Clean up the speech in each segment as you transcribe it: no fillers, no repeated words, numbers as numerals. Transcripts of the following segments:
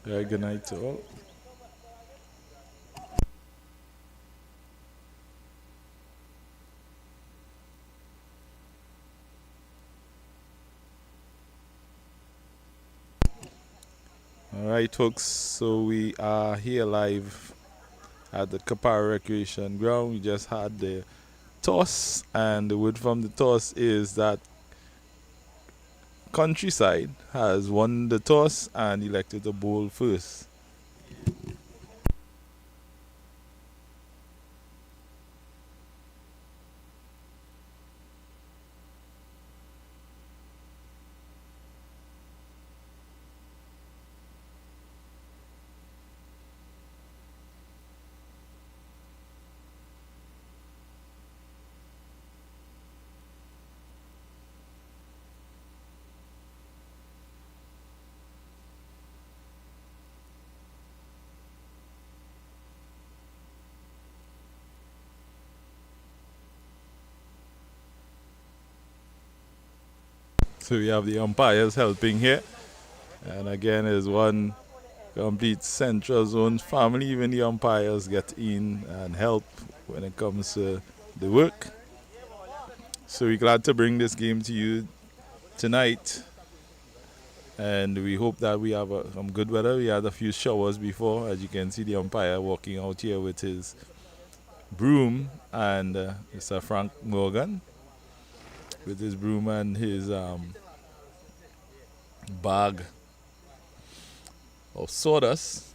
Good night to all. All right, folks. So we are here live at the Quaarter Recreation Ground. We just had the toss, and the word from the toss is that Countryside has won the toss and elected to bowl first. So we have the umpires helping here. And again, is one complete Central Zone family. Even the umpires get in and help when it comes to the work. So we're glad to bring this game to you tonight. And we hope that we have some good weather. We had a few showers before. As you can see, the umpire walking out here with his broom, and Mr. Frank Morgan with his broom and his bag of sawdust.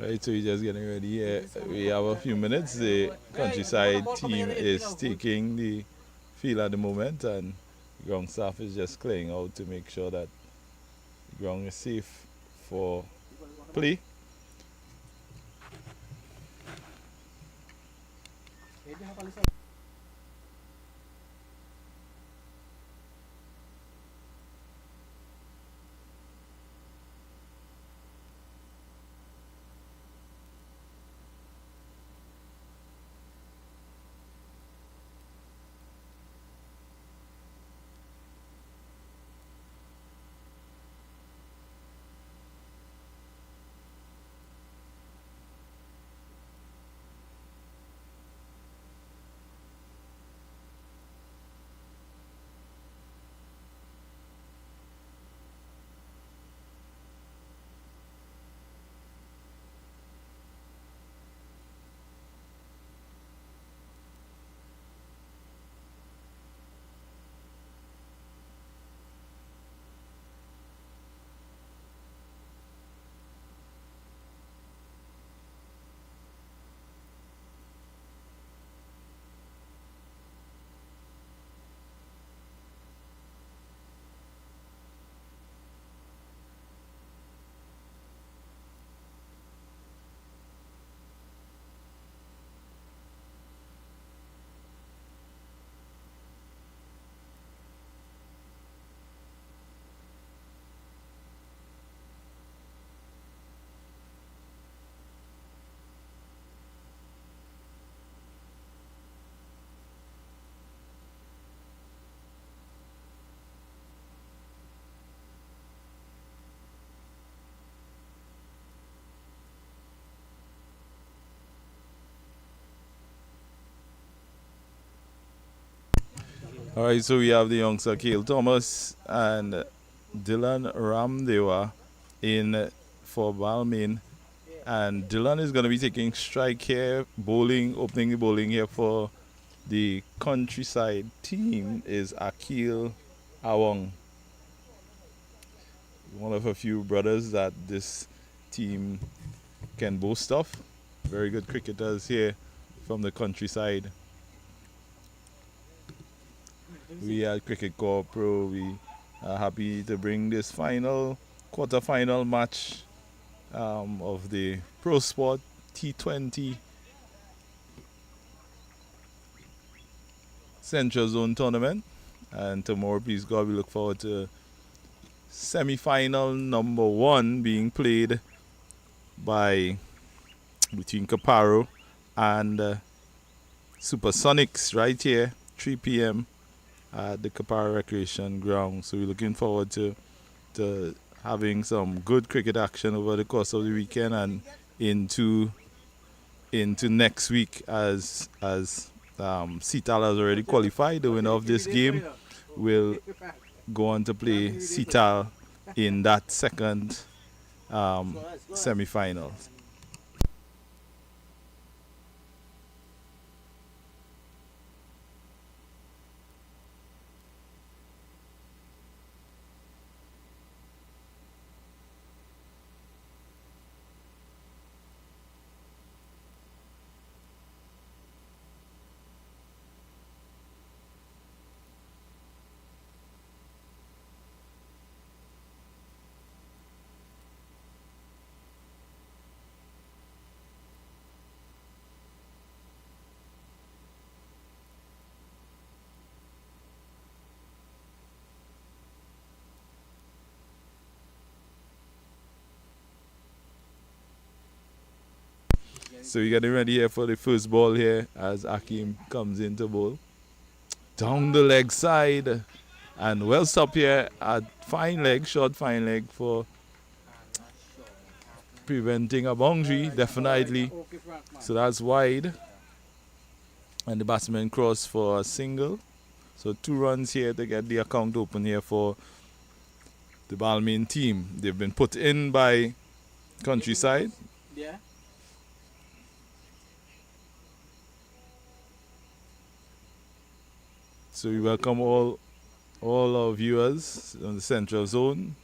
Right, so we're just getting ready here. We have a few minutes. The countryside team is taking the field at the moment, and the ground staff is just clearing out to make sure that the ground is safe for play. All right, so we have the youngster Kale Thomas and Dylan Ramdewa in for Balmain. And Dylan is going to be taking strike here, bowling, opening the bowling here for the countryside team is Akil Awong. One of a few brothers that this team can boast of. Very good cricketers here from the countryside. We at Cricket Quaarter, we are happy to bring this quarter-final match of the Pro Sport T20 Central Zone Tournament. And tomorrow, please God, we look forward to semi-final number 1 being played between Quaarter and Supersonics right here, 3 p.m. at the Quaarter Recreation Ground. So we're looking forward to having some good cricket action over the course of the weekend and into next week as Seatal has already qualified. The winner of this game will go on to play Seatal in that second semi-final. So we're getting ready here for the first ball here as Akim comes into bowl. Down the leg side. And well stopped here at short fine leg for preventing a boundary, definitely. So that's wide. And the batsman crossed for a single. So 2 runs here to get the account open here for the Balmain team. They've been put in by Countryside. Yeah. So we welcome all our viewers on the Central Zone.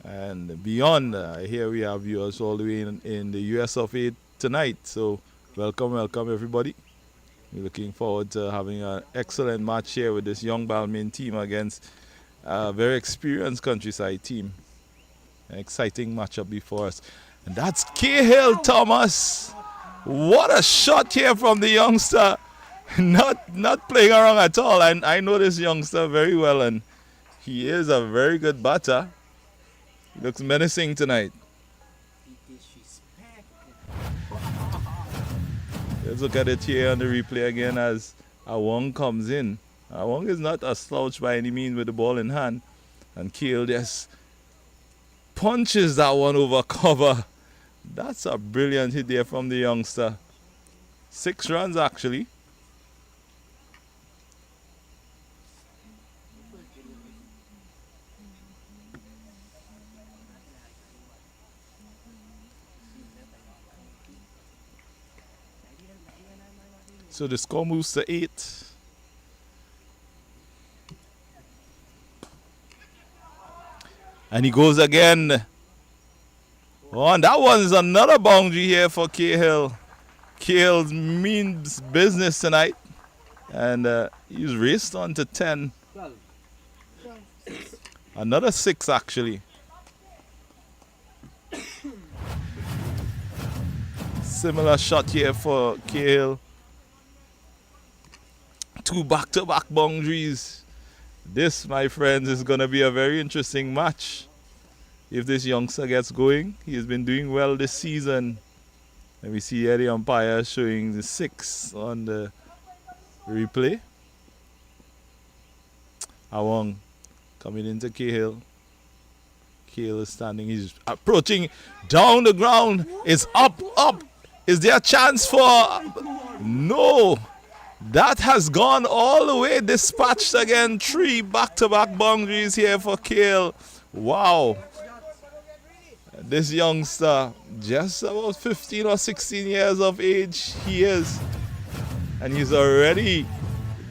and beyond. Here we have viewers all the way in the US of A tonight. So welcome, welcome everybody. We're looking forward to having an excellent match here with this young Balmain team against a very experienced countryside team. An exciting matchup before us. And that's Cahill Thomas. What a shot here from the youngster. Not playing around at all. And I know this youngster very well, and he is a very good batter. He looks menacing tonight. Let's look at it here on the replay again as Awong comes in. Awong is not a slouch by any means with the ball in hand. And Cahill just punches that one over cover. That's a brilliant hit there from the youngster. 6 runs actually. So the score moves to 8. And he goes again. Oh, and that one's another boundary here for Cahill. Cahill means business tonight. And he's raced on to 10. Another 6 actually. Similar shot here for Cahill. 2 back-to-back boundaries. This, my friends, is going to be a very interesting match. If this youngster gets going, he has been doing well this season. And we see here the umpire showing the 6 on the replay. Awong coming into Cahill. Cahill is standing. He's approaching down the ground. It's up. Is there a chance for... No. That has gone all the way. Dispatched again. 3 back-to-back boundaries here for Cahill. Wow. This youngster, just about 15 or 16 years of age, he is. And he's already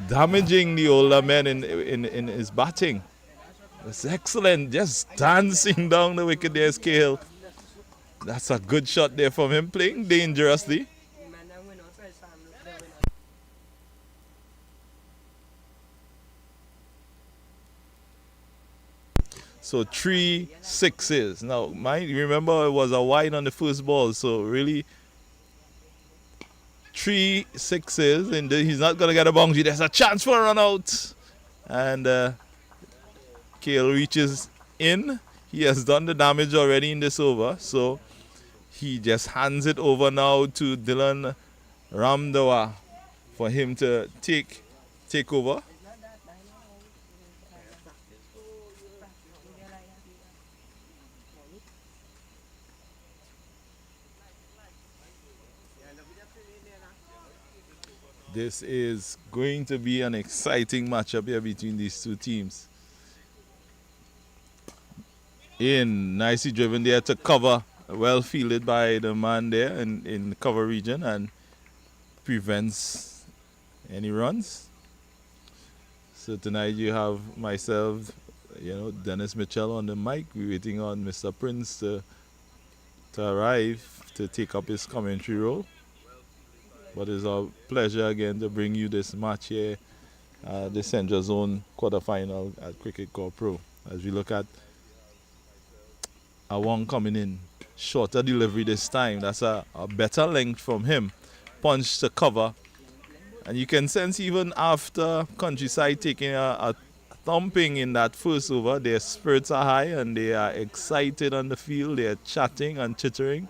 damaging the older men in his batting. That's excellent. Just dancing down the wicket there, Cahill. That's a good shot there from him, playing dangerously. So 3 6s. Now, remember it was a wide on the first ball, so really 3 6s, and he's not going to get a boundary. There's a chance for a run out. And Cahill reaches in. He has done the damage already in this over, so he just hands it over now to Dylan Ramdawa for him to take over. This is going to be an exciting matchup here between these two teams. Nicely driven there to cover, well fielded by the man there in the cover region, and prevents any runs. So tonight you have myself, Dennis Mitchell on the mic. We're waiting on Mr. Prince to arrive to take up his commentary role. But it's our pleasure again to bring you this match here, the Central Zone quarterfinal at Cricket Corp Pro. As we look at Awong coming in, shorter delivery this time. That's a better length from him. Punch to cover. And you can sense even after Countryside taking a thumping in that first over, their spirits are high and they are excited on the field. They are chatting and chittering.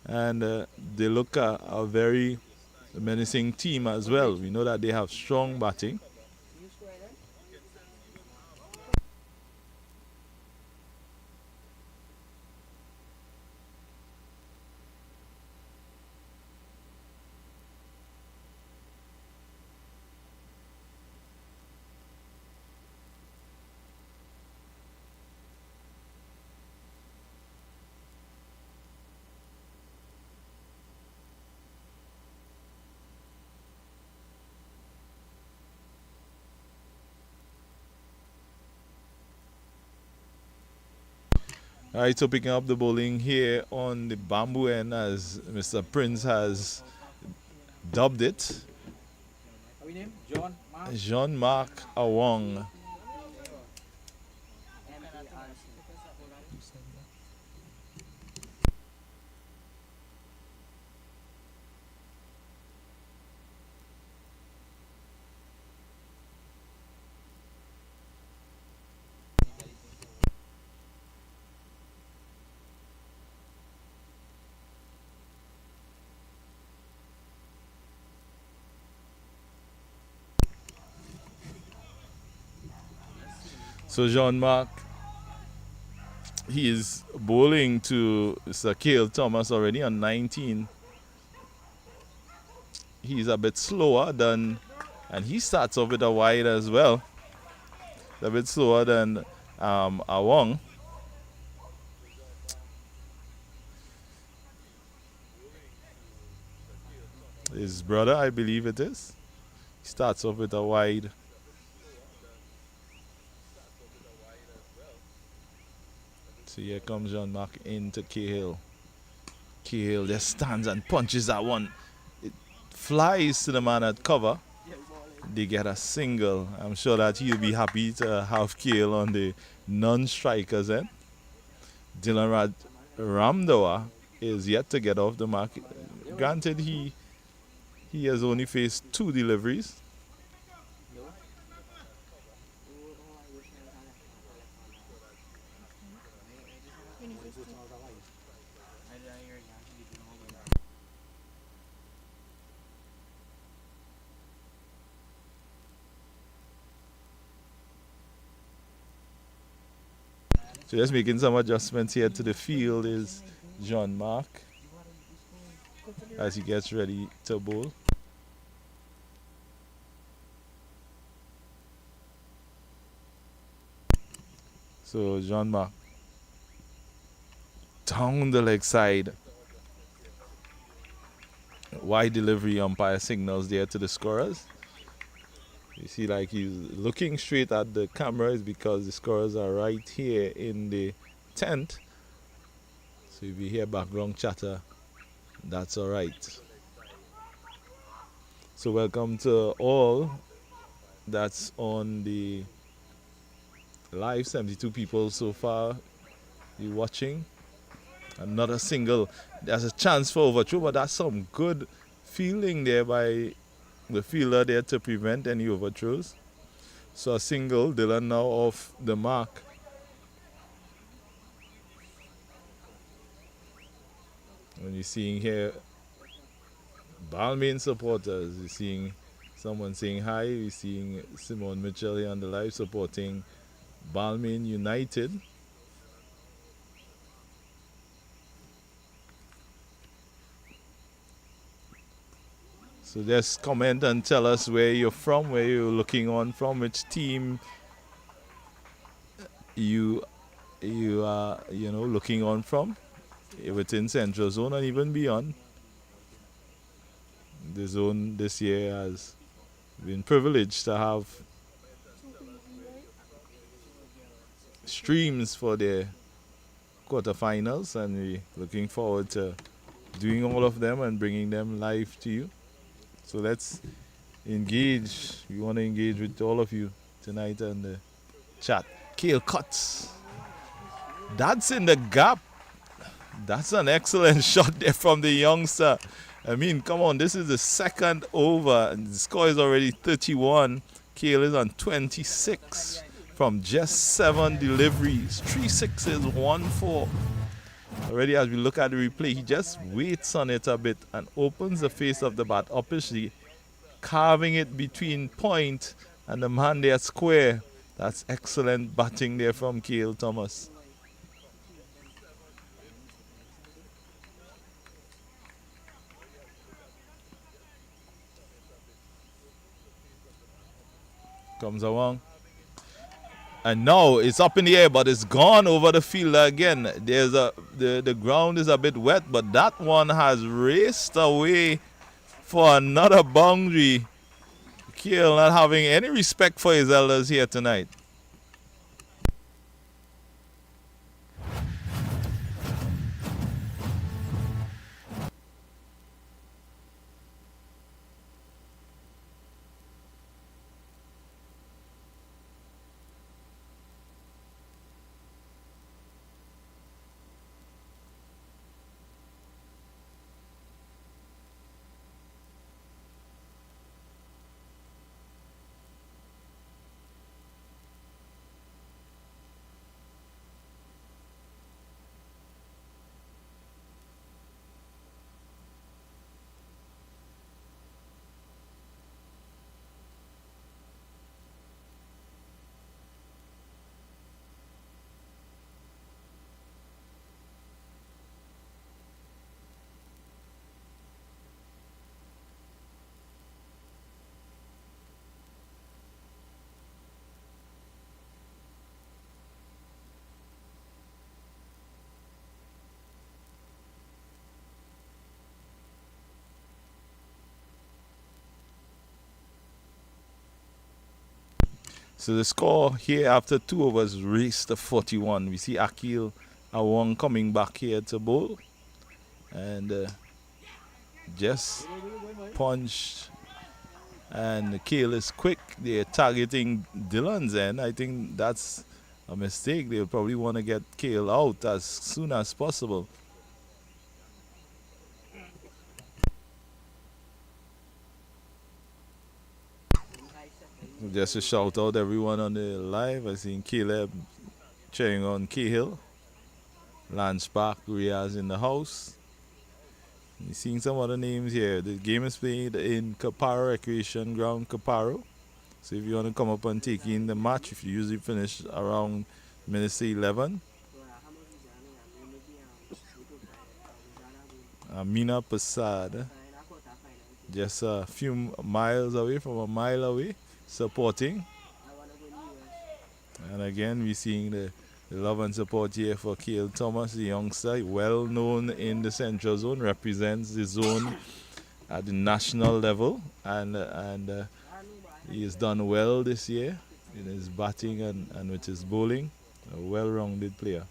And they look a very menacing team as well. We know that they have strong batting. All right, so picking up the bowling here on the bamboo end, as Mr. Prince has dubbed it, Jean-Marc Awong. So Jean-Marc, he is bowling to Sakil Thomas already on 19. He's a bit slower than, and he starts off with a wide as well. A bit slower than Awong. His brother, I believe it is. He starts off with a wide. So here comes Jean-Marc into Cahill. Cahill just stands and punches that one. It flies to the man at cover. They get a single. I'm sure that he'll be happy to have Cahill on the non-strikers end. Dylan Ramdawa is yet to get off the mark. Granted, he has only faced 2 deliveries. So just making some adjustments here to the field is Jean-Marc as he gets ready to bowl. So Jean-Marc down the leg side. Wide delivery, umpire signals there to the scorers. You see, like he's looking straight at the camera is because the scorers are right here in the tent. So if you hear background chatter, that's all right. So welcome to all that's on the live. 72 people so far. You watching? Another single. There's a chance for overthrow, but that's some good fielding there by the fielder there to prevent any overthrows. So a single, Dylan now off the mark. When you're seeing here Balmain supporters, you're seeing someone saying hi, you're seeing Simone Mitchell here on the live supporting Balmain United. So just comment and tell us where you're from, where you're looking on from, which team you are looking on from within Central Zone and even beyond. The zone this year has been privileged to have streams for their quarterfinals, and we're looking forward to doing all of them and bringing them live to you. So let's engage. We want to engage with all of you tonight in the chat. Kale cuts. That's in the gap. That's an excellent shot there from the youngster. I mean, come on, this is the second over, and the score is already 31. Kale is on 26 from just 7 deliveries. 3 sixes, 1 4. Already as we look at the replay, he just waits on it a bit and opens the face of the bat uppishly, carving it between point and the man there square. That's excellent batting there from Cale Thomas. Comes along. And now it's up in the air, but it's gone over the fielder again. The ground is a bit wet, but that one has raced away for another boundary. Kiel not having any respect for his elders here tonight. So the score here after 2 overs raised to 41. We see Akil Awong coming back here to bowl. And just punched. And Kale is quick. They're targeting Dylan's end. I think that's a mistake. They'll probably want to get Kale out as soon as possible. Just to shout out everyone on the live. I seen Caleb cheering on Cahill. Lance Park, Riaz in the house. You're seeing some other names here. The game is played in Quaarter Recreation Ground, Quaarter. So if you want to come up and take in the match, if you usually finish around minutes 11. Amina Passad, just a few miles away, from a mile away, supporting. And again, we're seeing the love and support here for Cale Thomas, the youngster, well known in the Central Zone, represents the zone at the national level, and he has done well this year in his batting and with his bowling. A well-rounded player.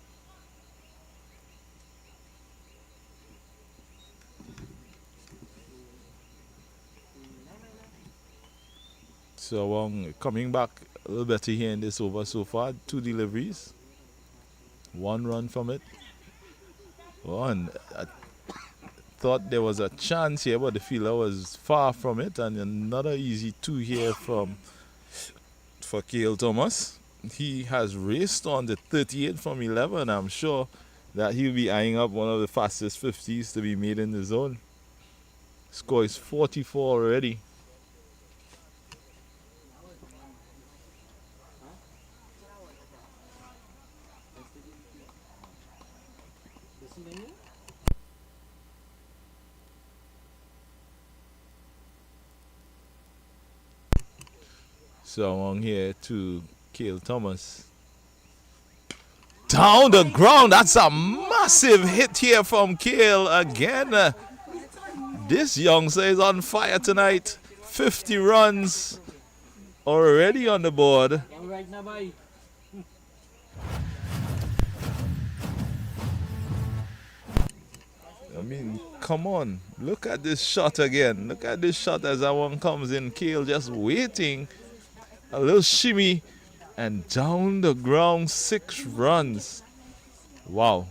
So coming back a little better here in this over so far. 2 deliveries, 1 run from it. And I thought there was a chance here, but the fielder was far from it. And another easy 2 here for Cale Thomas. He has raced on the 38 from 11. I'm sure that he'll be eyeing up one of the fastest 50s to be made in the zone. Score is 44 already. So on here to Cale Thomas. Down the ground. That's a massive hit here from Cale again. This youngster is on fire tonight. 50 runs already on the board. I mean, come on. Look at this shot again. Look at this shot as that one comes in. Cale just waiting. A little shimmy. And down the ground, 6 runs. Wow.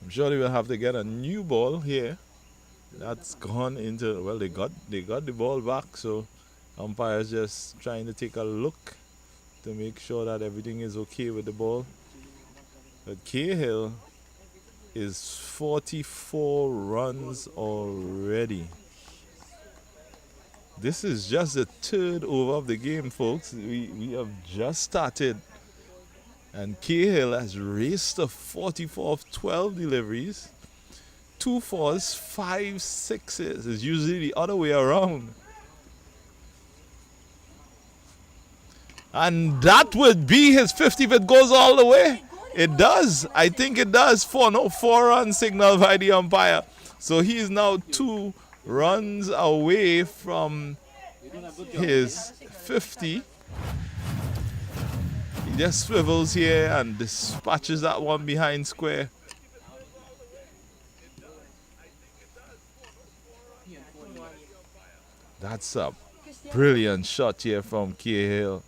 I'm sure they will have to get a new ball here. That's gone into, well, they got the ball back, so umpires just trying to take a look to make sure that everything is okay with the ball. But Cahill is 44 runs already. This is just the 3rd over of the game, folks. We have just started. And Cahill has raced to 44 of 12 deliveries. 2 fours, 5 sixes. It's usually the other way around. And that would be his 50 if it goes all the way. It does. I think it does. 4-run signal by the umpire. So he is now 2 runs away from his 50. He just swivels here and dispatches that one behind square. That's a brilliant shot here from Cahill.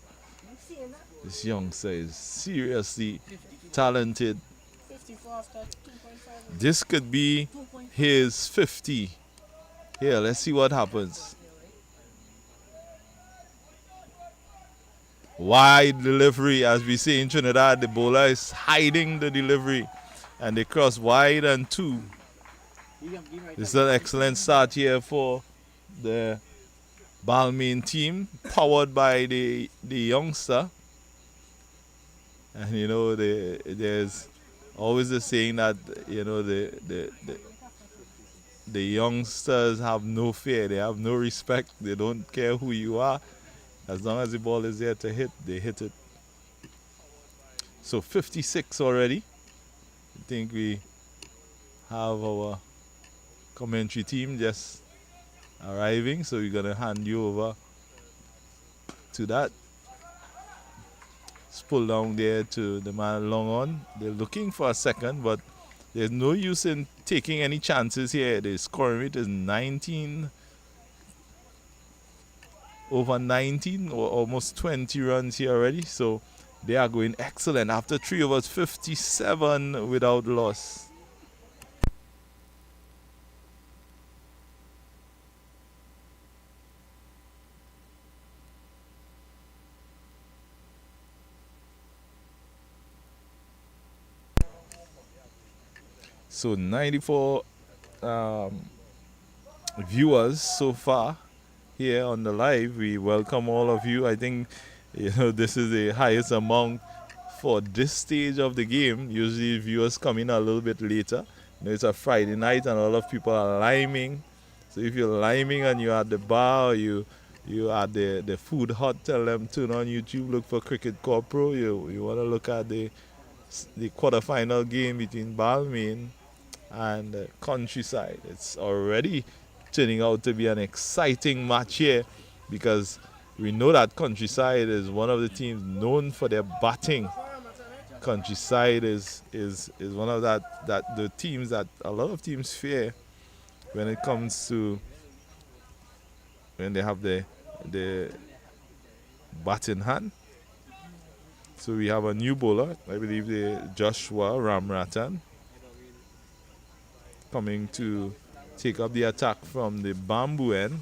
This youngster is seriously talented. This could be his 50. Here, let's see what happens. Wide delivery, as we say in Trinidad. The bowler is hiding the delivery. And they cross wide and 2. This is an excellent start here for the Balmain team, powered by the youngster. And you know, there's always the saying that the youngsters have no fear, they have no respect, they don't care who you are. As long as the ball is there to hit, they hit it. So 56 already. I think we have our commentary team just arriving, so we're gonna hand you over to that. It's pulled down there to the man long on. They're looking for a second, but there's no use in taking any chances here. The scoring rate is 19 over 19 or almost 20 runs here already. So they are going excellent after 3 overs, 57 without loss. So 94 viewers so far here on the live. We welcome all of you. I think this is the highest amount for this stage of the game. Usually viewers come in a little bit later. It's a Friday night and a lot of people are liming. So if you're liming and you're at the bar or you at the food hut, tell them turn on YouTube, look for Cricket Quaarter. You want to look at the quarterfinal game between Balmain and Countryside. It's already turning out to be an exciting match here because we know that Countryside is one of the teams known for their batting. Countryside is one of the teams that a lot of teams fear when it comes to when they have the bat in hand. So we have a new bowler, I believe the Joshua Ramratan, coming to take up the attack from the bamboo end.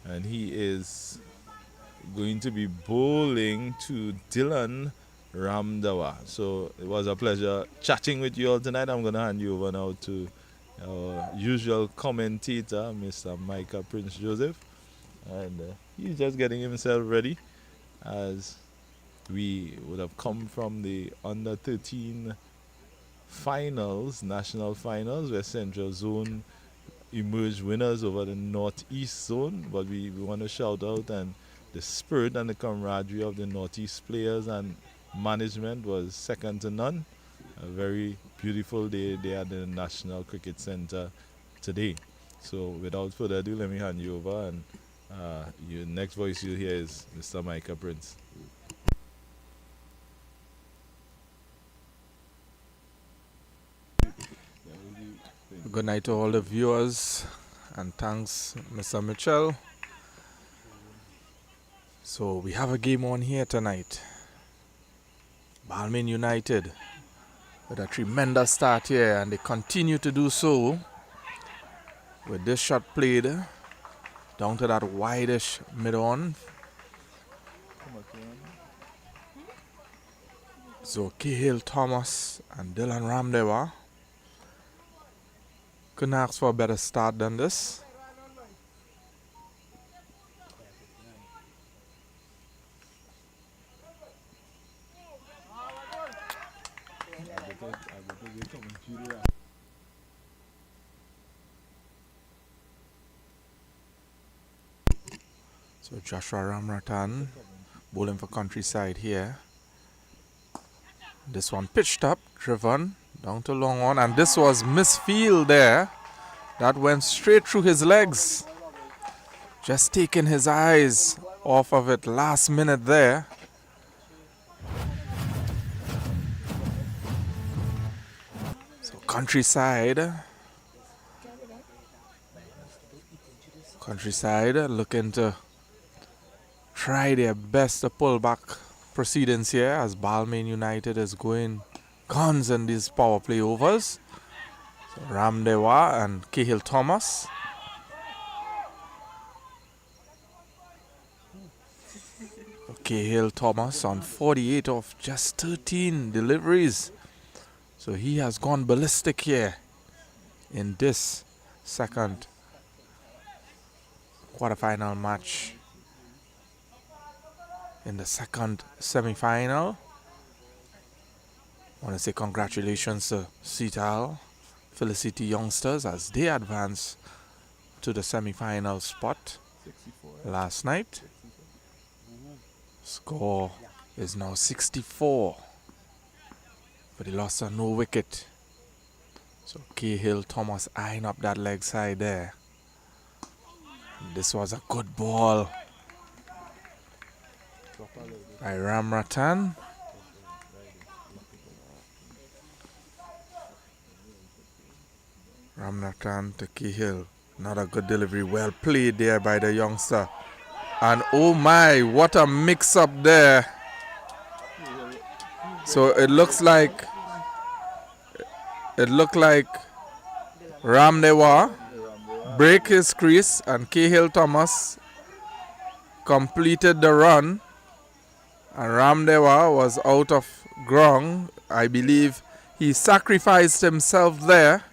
And he is going to be bowling to Dylan Ramdawa. So it was a pleasure chatting with you all tonight. I'm going to hand you over now to our usual commentator, Mr. Micah Prince Joseph. And he's just getting himself ready as we would have come from the under 13 finals, national finals, where Central Zone emerged winners over the Northeast Zone. But we want to shout out, and the spirit and the camaraderie of the Northeast players and management was second to none. A very beautiful day there at the National Cricket Center today. So without further ado, let me hand you over, and your next voice you'll hear is Mr. Micah Prince. Good night to all the viewers, and thanks, Mr. Mitchell. So we have a game on here tonight. Balmain United with a tremendous start here, and they continue to do so with this shot played down to that wideish mid-on. So Cahill Thomas and Dylan Ramdewa couldn't ask for a better start than this. So Joshua Ramratan bowling for Countryside here. This one pitched up, driven down to long on, and this was misfield there. That went straight through his legs. Just taking his eyes off of it last minute there. So Countryside looking to try their best to pull back proceedings here as Balmain United is going guns in these power play overs. So Ramdewa and Cahill Thomas. Cahill Thomas on 48 of just 13 deliveries. So he has gone ballistic here in this second quarterfinal match. in the second semi-final. I want to say congratulations to Seatal Felicity youngsters as they advance to the semi-final spot 64. last night. Score is now 64 for the loss of no wicket. So Cahill Thomas eyeing up that leg side there. This was a good ball by Ramratan. Ramratan to Cahill. Another good delivery. Well played there by the youngster. And oh my, what a mix up there. So it looks like Ramdewa break his crease and Cahill Thomas completed the run. And Ramdewa was out of ground. I believe he sacrificed himself there.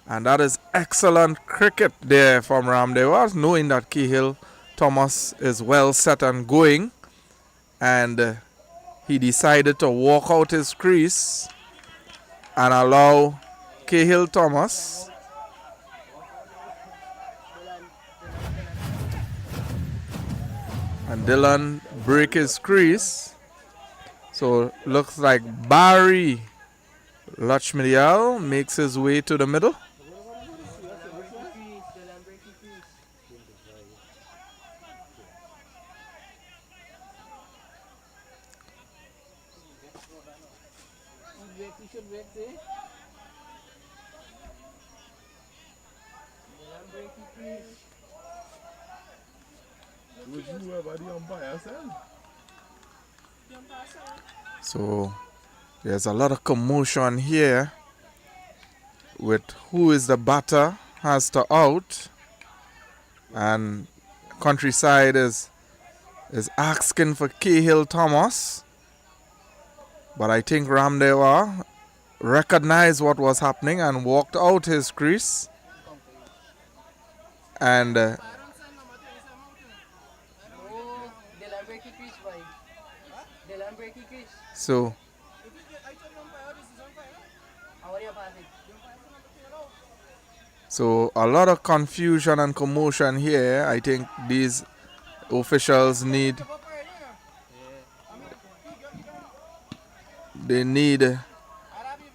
And that is excellent cricket there from Ramdewa, knowing that Cahill Thomas is well set and going. And he decided to walk out his crease and allow Cahill Thomas and Dylan break his crease. So looks like Barry Lachmidial makes his way to the middle. So there's a lot of commotion here with who is the batter has to out, and Countryside is asking for Cahill Thomas, but I think Ramdewa recognized what was happening and walked out his crease, and so a lot of confusion and commotion here. I think these officials need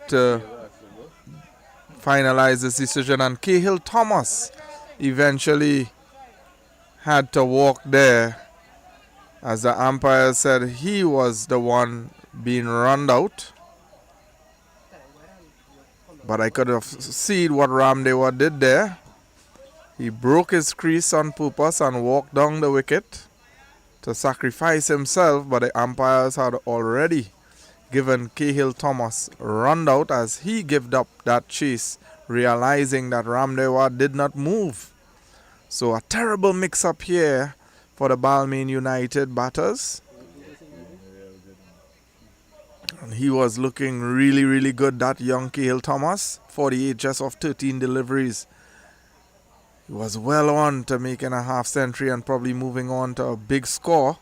to finalize this decision, and Cahill Thomas eventually had to walk there, as the umpire said he was the one being run out. But I could have seen what Ramdewa did there. He broke his crease on purpose and walked down the wicket to sacrifice himself, but the umpires had already given Cahill Thomas run out as he gave up that chase, realizing that Ramdewa did not move. So a terrible mix-up here for the Balmain United batters. And he was looking really, really good, that young Cahill Thomas. 48 just off 13 deliveries. He was well on to making a half century and probably moving on to a big score.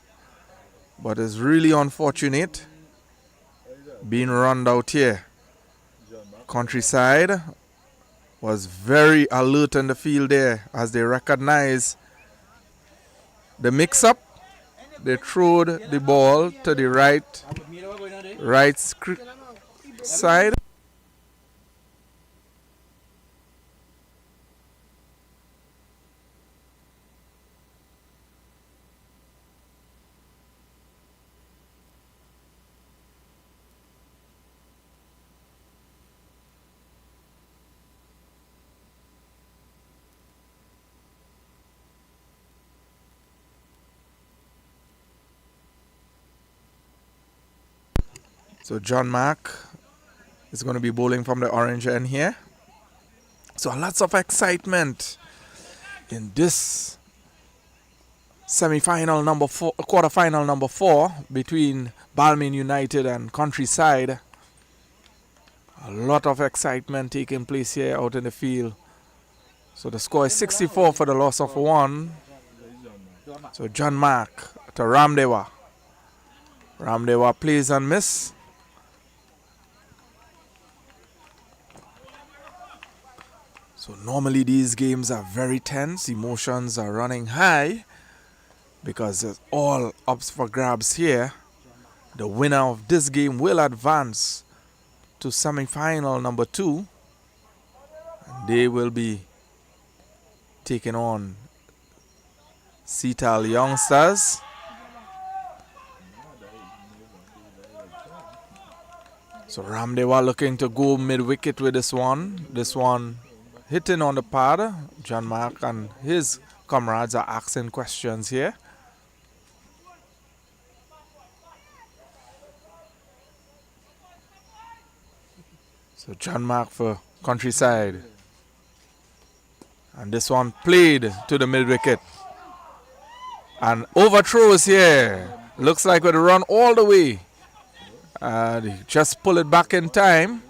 But it's really unfortunate being run out here. Countryside was very alert in the field there as they recognized the mix-up. They threw the ball to the right side. So John Mack is going to be bowling from the orange end here. So lots of excitement in this semi-final number 4, quarter-final number 4 between Balmain United and Countryside. A lot of excitement taking place here out in the field. So the score is 64 for the loss of 1. So John Mack to Ramdewa. Ramdewa plays and miss. So normally these games are very tense. Emotions are running high because it's all up for grabs here. The winner of this game will advance to semi-final number 2. And they will be taking on Seatal Youngsters. So Ramdewa looking to go mid-wicket with this one. This one hitting on the pad. John Mark and his comrades are asking questions here. So John Mark for Countryside. And this one played to the mid-wicket. And overthrows here. Looks like we'll run all the way. And he just pull it back in time.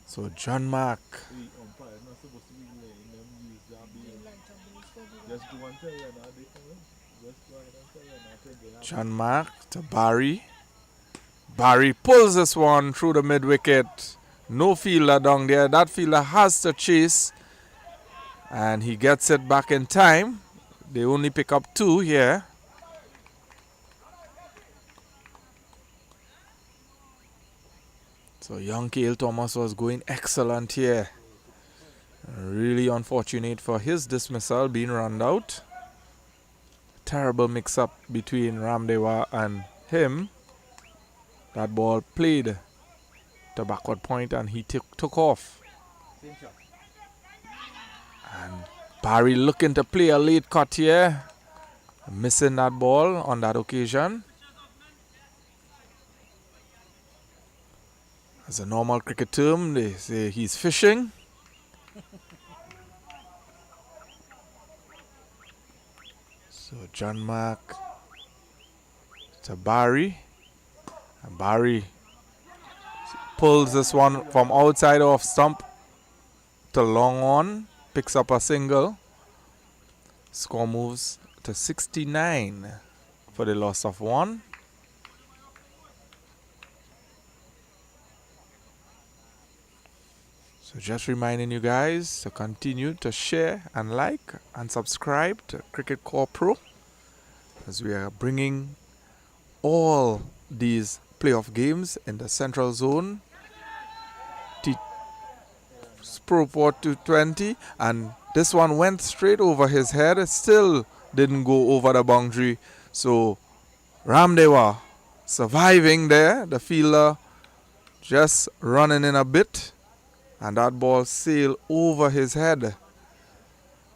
So John Mark. John Mark to Barry. Barry pulls this one through the mid-wicket. No fielder down there. That fielder has to chase. And he gets it back in time. They only pick up 2 here. So young Cale Thomas was going excellent here. Really unfortunate for his dismissal being run out. Terrible mix-up between Ramdewa and him. That ball played to backward point and he took off. And Barry looking to play a late cut here. Missing that ball on that occasion. As a normal cricket term, they say he's fishing. So John Mark to Barry. And Barry pulls this one from outside off stump to long on. Picks up a single. Score moves to 69 for the loss of 1. So just reminding you guys to continue to share and like and subscribe to Cricket Core Pro as we are bringing all these playoff games in the Central Zone Pro 420, and this one went straight over his head. It still didn't go over the boundary. So Ramdewa surviving there. The fielder just running in a bit. And that ball sailed over his head.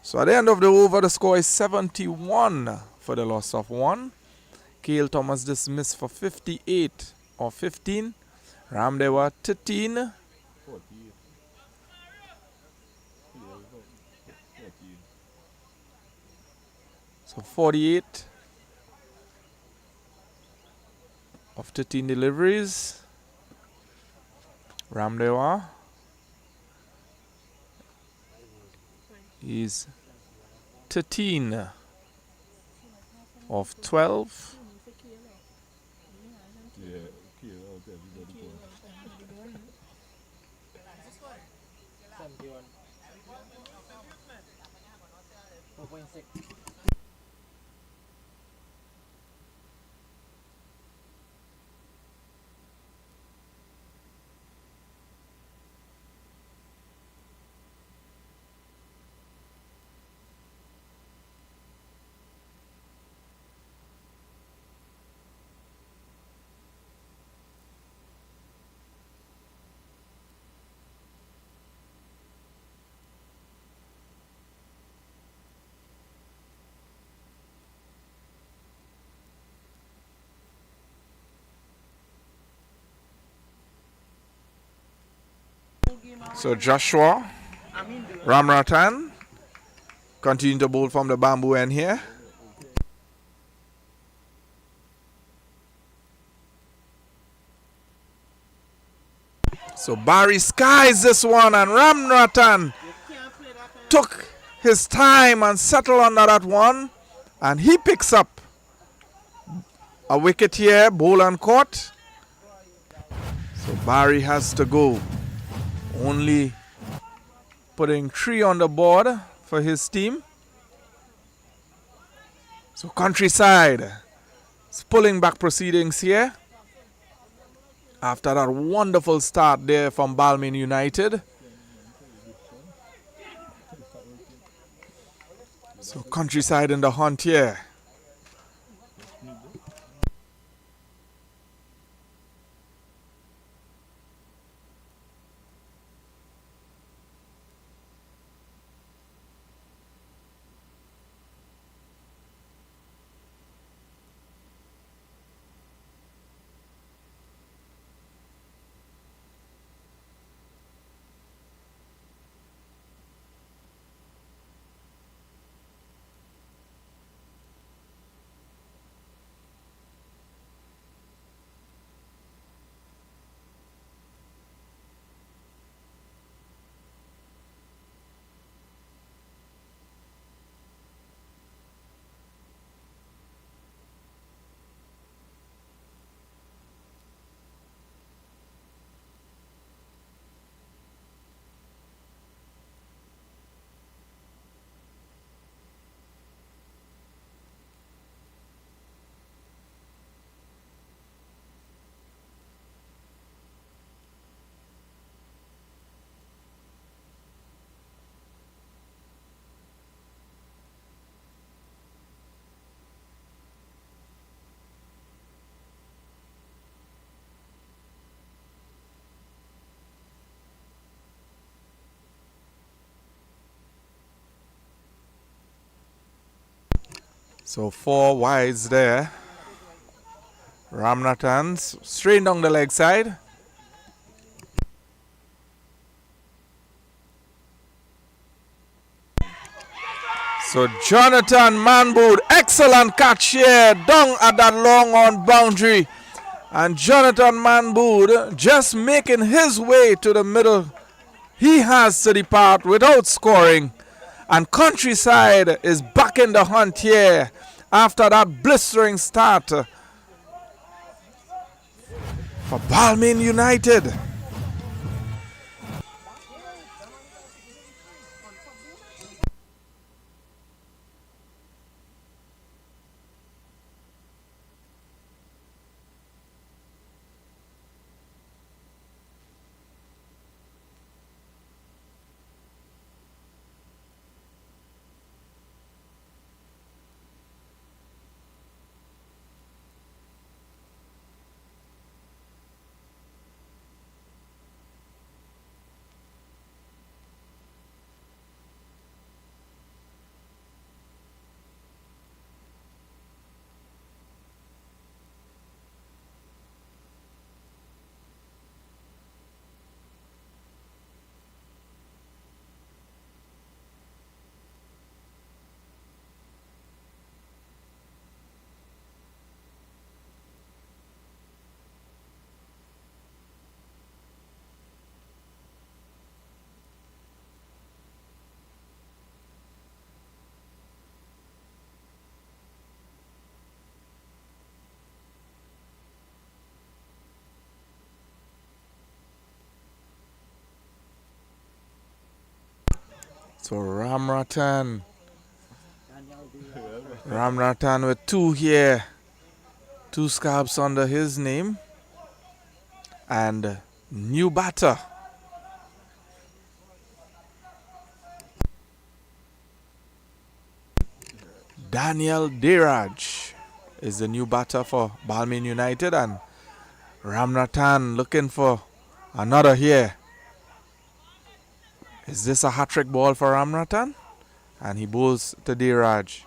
So at the end of the over, the score is 71 for the loss of 1. Cale Thomas dismissed for 58 or 15. Ramdewa 13. So 48 of 13 deliveries. Ramdewa is 13 of 12. So Joshua Ramratan continue to bowl from the bamboo end here. So Barry skies this one, and Ramratan took his time and settled under that one, and he picks up a wicket here, bowl and caught. So Barry has to go, only putting 3 on the board for his team. So Countryside is pulling back proceedings here after that wonderful start there from Balmain United. So Countryside in the hunt here. So 4 wides there. Ramnatan's straight down the leg side. So Jonathan Manbood, excellent catch here, down at that long on boundary. And Jonathan Manbood just making his way to the middle. He has to depart without scoring. And Countryside is back in the hunt here after that blistering start for Balmain United. So Ramratan with 2 here. 2 scalps under his name. And new batter. Daniel Diraj is the new batter for Balmain United, and Ramratan looking for another here. Is this a hat-trick ball for Ramratan? And he bowls to Diraj.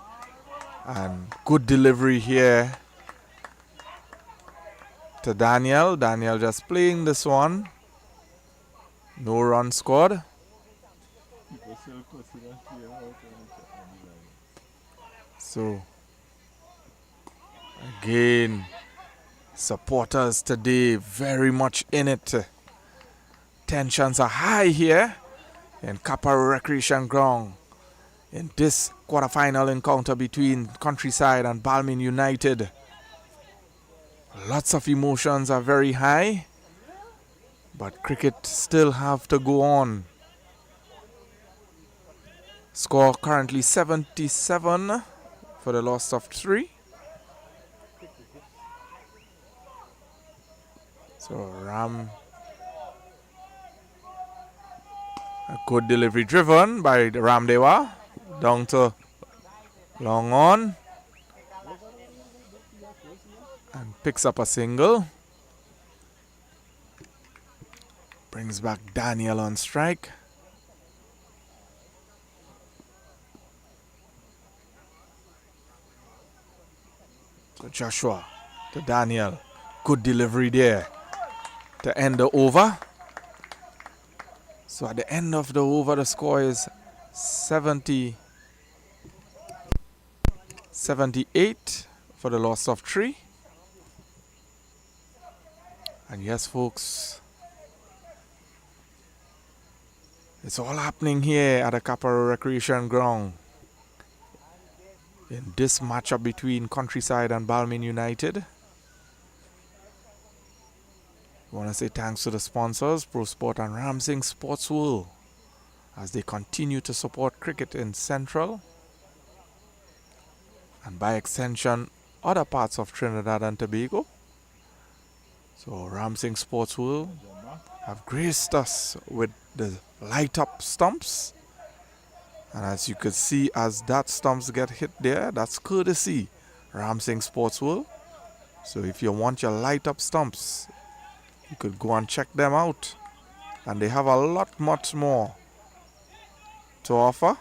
And good delivery here to Daniel. Daniel just playing this one. No run scored. So again, supporters today very much in it. Tensions are high here in Quaarter Recreation Ground in this quarterfinal encounter between Countryside and Balmain United. Lots of emotions are very high, but cricket still have to go on. Score currently 77 for the loss of 3. So Ram, a good delivery driven by Ramdewa, down to long on, and picks up a single. Brings back Daniel on strike. So Joshua to Daniel. Good delivery there to end the over. So at the end of the over, the score is 78 for the loss of 3. And yes, folks, it's all happening here at the Quaarter Recreation Ground in this matchup between Countryside and Balmain United. I want to say thanks to the sponsors, Pro Sport and Ramsing Sports World, as they continue to support cricket in Central and by extension other parts of Trinidad and Tobago. So Ramsing Sports World have graced us with the light up stumps, and as you could see, as that stumps get hit there, that's courtesy Ramsing Sports World. So if you want your light up stumps, you could go and check them out, and they have a lot much more to offer.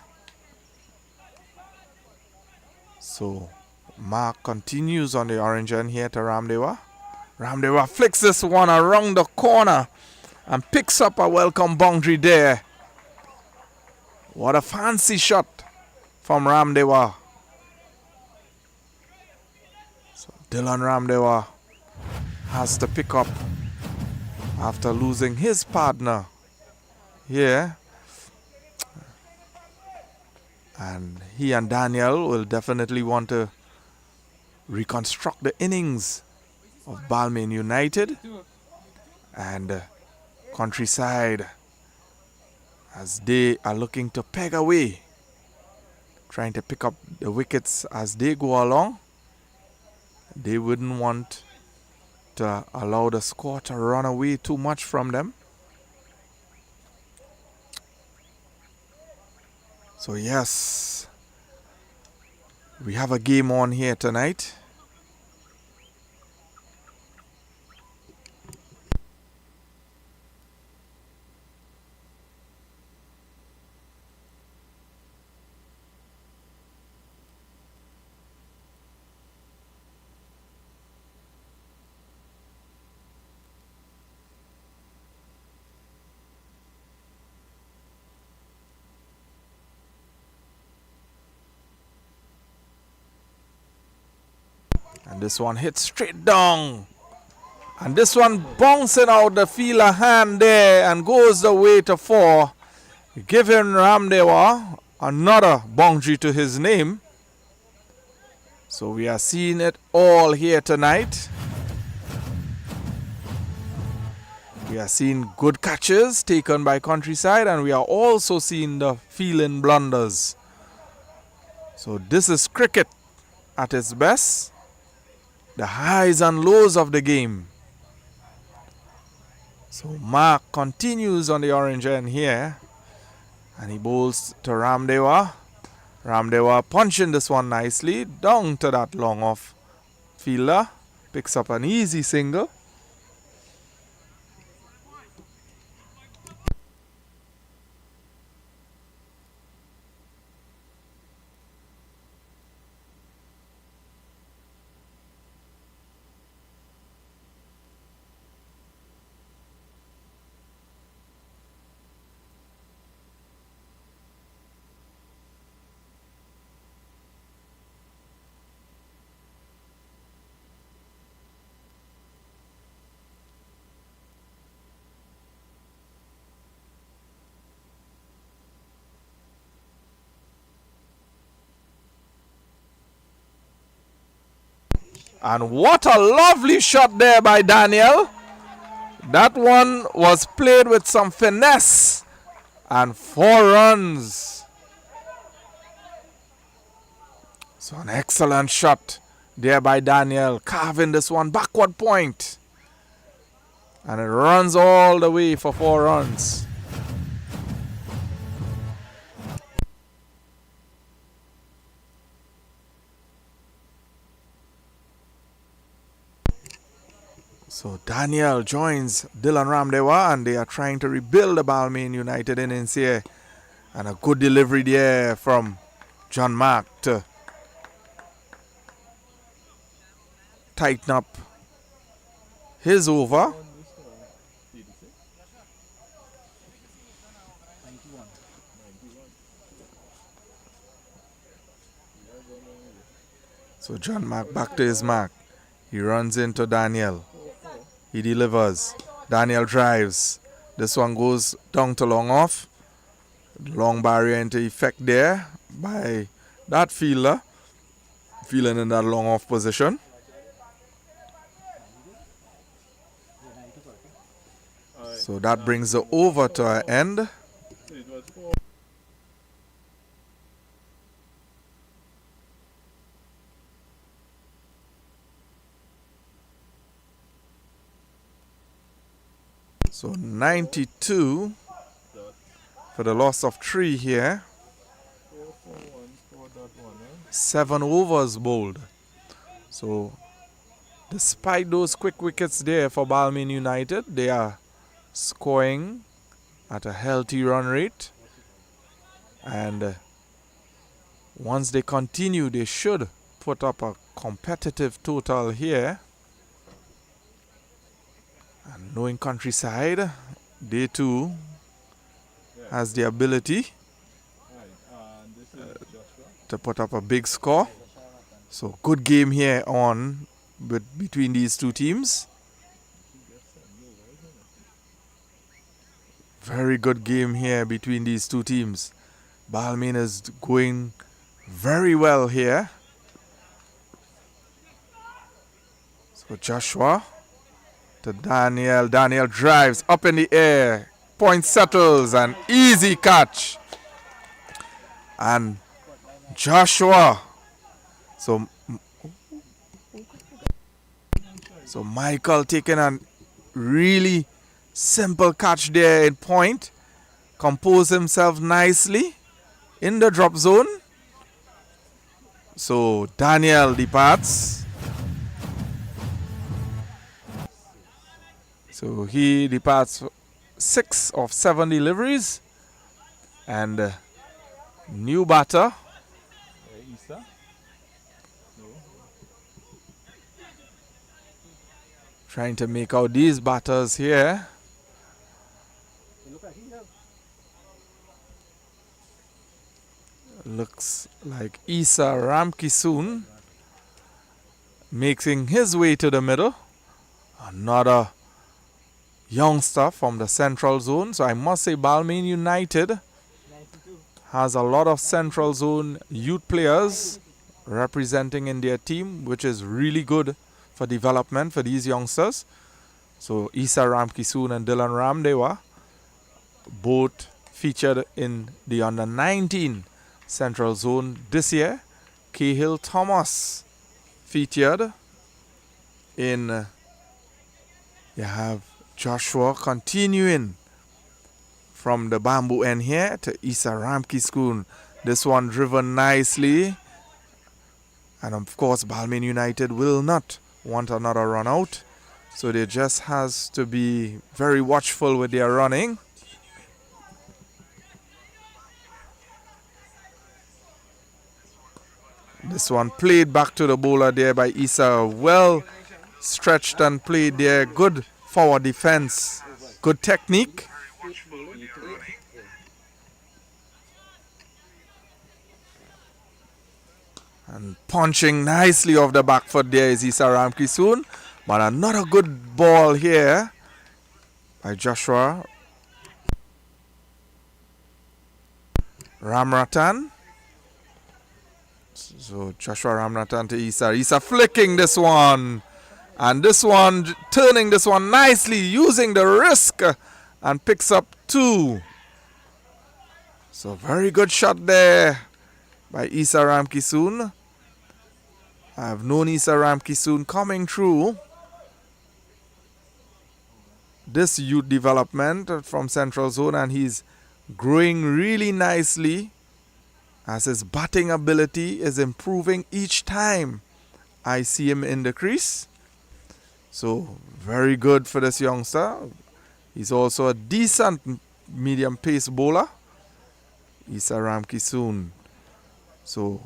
So Mark continues on the orange end here to Ramdewa. Ramdewa flicks this one around the corner and picks up a welcome boundary there. What a fancy shot from Ramdewa. So Dylan Ramdewa has to pick up after losing his partner here. And he and Daniel will definitely want to reconstruct the innings of Balmain United and Countryside, as they are looking to peg away, trying to pick up the wickets as they go along. They wouldn't want to allow the score to run away too much from them. So yes, we have a game on here tonight. And this one hits straight down. And this one bouncing out the fielder hand there and goes the way to 4. Giving Ramdewa another boundary to his name. So we are seeing it all here tonight. We are seeing good catches taken by Countryside, and we are also seeing the fielding blunders. So this is cricket at its best. The highs and lows of the game. So Mark continues on the orange end here, and he bowls to Ramdewa. Ramdewa punching this one nicely down to that long off fielder. Picks up an easy single. And what a lovely shot there by Daniel. That one was played with some finesse. And 4 runs. So an excellent shot there by Daniel, carving this one backward point. And it runs all the way for 4 runs. So Daniel joins Dylan Ramdewa and they are trying to rebuild the Balmain United innings here. And a good delivery there from John Mark to tighten up his over. So John Mark back to his mark. He runs into Daniel. He delivers. Daniel drives. This one goes down to long off. Long barrier into effect there by that fielder. Fielding in that long off position. So that brings the over to an end. So 92 for the loss of 3 here. 7 overs bowled. So despite those quick wickets there for Balmain United, they are scoring at a healthy run rate. And once they continue, they should put up a competitive total here. And knowing Countryside, they too has the ability to put up a big score. So good game here on between these two teams. Very good game here between these two teams. Balmain is going very well here. So Joshua to Daniel. Daniel drives up in the air. Point settles, an easy catch. And Joshua. So Michael taking a really simple catch there in point. Compose himself nicely in the drop zone. So Daniel departs. So he departs 6 of 7 deliveries. And new batter. Trying to make out these batters here. Looks like Isa Ramkisoon making his way to the middle. Another youngster from the central zone. So I must say Balmain United has a lot of central zone youth players representing in their team, which is really good for development for these youngsters. So Isa Ramkisoon and Dylan Ramdewa both featured in the under 19 central zone this year. Cahill Thomas featured in. You have Joshua continuing from the bamboo end here to Isa Ramkisoon. This one driven nicely. And of course Balmain United will not want another run out. So they just has to be very watchful with their running. This one played back to the bowler there by Isa. Well stretched and played there. Good forward defense. Good technique. And punching nicely off the back foot there is Isa Ramkisoon. But another good ball here by Joshua Ramratan. So Joshua Ramnatan to Issa. Issa flicking this one. And this one, turning this one nicely, using the risk, and picks up 2. So very good shot there by Issa Ramkisoon. I've known Issa Ramkisoon coming through this youth development from Central Zone, and he's growing really nicely as his batting ability is improving each time I see him in the crease. So very good for this youngster. He's also a decent medium pace bowler, Issa Ramkisoon. So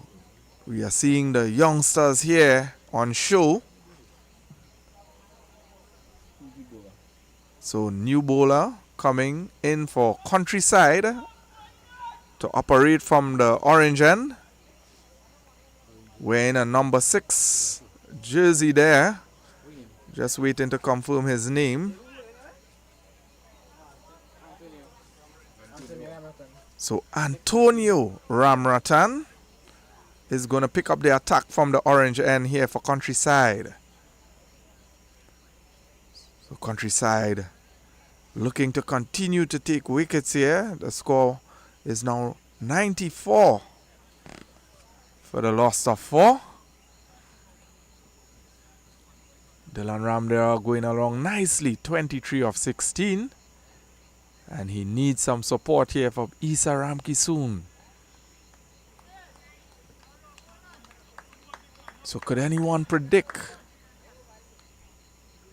we are seeing the youngsters here on show. So new bowler coming in for Countryside to operate from the orange end. Wearing a number 6 jersey there. Just waiting to confirm his name. So Antonio Ramratan is going to pick up the attack from the orange end here for Countryside. So Countryside looking to continue to take wickets here. The score is now 94 for the loss of 4. Dylan Ramdale going along nicely, 23 of 16. And he needs some support here from Issa Ramkisoon. So could anyone predict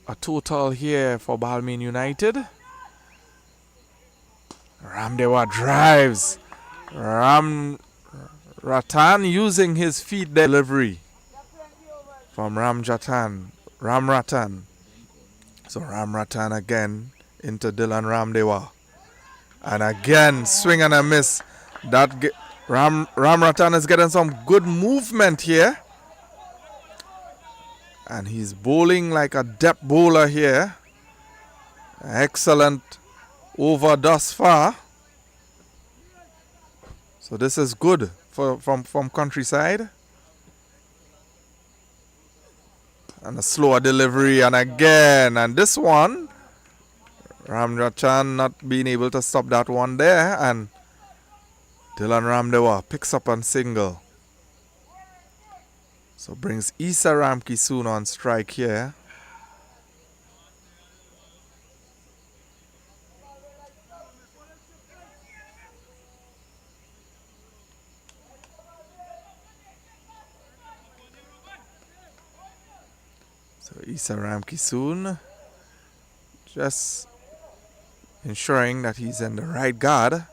a total here for Balmain United? Ramdewa drives. Ratan using his feet delivery from Ramratan. So Ramratan again into Dylan Ramdewa. And again, swing and a miss. Ramratan is getting some good movement here. And he's bowling like a depth bowler here. Excellent over thus far. So this is good from Countryside. And a slower delivery, and again, and this one, Ramratan not being able to stop that one there, and Dylan Ramdewa picks up on single. So brings Issa Ramkisoon on strike here. So Issa Ramkisoon just ensuring that he's in the right guard.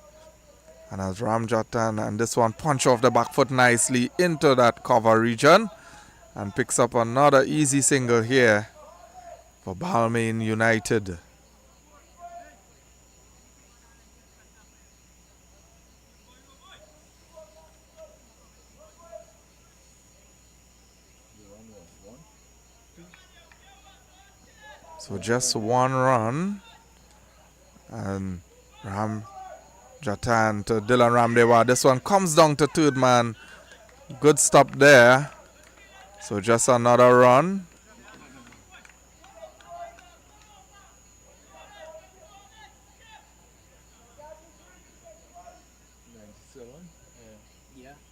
And as Ramjatan, and this one punch off the back foot nicely into that cover region. And picks up another easy single here for Balmain United. So just one run. And Ramjatan to Dylan Ramdewa. This one comes down to third man. Good stop there. So just another run.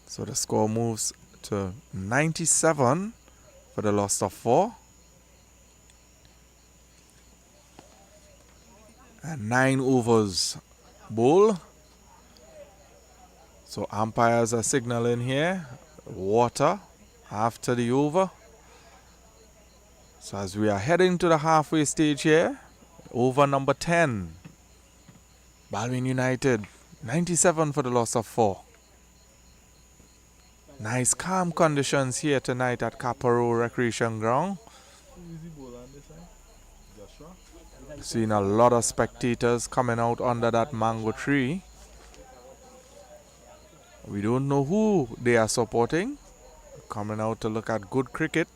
So the score moves to 97 for the loss of 4. And 9 overs bowl. So umpires are signaling here. Water after the over. So as we are heading to the halfway stage here, over number 10. Balmain United, 97 for the loss of 4. Nice calm conditions here tonight at Quaarter Recreation Ground. Seeing a lot of spectators coming out under that mango tree. We don't know who they are supporting. Coming out to look at good cricket.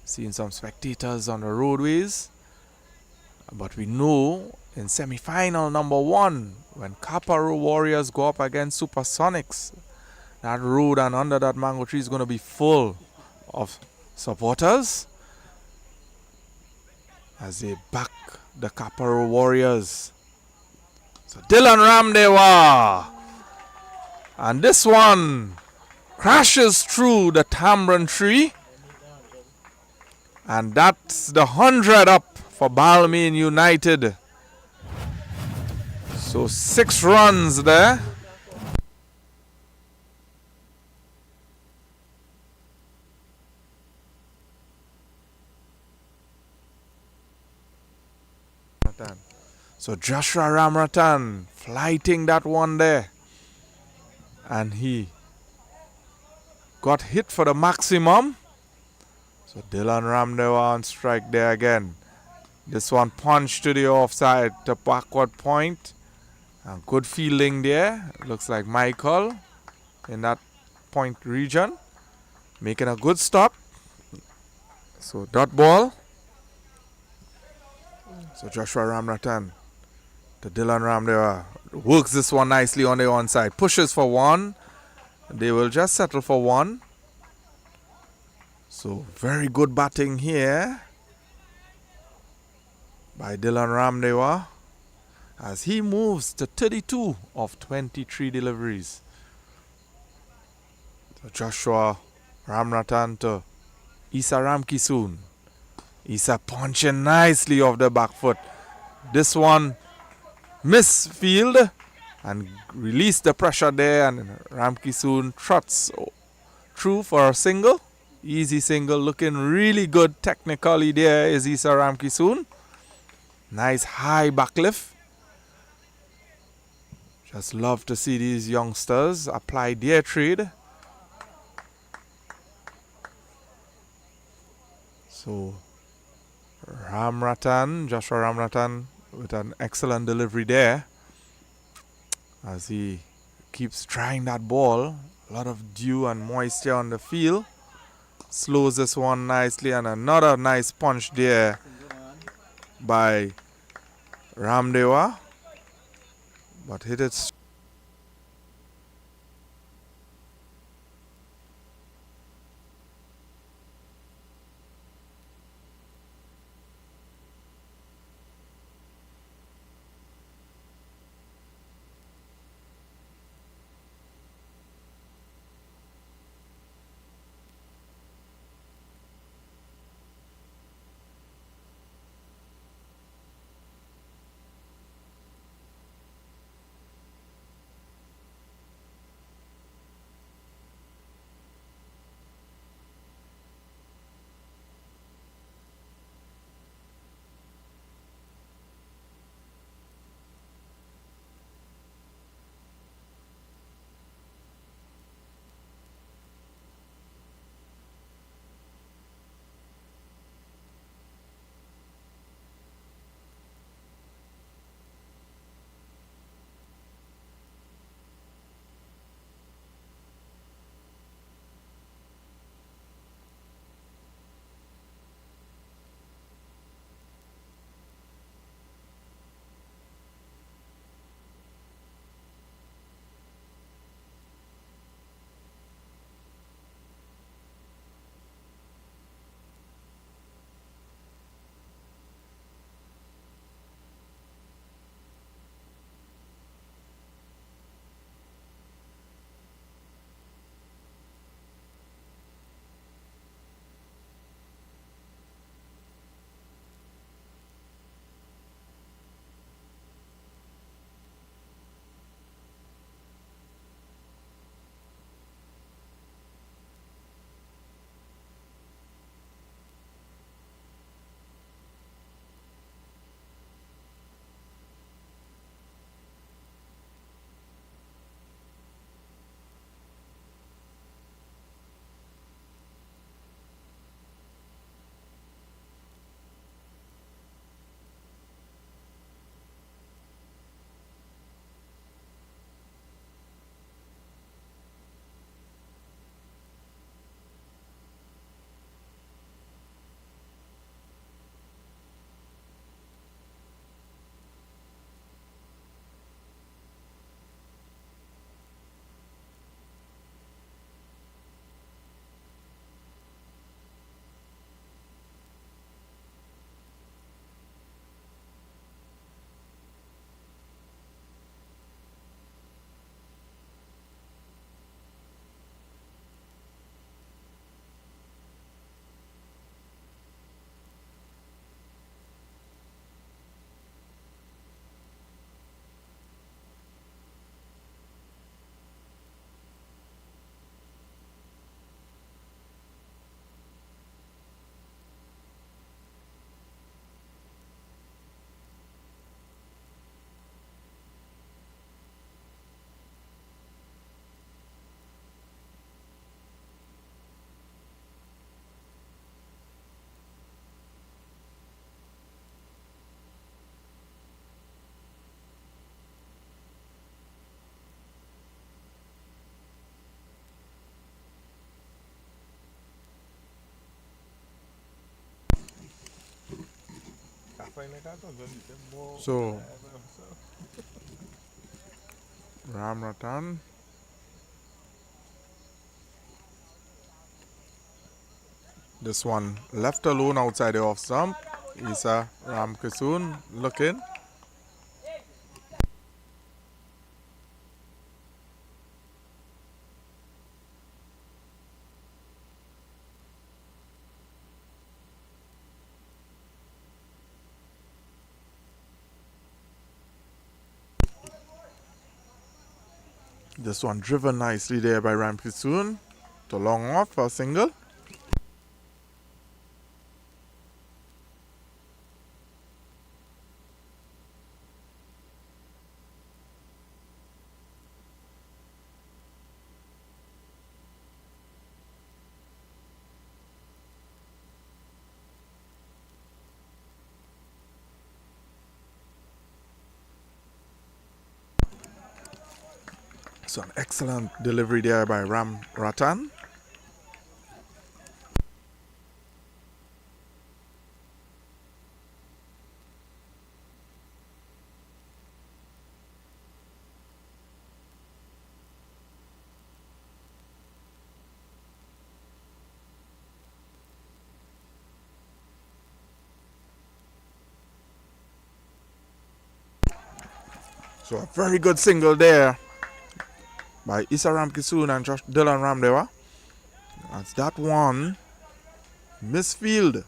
Seeing some spectators on the roadways. But we know in semi-final number 1, when Quaarter Warriors go up against Supersonics, That road and under that mango tree is going to be full of supporters as they back the Quaarter Warriors. So Dylan Ramdewa. And this one crashes through the tamarind tree. And that's the 100 up for Balmain United. So 6 runs there. So Joshua Ramratan flighting that one there. And he got hit for the maximum. So Dylan Ramdewa on strike there again. This one punched to the offside, to backward point. And good fielding there. Looks like Michael in that point region. Making a good stop. So dot ball. So Joshua Ramratan to Dylan Ramdewa. Works this one nicely on the onside. Pushes for one. They will just settle for one. So very good batting here by Dylan Ramdewa as he moves to 32 of 23 deliveries. So Joshua Ramratan to Isa Ramkisoon. Isa punching nicely off the back foot. This one misfield and release the pressure there, and Ramkisoon trots through for a single. Easy single, looking really good technically there is Isa Ramkisoon. Nice high backlift. Just love to see these youngsters apply their trade. So Joshua Ramratan with an excellent delivery there as he keeps trying that ball. A lot of dew and moisture on the field. Slows this one nicely, and another nice punch there by Ramdewa. But hit it. So Ram Ratan. This one left alone outside the off stump. Isa Ram Kisoon looking. This one driven nicely there by Ram Kisoon to long off for a single. So an excellent delivery there by Ram Ratan. So a very good single there by Issa Ram Kisoon and Josh Dylan Ramdewa. That's that one misfield.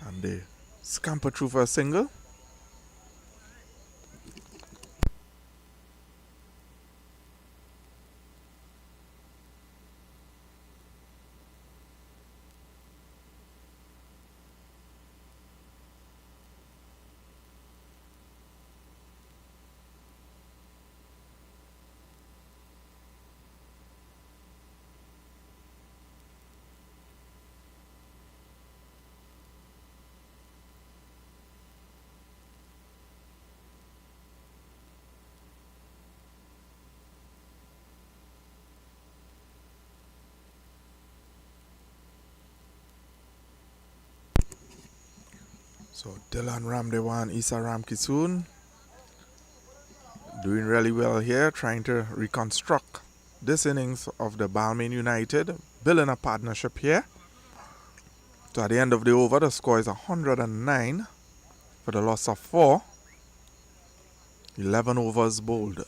And they scamper through for a single. So Dylan Ramdewa and Issa Ram Kisoon doing really well here, trying to reconstruct this innings of the Balmain United, building a partnership here. So at the end of the over, the score is 109 for the loss of 4. 11 overs bowled.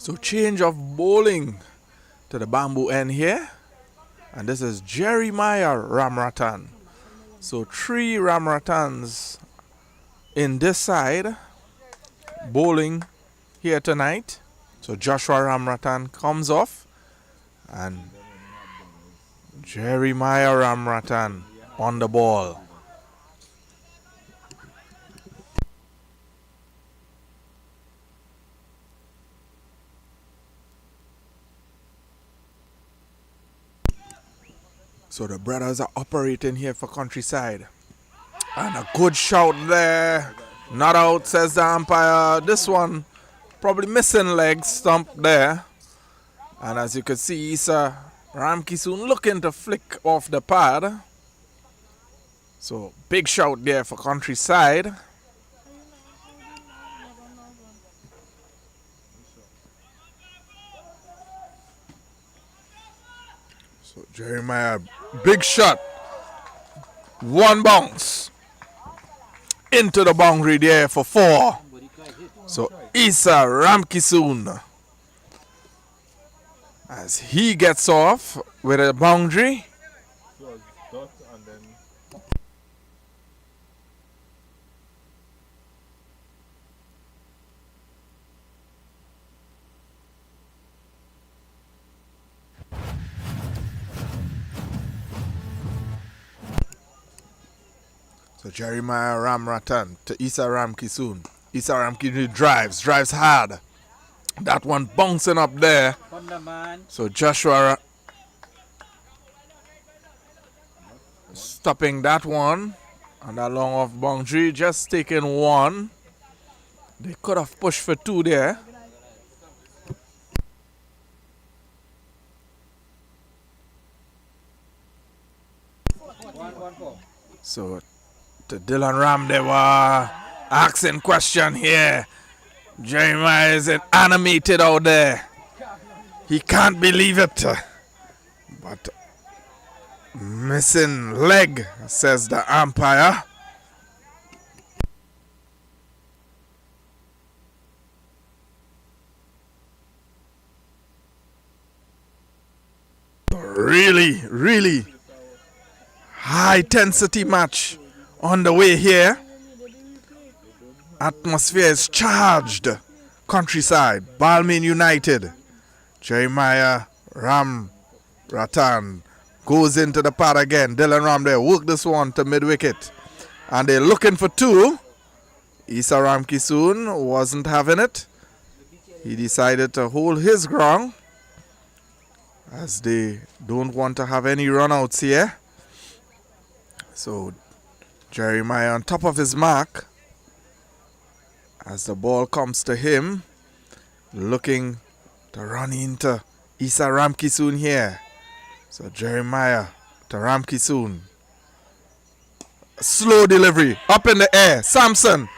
So change of bowling to the bamboo end here. And this is Jeremiah Ramratan. So 3 Ramratans in this side bowling here tonight. So Joshua Ramratan comes off and Jeremiah Ramratan on the ball. So the brothers are operating here for Countryside. And a good shout there. Not out, says the umpire. This one probably missing leg stump there. And as you can see, Issa Ram Kisoon looking to flick off the pad. So big shout there for Countryside. So Jeremiah, big shot. One bounce. into the boundary there for 4. So Issa Ramkisoon, as he gets off with a boundary. So Jeremiah Ramratan to Issa Ramkisoon. Issa Ramkisoon drives hard. That one bouncing up there. So Joshua stopping that one. And that long off boundary, just taking 1. They could have pushed for 2 there. So to Dylan Ram, they were asking question here. Jeremiah is animated out there. He can't believe it. But missing leg, says the umpire. Really high intensity match on the way here. Atmosphere is charged. Countryside, Balmain United. Jeremiah Ramratan goes into the pad again. Dylan Ram there, work this one to mid-wicket. And they're looking for 2. Issa Ramkisoon wasn't having it. He decided to hold his ground, as they don't want to have any runouts here. So Jeremiah on top of his mark, as the ball comes to him, looking to run into Issa Ramkisoon here. So Jeremiah to Ramkisoon. Slow delivery, up in the air. Samson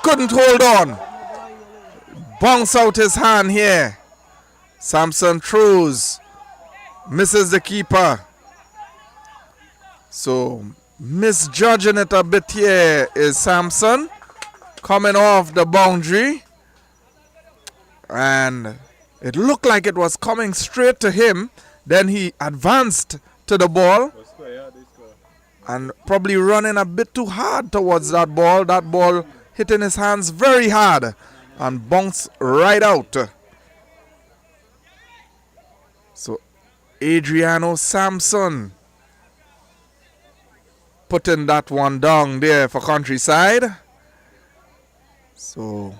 couldn't hold on. Bounce out his hand here. Samson throws, misses the keeper. So misjudging it a bit here is Samson, coming off the boundary, and it looked like it was coming straight to him. Then he advanced to the ball and probably running a bit too hard towards that ball. That ball hitting his hands very hard and bounced right out. So Adriano Samson putting that one down there for Countryside. So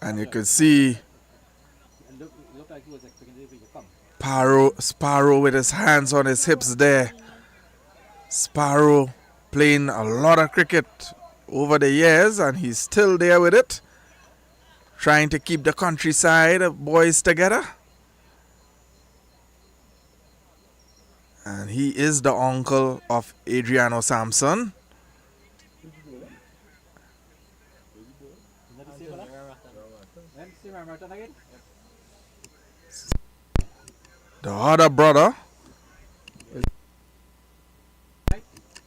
and you can see Sparrow with his hands on his hips there. Sparrow playing a lot of cricket over the years, and he's still there with it, trying to keep the Countryside boys together. And he is the uncle of Adriano Samson. The other brother,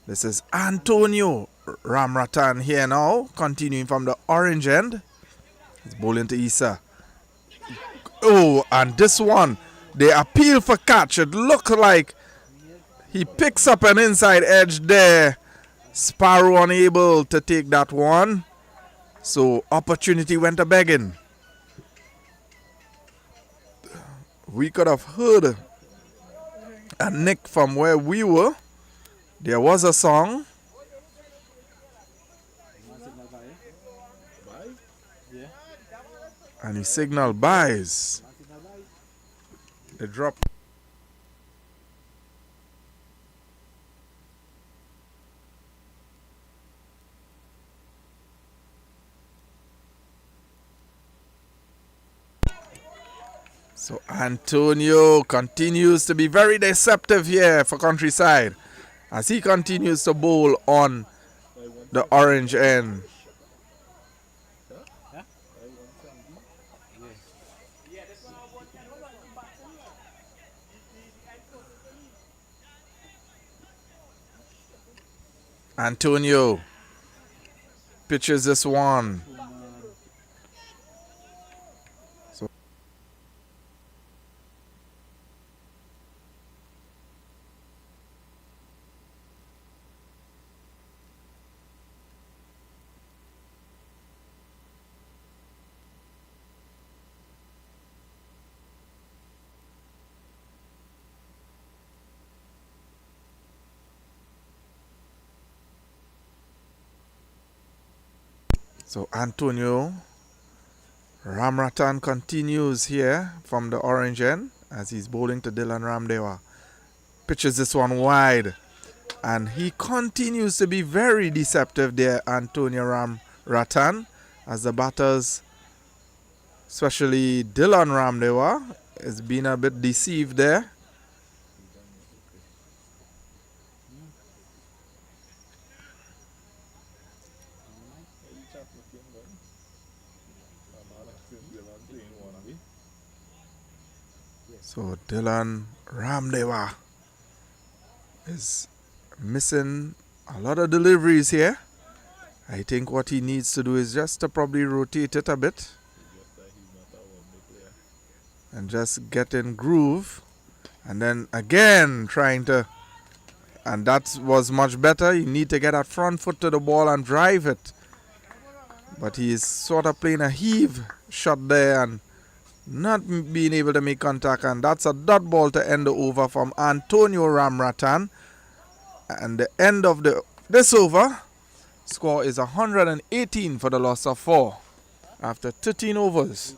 this is Antonio Ramratan here now, continuing from the orange end. He's bowling to Issa. Oh, and this one, they appeal for catch. It looked like he picks up an inside edge there. Sparrow unable to take that one. So opportunity went a begging. We could have heard a nick from where we were. There was a song. And he signaled buys. They dropped. So Antonio continues to be very deceptive here for Countryside, as he continues to bowl on the orange end. Antonio pitches this one. So Antonio Ramratan continues here from the orange end as he's bowling to Dylan Ramdewa. Pitches this one wide. And he continues to be very deceptive there, Antonio Ramratan, as the batters, especially Dylan Ramdewa, is being a bit deceived there. So Dylan Ramdewa is missing a lot of deliveries here. I think what he needs to do is just to probably rotate it a bit and just get in groove, and then again trying to, and that was much better. You need to get that front foot to the ball and drive it, but he is sort of playing a heave shot there and not being able to make contact, and that's a dot ball to end the over from Antonio Ramratan. And the end of this over, score is 118 for the loss of 4 after 13 overs.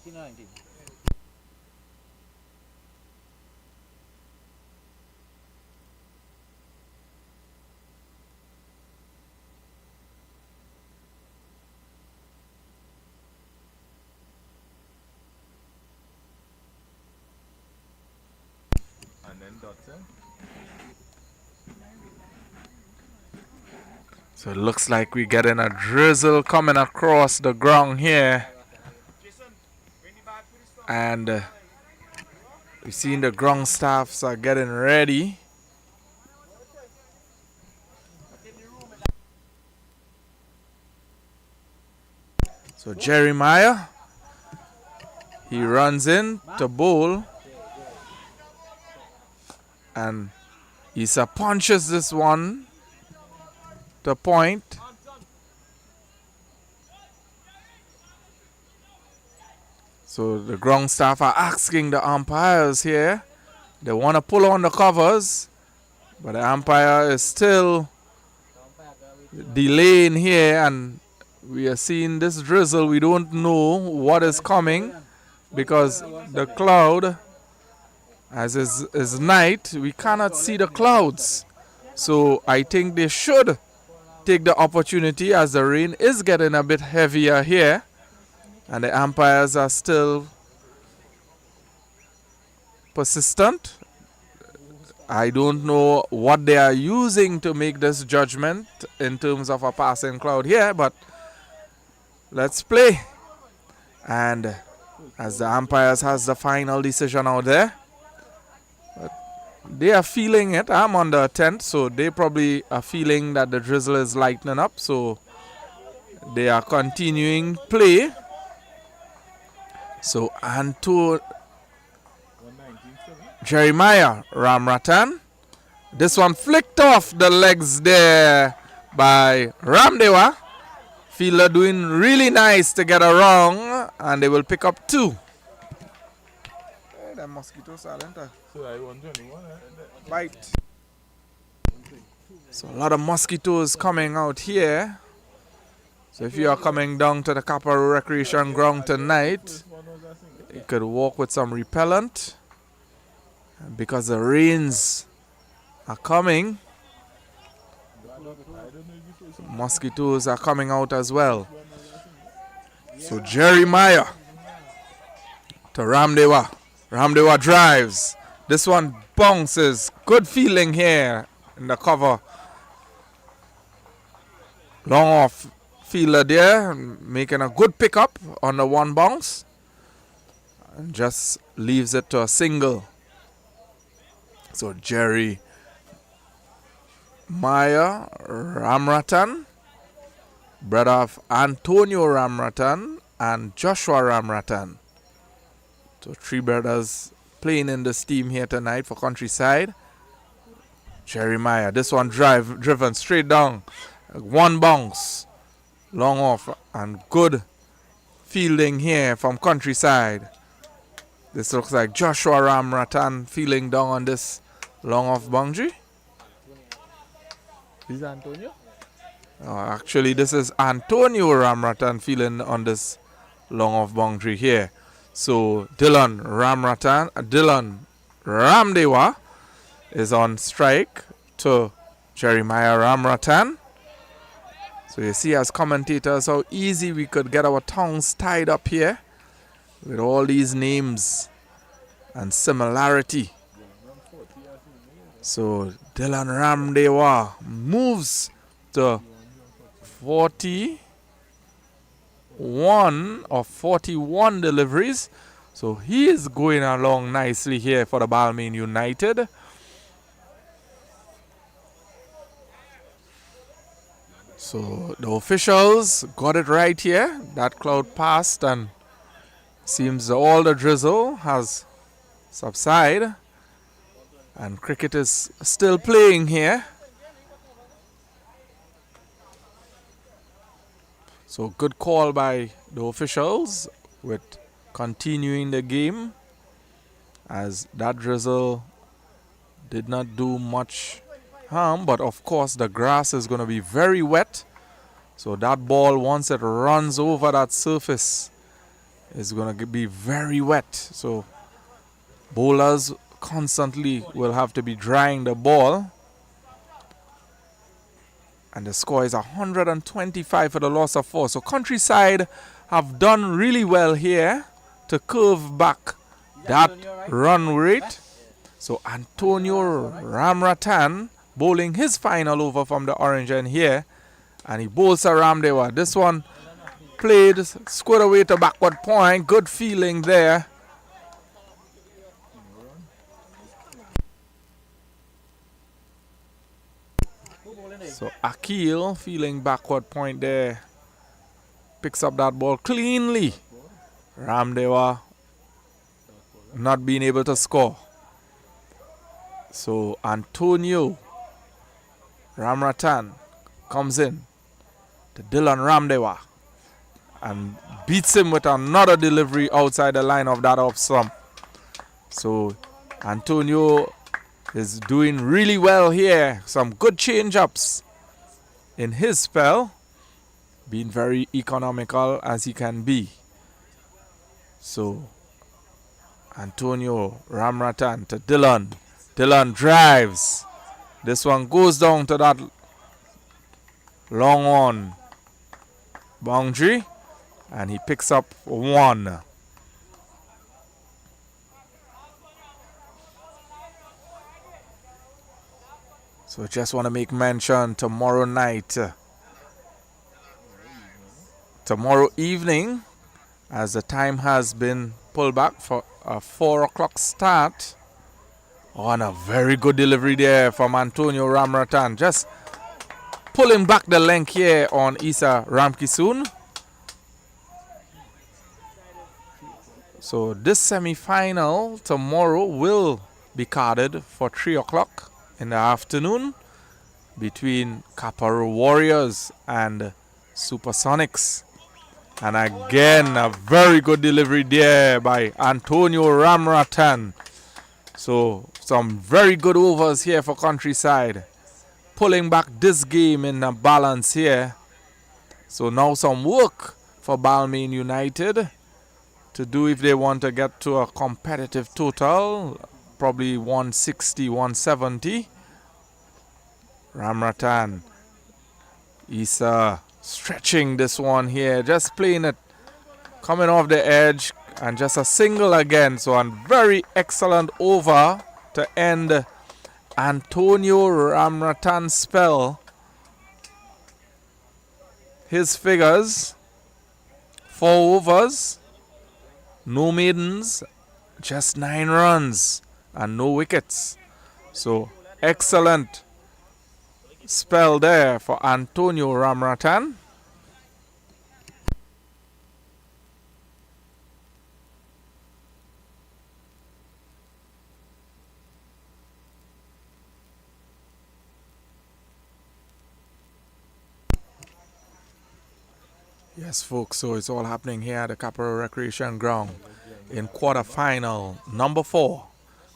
So it looks like we're getting a drizzle coming across the ground here. And we're seeing the ground staffs are getting ready. So Jeremiah, he runs in to bowl. And Issa punches this one to point. So the ground staff are asking the umpires here. They want to pull on the covers, but the umpire is still delaying here, and we are seeing this drizzle. We don't know what is coming because the cloud, as is night, we cannot see the clouds. So I think they should take the opportunity, as the rain is getting a bit heavier here and the umpires are still persistent. I don't know what they are using to make this judgment in terms of a passing cloud here, but let's play. And as the umpires has the final decision out there, but they are feeling it. I'm on the 10th, so they probably are feeling that the drizzle is lightening up, so they are continuing play. So Jeremiah Ramratan, this one flicked off the legs there by Ramdewa. Fielder doing really nice to get around, and they will pick up 2. Hey, that mosquito silent. Bite. So a lot of mosquitoes coming out here. So if you are coming down to the Quaarter Recreation Ground tonight, you could walk with some repellent. And because the rains are coming, mosquitoes are coming out as well. So Jeremiah to Ramdewa. Ramdewa drives. This one bounces. Good feeling here in the cover. Long off fielder there, making a good pickup on the one bounce. And just leaves it to a single. So Jerry Jeremiah Ramratan, brother of Antonio Ramratan and Joshua Ramratan. So 3 brothers playing in this team here tonight for Countryside. Jeremiah, this one driven straight down. 1 bounce, long off, and good fielding here from Countryside. This looks like Joshua Ramratan fielding down on this long off boundary. Is that Antonio? Actually, this is Antonio Ramratan fielding on this long off boundary here. So Dylan Ramdewa is on strike to Jeremiah Ramratan. So you see as commentators how easy we could get our tongues tied up here with all these names and similarity. So Dylan Ramdewa moves to 41 deliveries. So he is going along nicely here for the Balmain United. So the officials got it right here. That cloud passed and seems all the drizzle has subsided. And cricket is still playing here. So good call by the officials with continuing the game, as that drizzle did not do much harm, but of course the grass is going to be very wet. So that ball, once it runs over that surface, is going to be very wet. So bowlers constantly will have to be drying the ball. And the score is 125 for the loss of 4. So Countryside have done really well here to curve back that run rate. So Antonio Ramratan bowling his final over from the orange end here. And he bowls a Ramdewa. This one played squared away to backward point. Good feeling there. So Akil feeling backward point there. Picks up that ball cleanly. Ramdewa not being able to score. So Antonio Ramratan comes in to Dylan Ramdewa and beats him with another delivery outside the line of that off stump. So Antonio is doing really well here. Some good change-ups in his spell. Being very economical as he can be. So Antonio Ramratan to Dylan. Dylan drives. This one goes down to that long on boundary. And he picks up 1. So just want to make mention tomorrow night, tomorrow evening, as the time has been pulled back for a 4 o'clock start. On a very good delivery there from Antonio Ramratan. Just pulling back the length here on Isa Ramkisoon. So this semi-final tomorrow will be carded for 3 o'clock in the afternoon between Quaarter Warriors and Supersonics. And again, a very good delivery there by Antonio Ramratan. So some very good overs here for Countryside. Pulling back this game in a balance here. So now some work for Balmain United to do if they want to get to a competitive total. Probably 160, 170. Ramratan is stretching this one here. Just playing it. Coming off the edge. And just a single again. So a very excellent over to end Antonio Ramratan's spell. His figures. 4 overs. No maidens. Just 9 runs. And no wickets. So excellent spell there for Antonio Ramratan. Yes, folks, so it's all happening here at the Capital Recreation Ground in quarterfinal number 4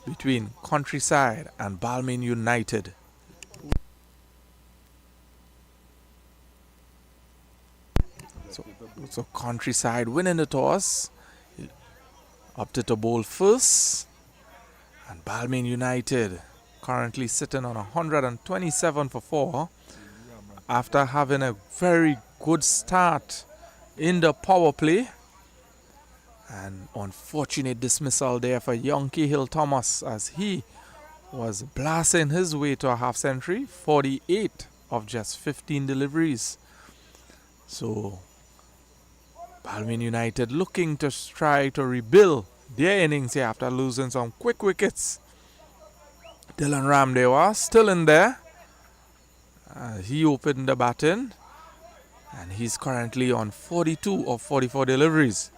between Countryside and Balmain United. So Countryside winning the toss, opted to bowl first, and Balmain United currently sitting on 127 for 4 after having a very good start in the power play. And unfortunate dismissal there for young Cahill Thomas as he was blasting his way to a half century, 48 of just 15 deliveries. So Balmain United looking to try to rebuild their innings here after losing some quick wickets. Dylan Ramdewa still in there. He opened the batting and he's currently on 42 of 44 deliveries.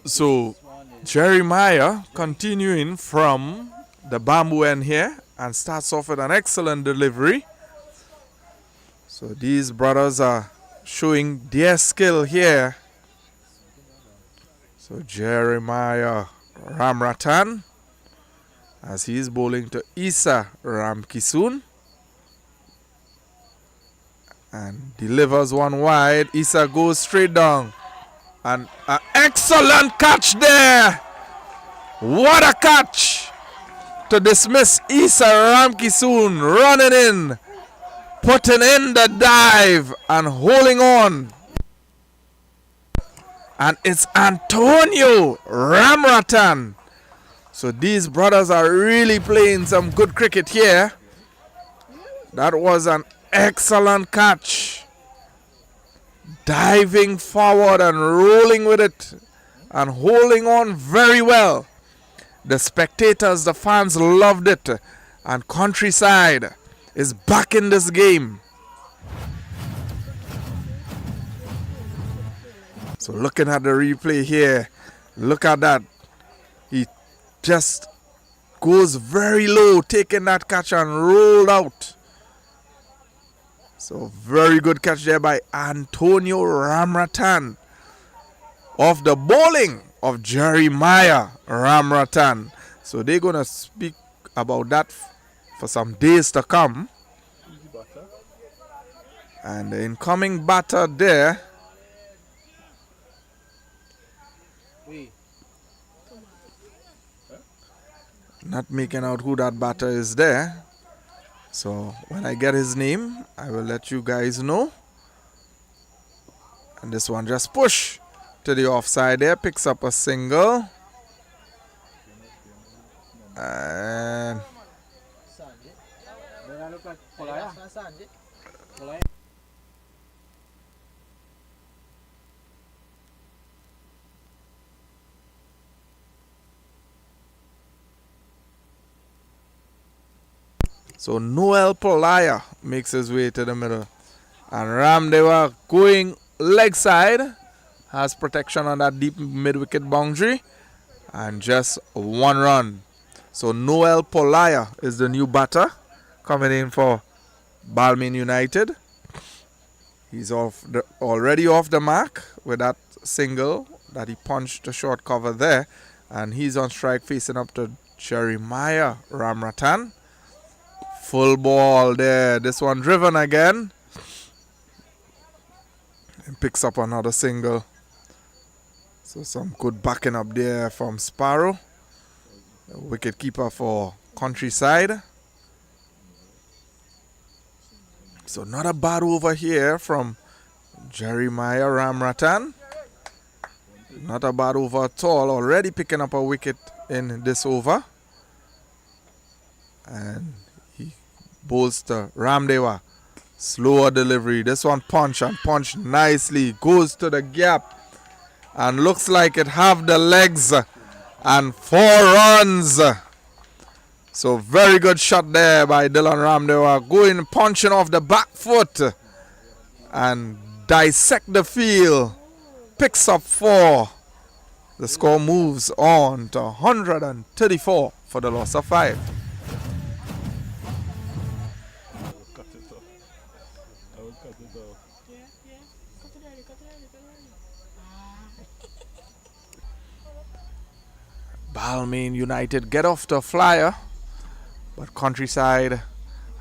So Jeremiah continuing from the bamboo end here and starts off with an excellent delivery. So these brothers are showing their skill here. So Jeremiah Ramratan as he is bowling to Isa Ramkisoon and delivers one wide. Isa goes straight down and an excellent catch there. What a catch to dismiss Isa Ramkisoon, running in, putting in the dive and holding on. And it's Antonio Ramratan. So these brothers are really playing some good cricket here. That was an excellent catch. Diving forward and rolling with it and holding on very well. The spectators, the fans loved it. And Countryside is back in this game. So looking at the replay here, look at that. He just goes very low, taking that catch and rolled out. So very good catch there by Antonio Ramratan of the bowling of Jeremiah Ramratan. So they're going to speak about that for some days to come. And the incoming batter there, not making out who that batter is there. So when I get his name, I will let you guys know. And this one just push to the offside there, picks up a single. And so Noel Polaya makes his way to the middle. And Ramdewa going leg side. Has protection on that deep mid-wicket boundary. And just one run. So Noel Polaya is the new batter coming in for Balmain United. He's already off the mark with that single that he punched the short cover there. And he's on strike facing up to Jeremiah Ramratan. Full ball there. This one driven again. And picks up another single. So some good backing up there from Sparrow. The wicket keeper for Countryside. So not a bad over here from Jeremiah Ramratan. Not a bad over at all. Already picking up a wicket in this over. And bowls to Ramdewa. Slower delivery. This one punch and punch nicely. Goes to the gap. And looks like it have the legs. And 4 runs. So very good shot there by Dylan Ramdewa, going punching off the back foot and dissect the field. Picks up 4. The score moves on to 134 for the loss of 5. Balmain United get off to a flyer, but Countryside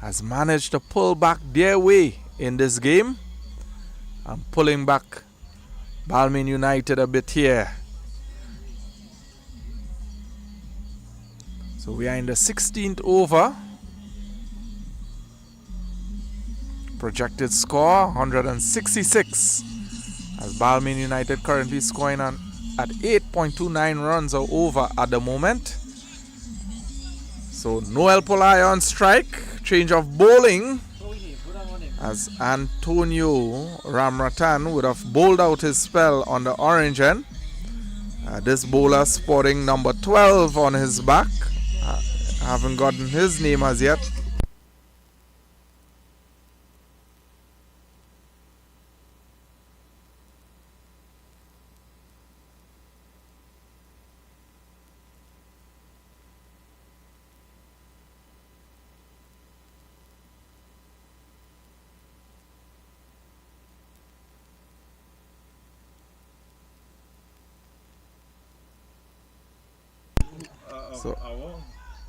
has managed to pull back their way in this game. I'm pulling back Balmain United a bit here. So we are in the 16th over. Projected score 166, as Balmain United currently scoring at 8.29 runs or over at the moment. So Noel Polai on strike. Change of bowling, as Antonio Ramratan would have bowled out his spell on the orange end. This bowler sporting number 12 on his back. Haven't gotten his name as yet. So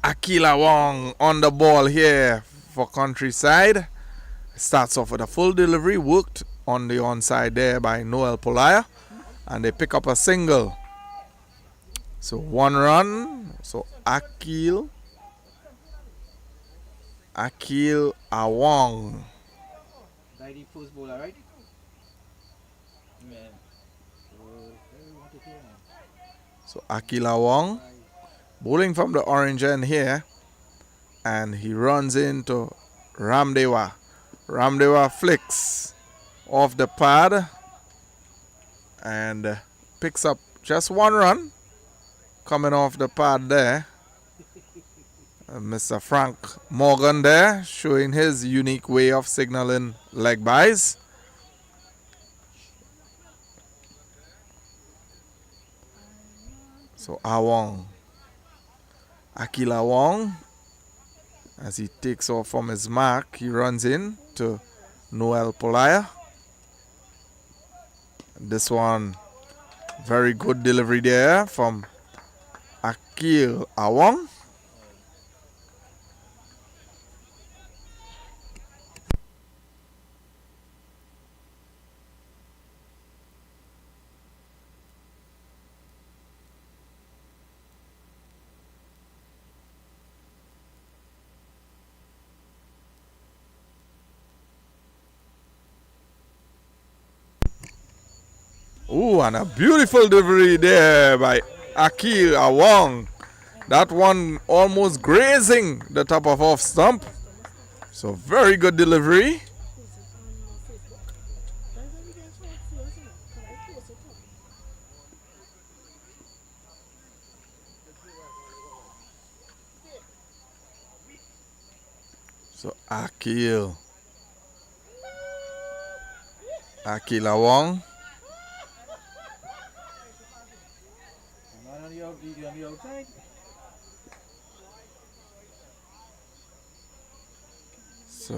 Akila Wong on the ball here for Countryside. Starts off with a full delivery, worked on the onside there by Noel Polaya, and they pick up a single. So 1 run. So Akil Awong. First bowler, right? So Akila Wong bowling from the orange end here, and he runs into Ramdewa. Ramdewa flicks off the pad and picks up just 1 run coming off the pad there. Mr. Frank Morgan there showing his unique way of signaling leg byes. So Akila Wong, as he takes off from his mark, he runs in to Noel Polaya. This one, very good delivery there from Akil Awong. Ooh, and a beautiful delivery there by Akil Awong. That one almost grazing the top of off stump. So very good delivery. So Akil Awong. So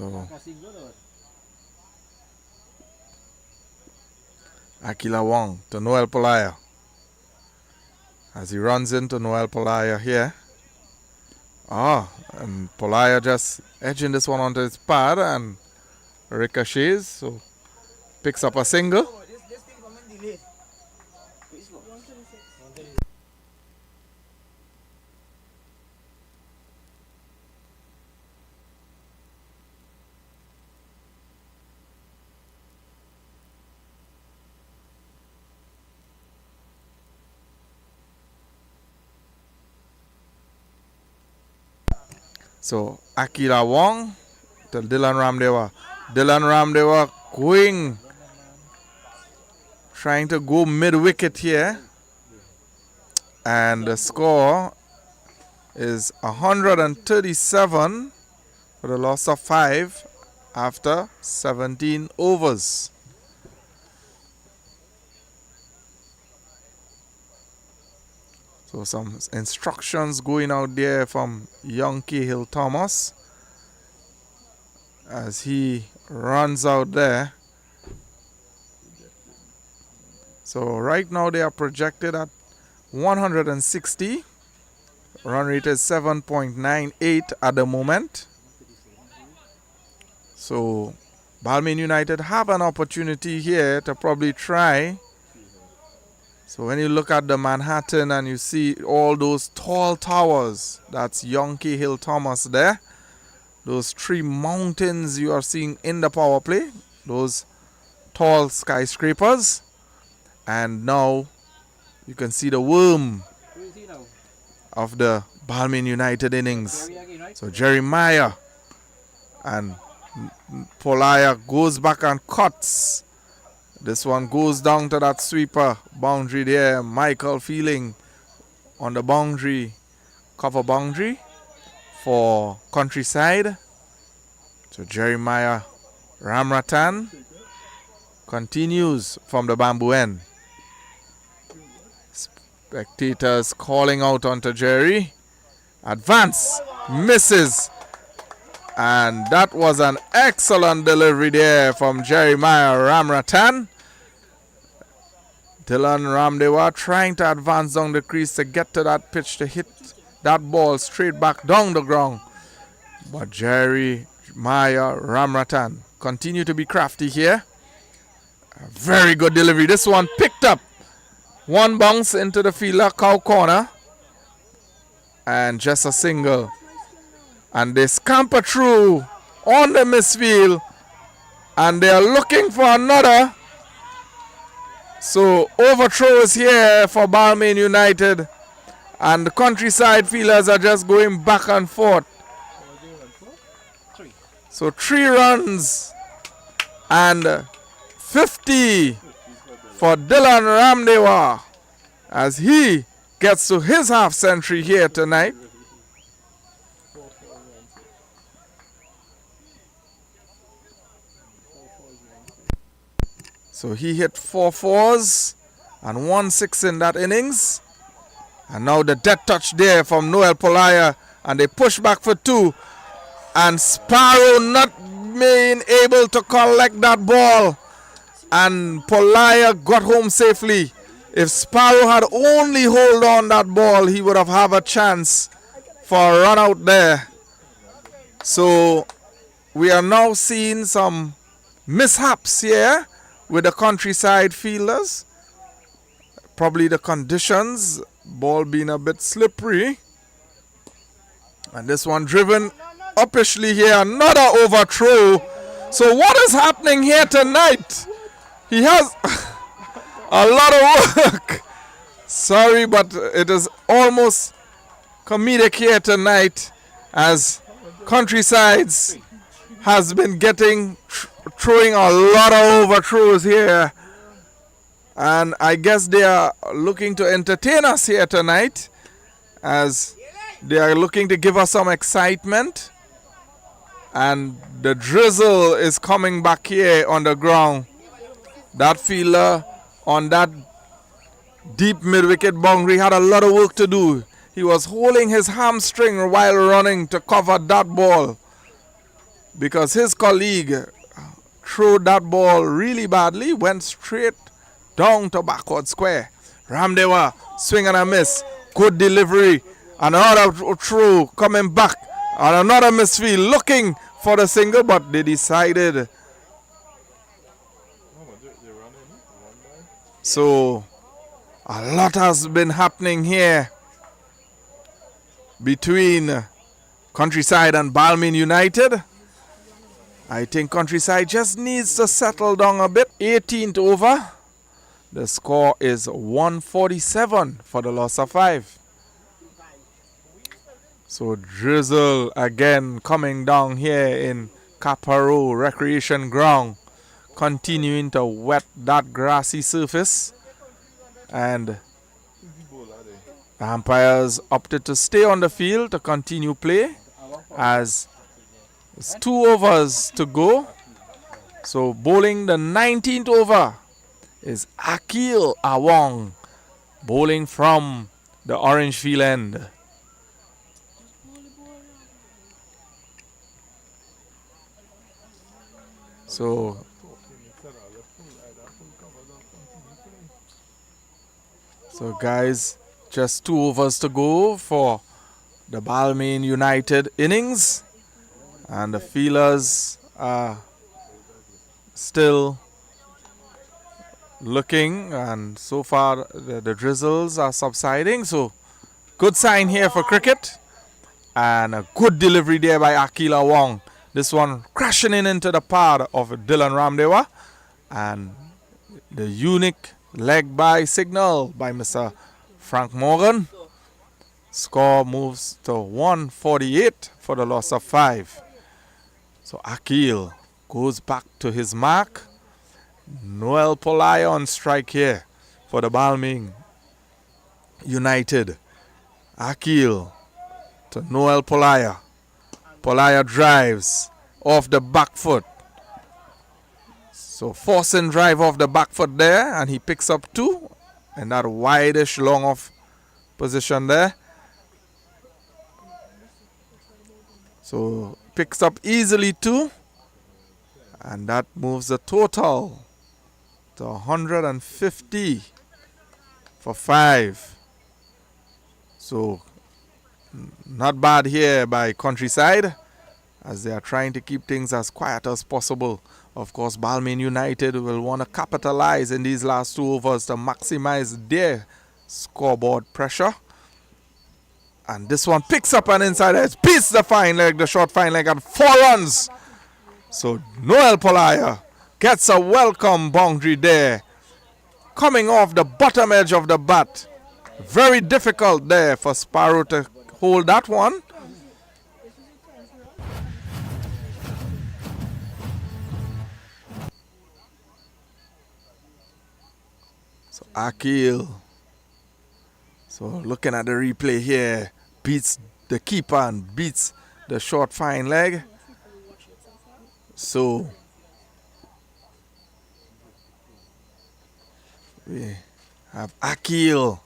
Akila Wong to Noel Polaya, as he runs into Noel Polaya here. And Polaya just edging this one onto his pad and ricochets, so picks up a single. So Akila Wong to Dylan Ramdewa. Dylan Ramdewa going, trying to go mid wicket here, and the score is 137 for the loss of 5 after 17 overs. So some instructions going out there from young Cahill Thomas as he runs out there. So right now they are projected at 160. Run rate is 7.98 at the moment. So Balmain United have an opportunity here to probably try. So when you look at the Manhattan and you see all those tall towers, that's young Cahill Thomas there. Those 3 mountains you are seeing in the power play, those tall skyscrapers. And now you can see the worm of the Balmain United innings. So Jeremiah and Polaya goes back and cuts. This one goes down to that sweeper boundary there. Michael Feeling on the boundary, cover boundary for Countryside. So Jeremiah Ramratan continues from the bamboo end. Spectators calling out onto Jerry. Advance, misses. And that was an excellent delivery there from Jeremiah Ramratan. Dylan Ramdewa trying to advance down the crease to get to that pitch to hit that ball straight back down the ground. But Jeremiah Ramratan continue to be crafty here. A very good delivery. This one picked up. One bounce into the fielder, cow corner. And just a single. And they scamper through on the misfield. And they are looking for another. So overthrows here for Balmain United. And the Countryside fielders are just going back and forth. So 3 runs and 50 for Dylan Ramdewa as he gets to his half century here tonight. So he hit 4 fours and 1 6 in that innings. And now the death touch there from Noel Polaya, and they push back for 2. And Sparrow not being able to collect that ball. And Polaya got home safely. If Sparrow had only hold on that ball, he would have a chance for a run out there. So we are now seeing some mishaps here with the Countryside fielders. Probably the conditions, ball being a bit slippery. And this one driven uppishly here, another overthrow. So what is happening here tonight? He has a lot of work. Sorry, but it is almost comedic here tonight as Countrysides has been throwing a lot of overthrows here. And I guess they are looking to entertain us here tonight as they are looking to give us some excitement. And the drizzle is coming back here on the ground. That fielder on that deep mid-wicket boundary had a lot of work to do. He was holding his hamstring while running to cover that ball because his colleague threw that ball really badly, went straight down to backward square. Ramdewa, swing and a miss. Good delivery. Another throw coming back. And another misfield looking for the single, but they decided. So a lot has been happening here between Countryside and Balmain United. I think Countryside just needs to settle down a bit. 18th over. The score is 147 for the loss of 5. So drizzle again coming down here in Caparo Recreation Ground, continuing to wet that grassy surface. And The umpires opted to stay on the field to continue play as it's 2 overs to go. So bowling the 19th over is Akil Awong, bowling from the orange field end. So guys, just 2 overs to go for the Balmain United innings, and the fielders are still looking, and so far the drizzles are subsiding, so good sign here for cricket, and a good delivery there by Akila Wong. This one crashing into the pad of Dylan Ramdewa, and the unique leg by signal by Mr. Frank Morgan. Score moves to 148 for the loss of 5. So Akil goes back to his mark. Noel Polaya on strike here for the Balmain United. Akil to Noel Polaya. Polaya drives off the back foot. So forcing drive off the back foot there, and he picks up 2 in that wideish long off position there. So picks up easily 2, and that moves the total to 150 for 5. So not bad here by Countryside, as they are trying to keep things as quiet as possible. Of course, Balmain United will want to capitalize in these last 2 overs to maximize their scoreboard pressure. And this one picks up an inside edge, beats the fine leg, the short fine leg, and 4 runs. So Noel Polaya gets a welcome boundary there, coming off the bottom edge of the bat. Very difficult there for Sparrow to hold that one. So Akil, so looking at the replay here, beats the keeper and beats the short fine leg. So we have Akil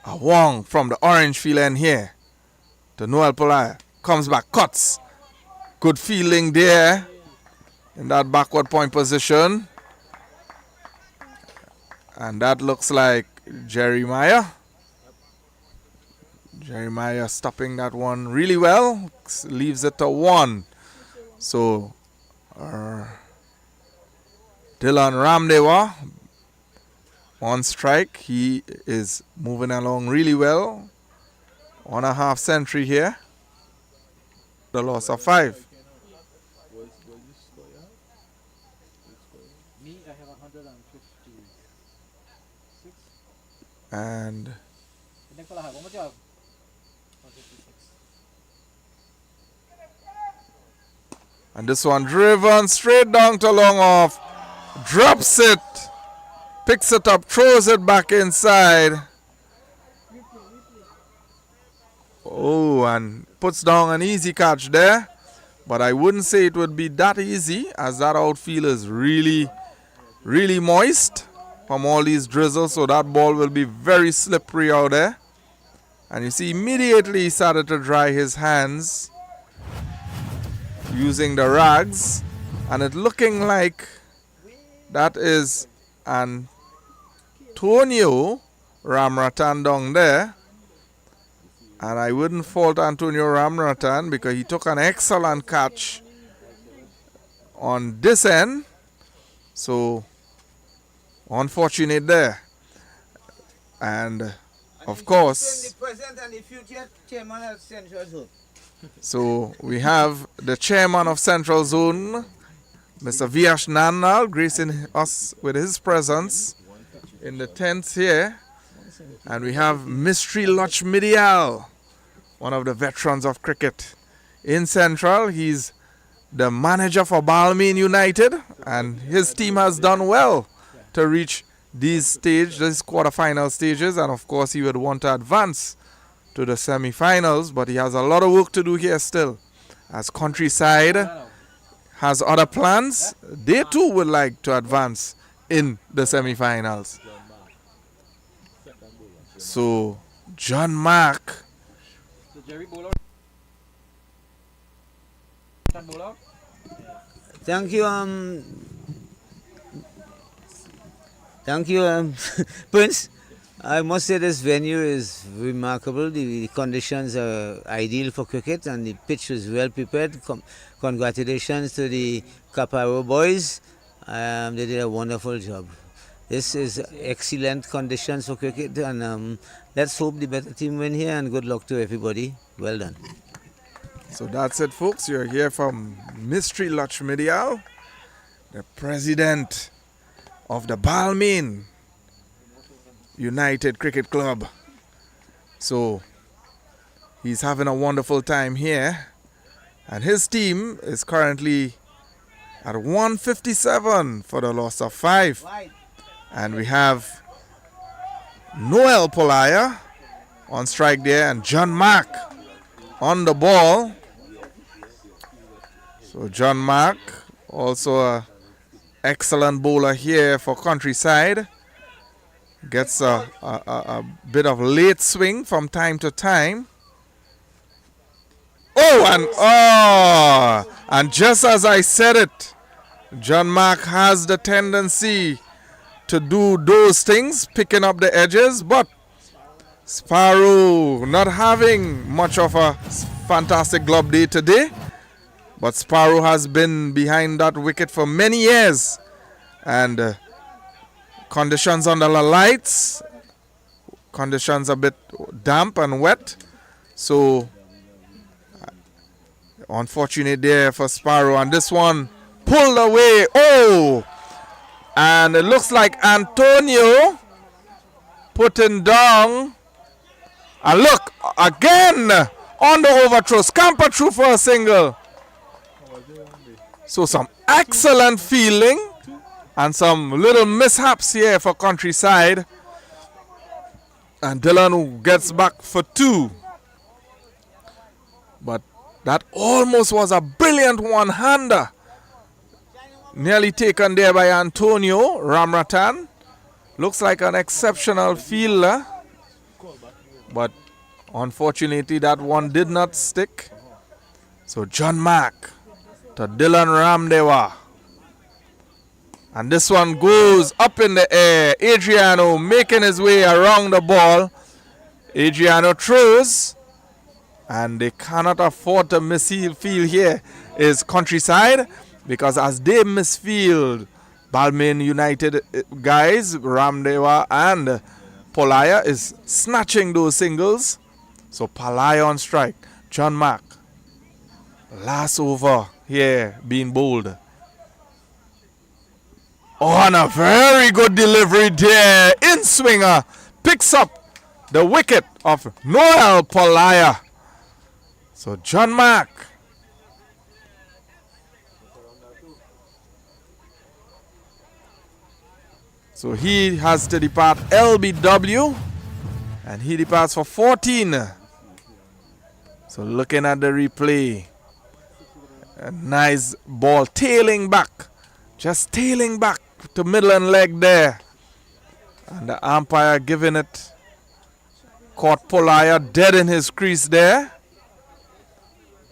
Awong from the orange field end here to Noel Polaya. Comes back, cuts. Good fielding there in that backward point position. And that looks like Jeremiah. Jeremiah stopping that one really well. Leaves it to 1. So Dylan Ramdewa on strike. He is moving along really well. On a half century here. The loss of 5. Me, I have 156. And One more job. 156. this one driven straight down to long off. Drops it. Picks it up, throws it back inside. Oh, and puts down an easy catch there. But I wouldn't say it would be that easy, as that outfield is really, really moist from all these drizzles. So that ball will be very slippery out there. And you see, immediately he started to dry his hands using the rags. And it looking like that is Antonio Ramratan down there. And I wouldn't fault Antonio Ramratan because he took an excellent catch on this end. So, unfortunate there. And, of course, so we have the chairman of Central Zone, Mr. Viash Nannal, gracing us with his presence in the tents here. And we have Mystery Loch Midial, one of the veterans of cricket in Central. He's the manager for Balmain United, and his team has done well to reach these quarterfinal stages, and of course he would want to advance to the semi-finals, but he has a lot of work to do here still. As Countryside has other plans, they too would like to advance in the semi-finals. So John Mark, The Jerry bowler. Tan bowler. Thank you, Prince. I must say this venue is remarkable. The conditions are ideal for cricket and the pitch is well prepared. Congratulations to the Quaarter boys. They did a wonderful job. This is excellent conditions for cricket, and let's hope the better team win here, and good luck to everybody. Well done. so that's it, folks. You're here from Mystery Lodge Medial, the president of the Balmain United Cricket Club. So he's having a wonderful time here, and his team is currently at 157 for the loss of 5. And we have Noel Polaya on strike there, and John Mark on the ball. So John Mark, also a excellent bowler here for Countryside, gets a bit of late swing from time to time. And just as I said it, John Mark has the tendency to do those things, picking up the edges, but Sparrow not having much of a fantastic glove day today. But Sparrow has been behind that wicket for many years, and conditions under the lights, conditions a bit damp and wet, so unfortunate there for Sparrow, and this one pulled away. And it looks like Antonio putting down, and look again on the overthrow, scamper through for a single. So some excellent fielding and some little mishaps here for Countryside, and Dylan gets back for 2. But that almost was a brilliant one-hander, nearly taken there by Antonio Ramratan. Looks like an exceptional fielder, but unfortunately that one did not stick. So John Mark to Dylan Ramdewa, and this one goes up in the air. Adriano making his way around the ball. Adriano throws, and they cannot afford to misfield here is Countryside, because as they misfield, Balmain United guys, Ramdewa and Polaya, is snatching those singles. So Polaya on strike. John Mark, last over here being bowled. And a very good delivery there. In swinger picks up the wicket of Noel Polaya. So John Mark, so he has to depart LBW, and he departs for 14. So looking at the replay, a nice ball tailing back, just tailing back to middle and leg there, and the umpire giving it, caught Polaya dead in his crease there.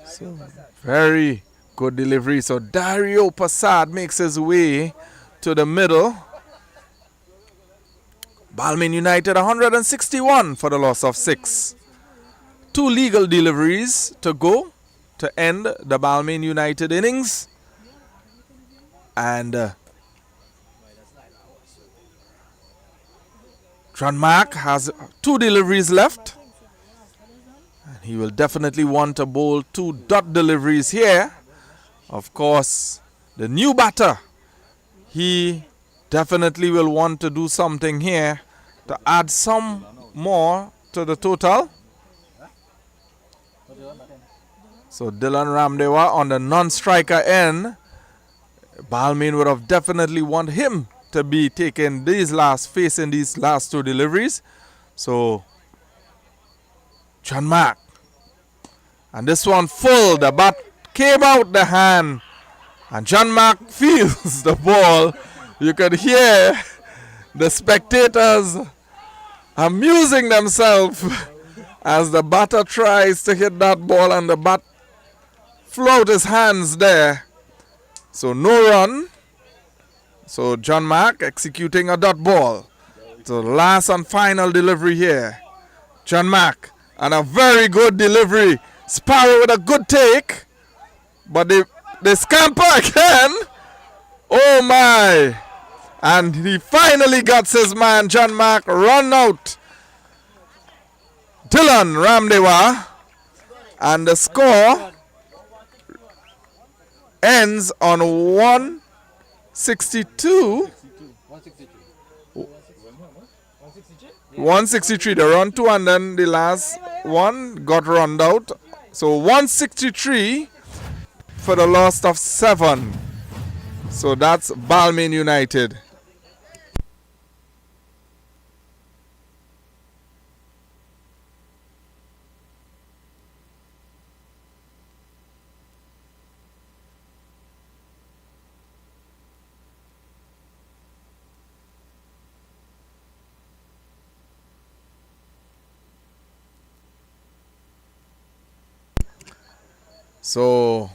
So very good delivery. So Dario Passad makes his way to the middle. Balmain United 161 for the loss of 6. 2 legal deliveries to go to end the Balmain United innings. And John Mark has 2 deliveries left. And he will definitely want to bowl 2 dot deliveries here. Of course, the new batter, he definitely will want to do something here to add some more to the total. So Dylan Ramdewa on the non-striker end, Balmain would have definitely want him to to be facing these last two deliveries. So John Mark. And this one full. The bat came out the hand. And John Mark feels the ball. You could hear the spectators amusing themselves as the batter tries to hit that ball and the bat flew out his hands there. So no run. So John Mark executing a dot ball. So last and final delivery here. John Mark. And a very good delivery. Sparrow with a good take. But they scamper again. Oh my. And he finally gets his man, John Mark, run out. Dylan Ramdewa. And the score ends on 162. 163. They run two and then the last one got run out. So 163 for the loss of 7. So that's Balmain United. So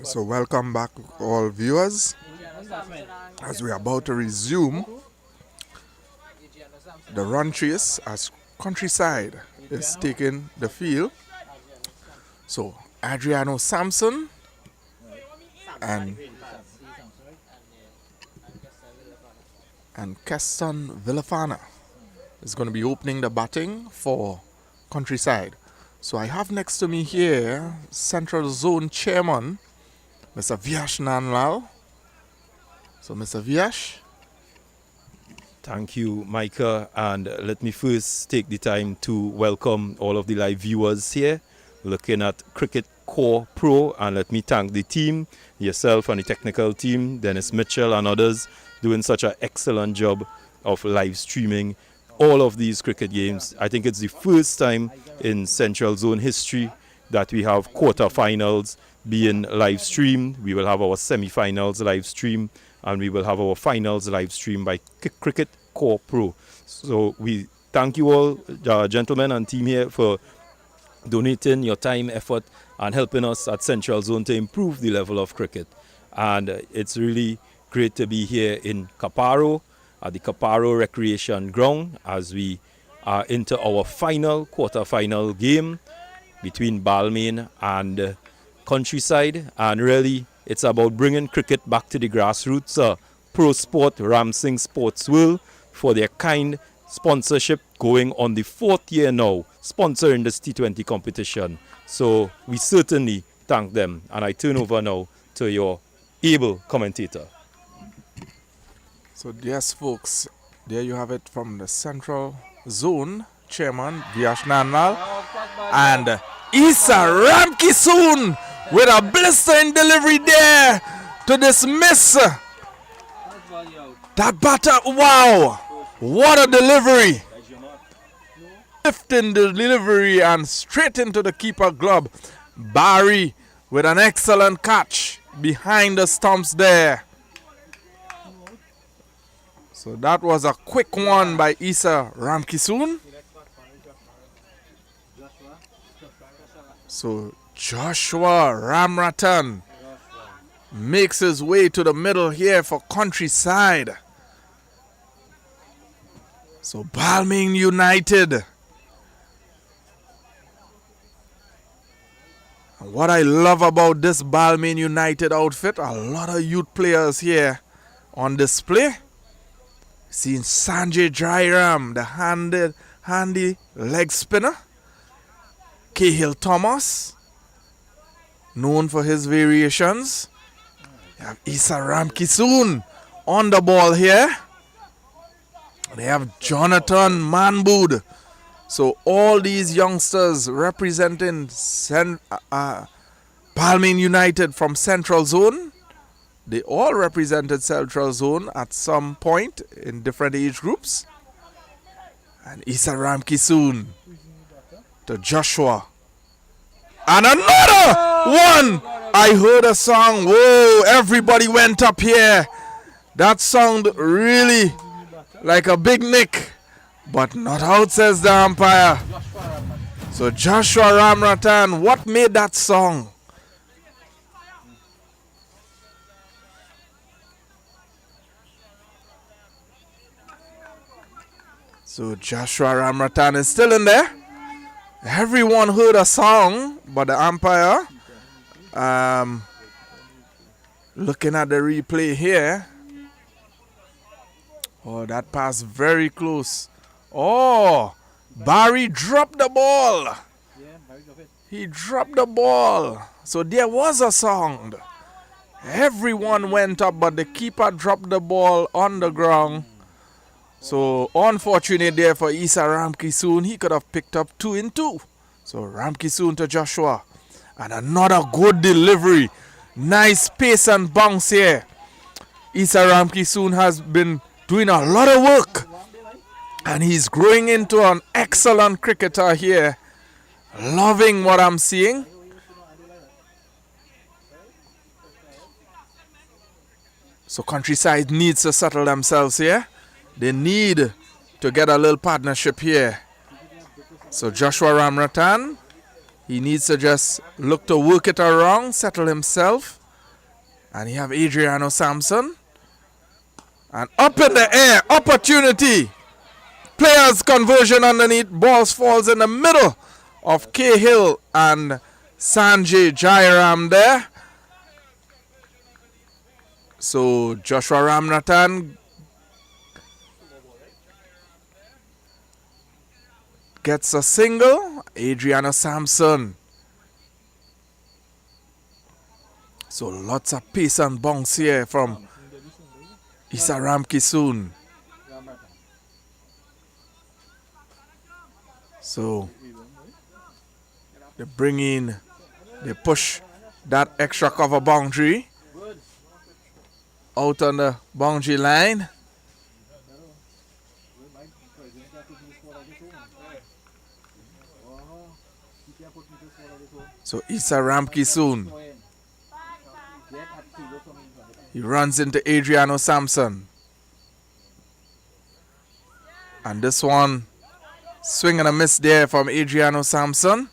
So welcome back all viewers as we are about to resume the run chase as Countryside is taking the field. So Adriano Sampson and Keston Villafana is going to be opening the batting for Countryside. So I have next to me here Central Zone Chairman, Mr. Vyash Nanlal. So Mr. Vyash. Thank you, Micah. And let me first take the time to welcome all of the live viewers here looking at Cricket Core Pro. And let me thank the team, yourself and the technical team, Dennis Mitchell and others, doing such an excellent job of live streaming all of these cricket games. I think it's the first time in Central Zone history that we have quarter-finals being live streamed. We will have our semi-finals live stream, and we will have our finals live stream by Cricket Core Pro. So we thank you all, gentlemen and team here, for donating your time, effort, and helping us at Central Zone to improve the level of cricket. And it's really great to be here in Quaarter, at the Quaarter Recreation Ground, as we are into our final quarter-final game between Balmain and Countryside. And really, it's about bringing cricket back to the grassroots. Pro Sport, Ramsing Sports World, for their kind sponsorship, going on the 4th year now, sponsoring this T20 competition. So we certainly thank them. And I turn over now to your able commentator. So yes, folks, there you have it from the Central Zone Chairman, Vyash Nanlal, and Isa Ramkisoon with a blistering delivery there to dismiss that batter. Wow, what a delivery. Lifting the delivery and straight into the keeper glove. Barry with an excellent catch behind the stumps there. So that was a quick one by Isa Ramkisoon. So Joshua Ramratan makes his way to the middle here for Countryside. So Balmain United. And what I love about this Balmain United outfit, a lot of youth players here on display. Seeing Sanjay Jairam, the handy leg spinner. Cahill Thomas, known for his variations. You have Isa Ramkisoon on the ball here. They have Jonathan Manbood. So all these youngsters representing Balmain United from Central Zone. They all represented Central Zone at some point in different age groups. And Isa Ramkisoon to Joshua. And another one! I heard a song. Whoa, everybody went up here. That sounded really like a big nick. But not out, says the umpire. So Joshua Ramratan, what made that song? So Joshua Ramratan is still in there. Everyone heard a song, but the umpire, looking at the replay here. Oh, that pass very close. Oh, Barry dropped the ball. He dropped the ball. So there was a sound. Everyone went up, but the keeper dropped the ball on the ground. So unfortunate there for Isa Ramkisoon. He could have picked up 2 in 2. So Ramkisoon to Joshua. And another good delivery. Nice pace and bounce here. Isa Ramkisoon has been doing a lot of work. And he's growing into an excellent cricketer here. Loving what I'm seeing. So Countryside needs to settle themselves here. They need to get a little partnership here. So Joshua Ramratan He needs to just look to work it around, settle himself. And you have Adriano Sampson. And up in the air, opportunity. Players conversion underneath. Balls falls in the middle of Cahill and Sanjay Jairam there. So Joshua Ramnathan gets a single. Adriano Sampson. So lots of pace and bounce here from Issa Ramkisoon. So they push that extra cover boundary out on the boundary line. So Issa Ramkisoon. He runs into Adriano Sampson. And this one, swing and a miss there from Adriano Sampson.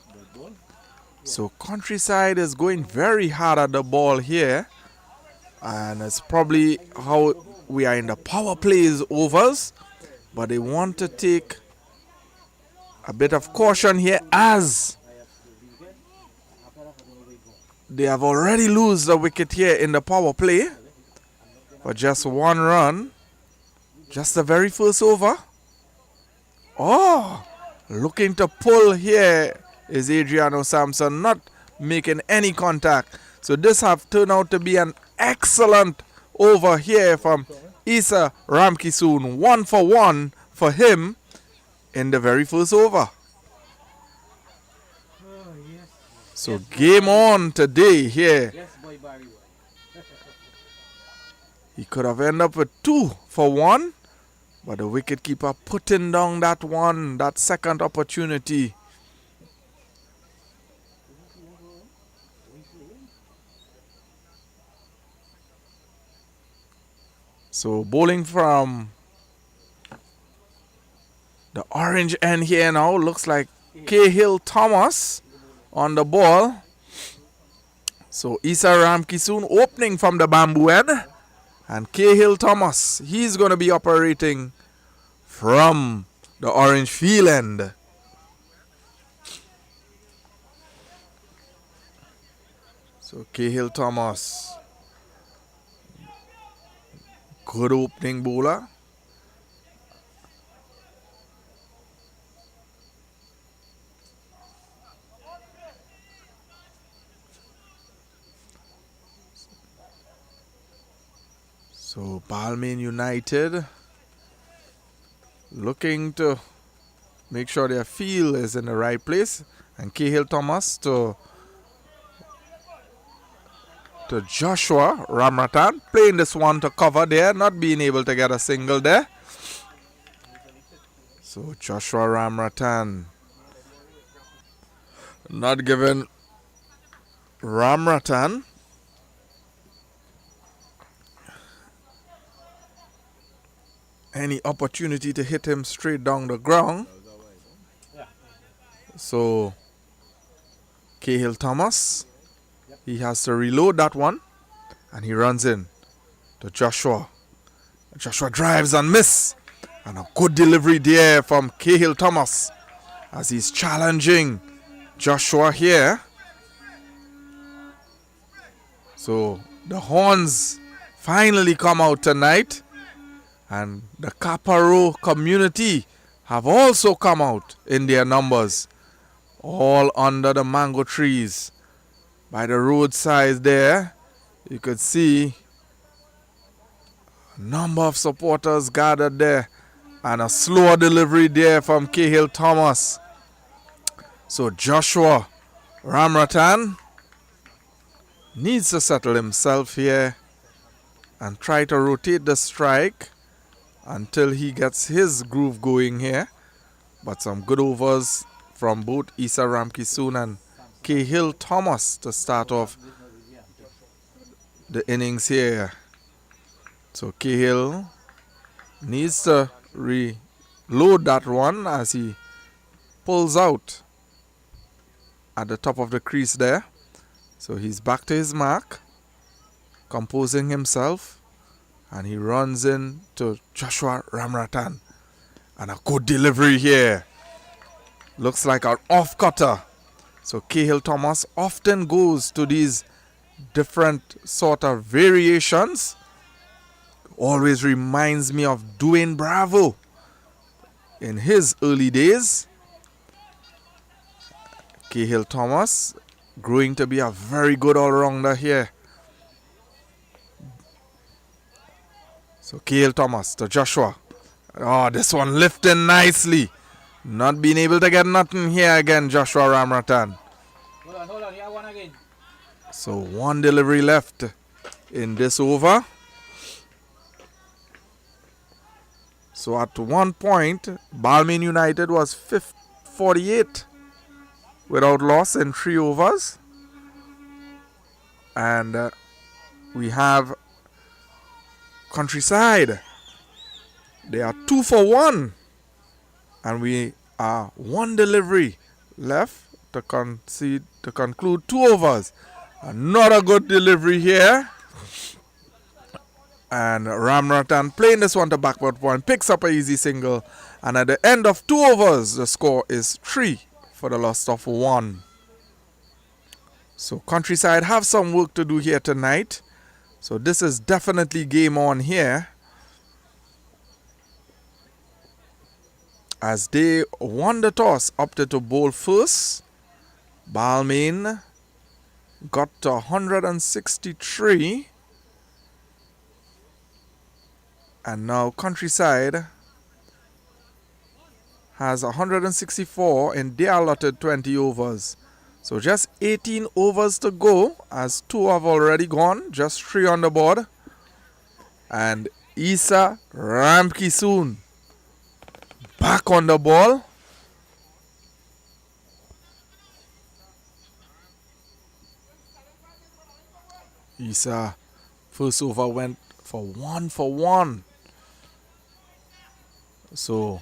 So Countryside is going very hard at the ball here. And it's probably how we are in the power plays overs. But they want to take a bit of caution here as they have already lost the wicket here in the power play. For just one run. Just the very first over. Oh, looking to pull here is Adriano Sampson, not making any contact. So this have turned out to be an excellent over here from Issa Ramkisoon. 1 for 1 for him in the very first over. So game on today here. He could have ended up with 2 for 1. But the wicketkeeper putting down that one, that second opportunity. So bowling from the orange end here now. Looks like Cahill Thomas on the ball. So Issa Ramkisoon opening from the bamboo end. And Cahill Thomas, he's going to be operating from the orange field end. So Cahill Thomas, good opening bowler. So Balmain United looking to make sure their field is in the right place. And Cahill Thomas to Joshua Ramnathan, playing this one to cover there, not being able to get a single there. So Joshua Ramnathan not giving Ramnathan any opportunity to hit him straight down the ground. So Cahill Thomas, he has to reload that one, and he runs in to Joshua. Joshua drives and miss, and a good delivery there from Cahill Thomas as he's challenging Joshua here. So the horns finally come out tonight. And the Quaarter community have also come out in their numbers. All under the mango trees. By the roadside there, you could see a number of supporters gathered there. And a slower delivery there from Cahill Thomas. So Joshua Ramnathan needs to settle himself here and try to rotate the strike until he gets his groove going here. But some good overs from both Issa Ramkisoon and Cahill Thomas to start off the innings here. So Cahill needs to reload that one as he pulls out at the top of the crease there. So he's back to his mark, composing himself, and he runs in to Joshua Ramratan. And a good delivery here. Looks like an off-cutter. So Cahill Thomas often goes to these different sort of variations. Always reminds me of Dwayne Bravo in his early days. Cahill Thomas growing to be a very good all-rounder here. So Cahill Thomas to Joshua. Oh, this one lifting nicely. Not being able to get nothing here again, Joshua Ramratan. Hold on, you have one again. So one delivery left in this over. So at one point, Balmain United was 48 without loss in 3 overs. And we have Countryside. They are 2 for 1. And we are 1 delivery left to conclude 2 overs. Another good delivery here. And Ramratan playing this one to backward point, picks up an easy single. And at the end of 2 overs, the score is 3 for the loss of 1. So Countryside have some work to do here tonight. So this is definitely game on here, as they won the toss, opted to bowl first. Balmain got to 163. And now Countryside has 164 in their allotted 20 overs. So just 18 overs to go, as 2 have already gone, just 3 on the board. And Isa Ramkisoon back on the ball. Isa, first over went for 1 for 1. So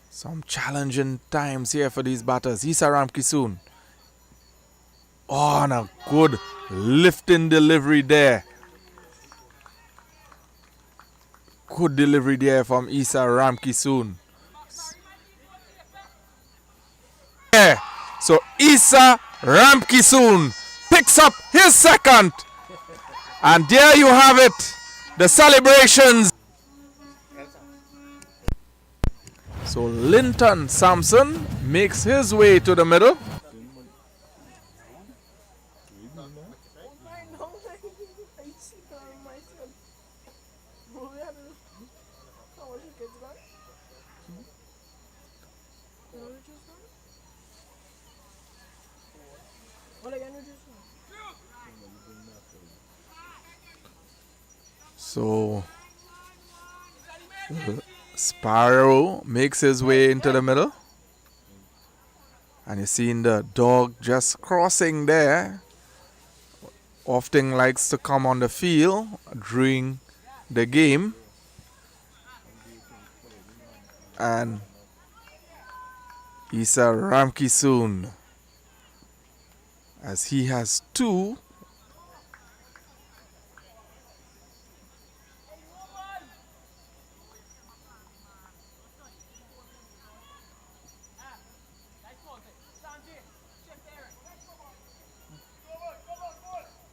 some challenging times here for these batters. Isa Ramkisoon. Oh, and a good lifting delivery there. Good delivery there from Isa Ramkisoon. Yeah. So Isa Ramkisoon picks up his second. And there you have it. The celebrations. So Linton Sampson makes his way to the middle. So Sparrow makes his way into the middle. And you're seeing the dog just crossing there. Often likes to come on the field during the game. And Isa Ramkisoon, as he has 2.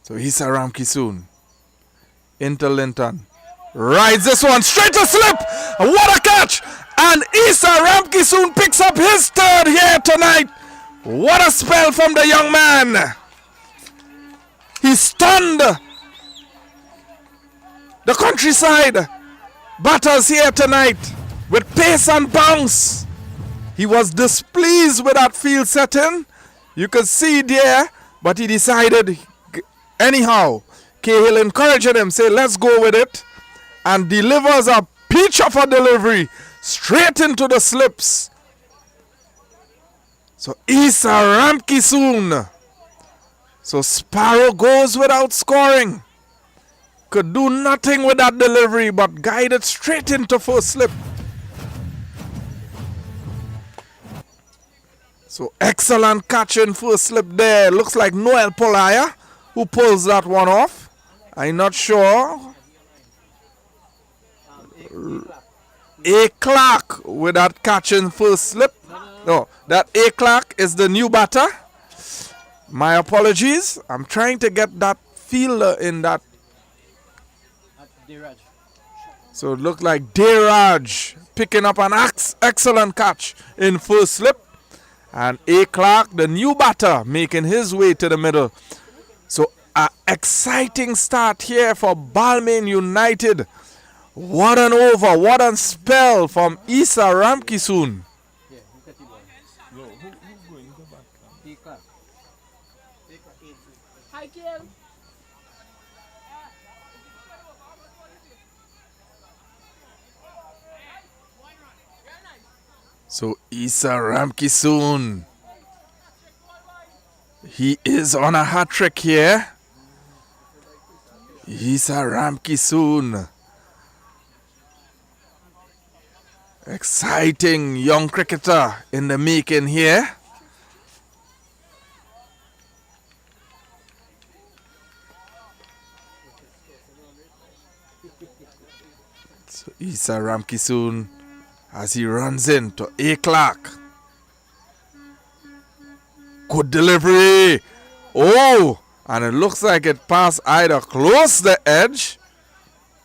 So Isa Ramkisoon into Linton. Rides this one straight to slip. What a catch! And Isa Ramkisoon picks up his 3rd here tonight. What a spell from the young man. He stunned the Countryside batters here tonight with pace and bounce. He was displeased with that field setting. You could see there, but he decided anyhow. Cahill encouraged him, say let's go with it, and delivers a peach of a delivery straight into the slips. So Isa Ramkisoon. So Sparrow goes without scoring. Could do nothing with that delivery, but guided straight into first slip. So excellent catch in first slip there. Looks like Noel Polaya who pulls that one off. I'm not sure. A. Clark with that catch in first slip. No, that A. Clark is the new batter. My apologies. I'm trying to get that fielder in that. So it looked like Deiraj picking up an excellent catch in first slip. And A. Clark, the new batter, making his way to the middle. So an exciting start here for Balmain United. What an over, what a spell from Issa Ramkisoon. So Issa Ramkisoon, he is on a hat trick here. Issa Ramkisoon, exciting young cricketer in the making here. So Issa Ramkisoon, as he runs into A. Clark. Good delivery. Oh, and it looks like it passed either close the edge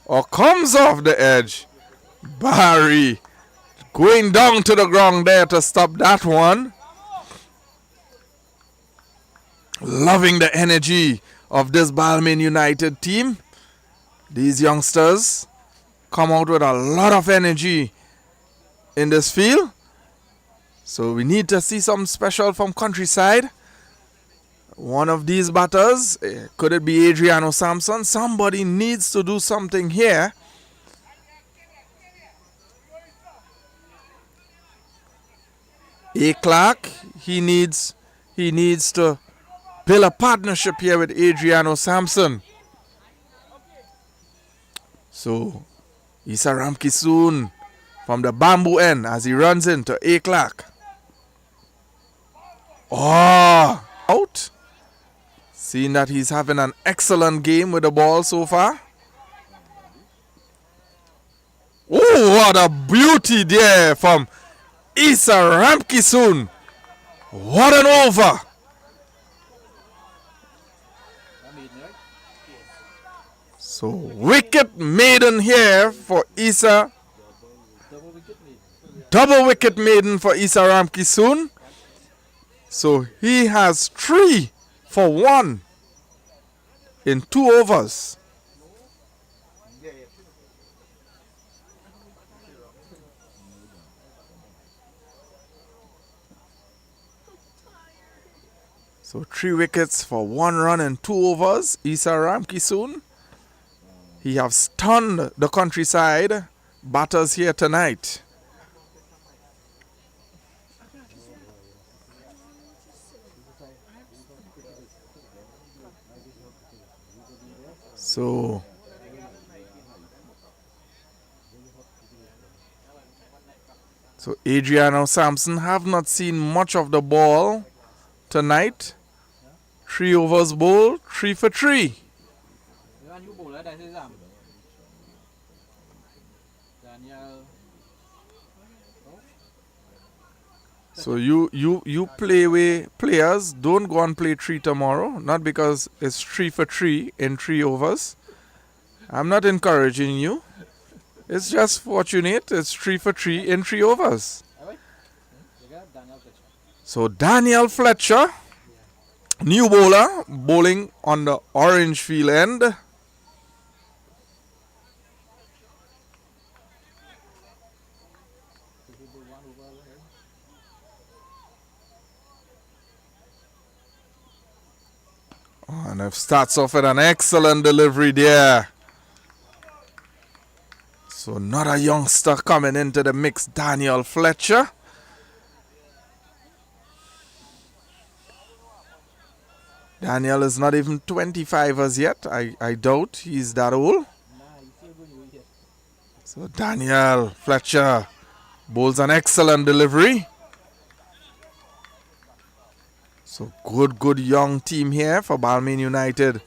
or comes off the edge. Barry going down to the ground there to stop that one. Loving the energy of this Balmain United team. These youngsters come out with a lot of energy in this field. So we need to see something special from Countryside. One of these batters, could it be Adriano Sampson? Somebody needs to do something here. A. Clark, he needs to build a partnership here with Adriano Sampson. So Issa Ramkisoon from the bamboo end as he runs into A. Clark. Oh, out. Seeing that he's having an excellent game with the ball so far. Oh, what a beauty there from Issa Ramkisoon. What an over. So wicket maiden here for Issa. Double wicket maiden for Issa Ramkisoon. So he has 3 for 1 in 2 overs. So 3 wickets for 1 run in 2 overs. Issa Ramkisoon. He has stunned the Countryside batters here tonight. So Adriano Sampson have not seen much of the ball tonight. 3 overs bowled, 3 for 3. So you play with players, don't go and play 3 tomorrow. Not because it's 3 for 3 in 3 overs. I'm not encouraging you. It's just fortunate. It's 3 for 3 in 3 overs. So Daniel Fletcher, new bowler, bowling on the orange field end. And it starts off with an excellent delivery there. So another youngster coming into the mix, Daniel Fletcher. Daniel is not even 25 as yet. I doubt he's that old. So Daniel Fletcher bowls an excellent delivery. So good young team here for Balmain United.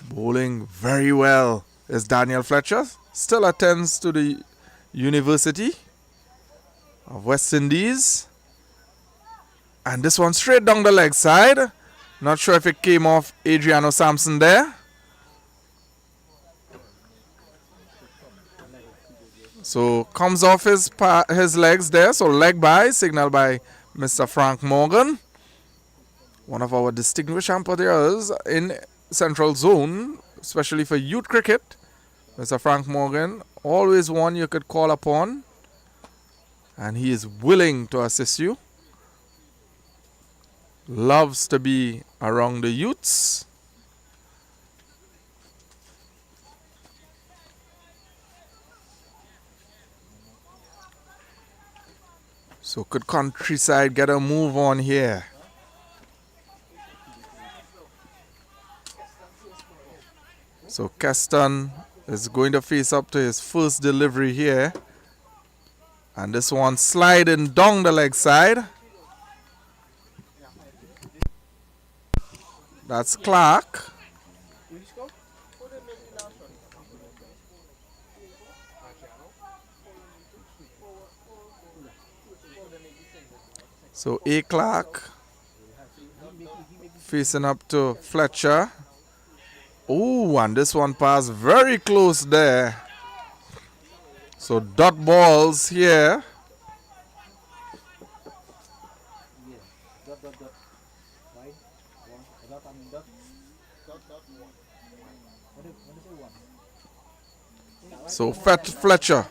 Bowling very well is Daniel Fletcher. Still attends to the University of West Indies. And this one straight down the leg side. Not sure if it came off Adriano Sampson there. So comes off his legs there. So leg by, signal by Mr. Frank Morgan. One of our distinguished umpires in Central Zone, especially for youth cricket. Mr. Frank Morgan, always one you could call upon. And he is willing to assist you. Loves to be around the youths. So could Countryside get a move on here? So Keston is going to face up to his first delivery here. And this one sliding down the leg side. That's Clark. So A. Clark facing up to Fletcher. Oh, and this one passed very close there. So dot balls here. So Fletcher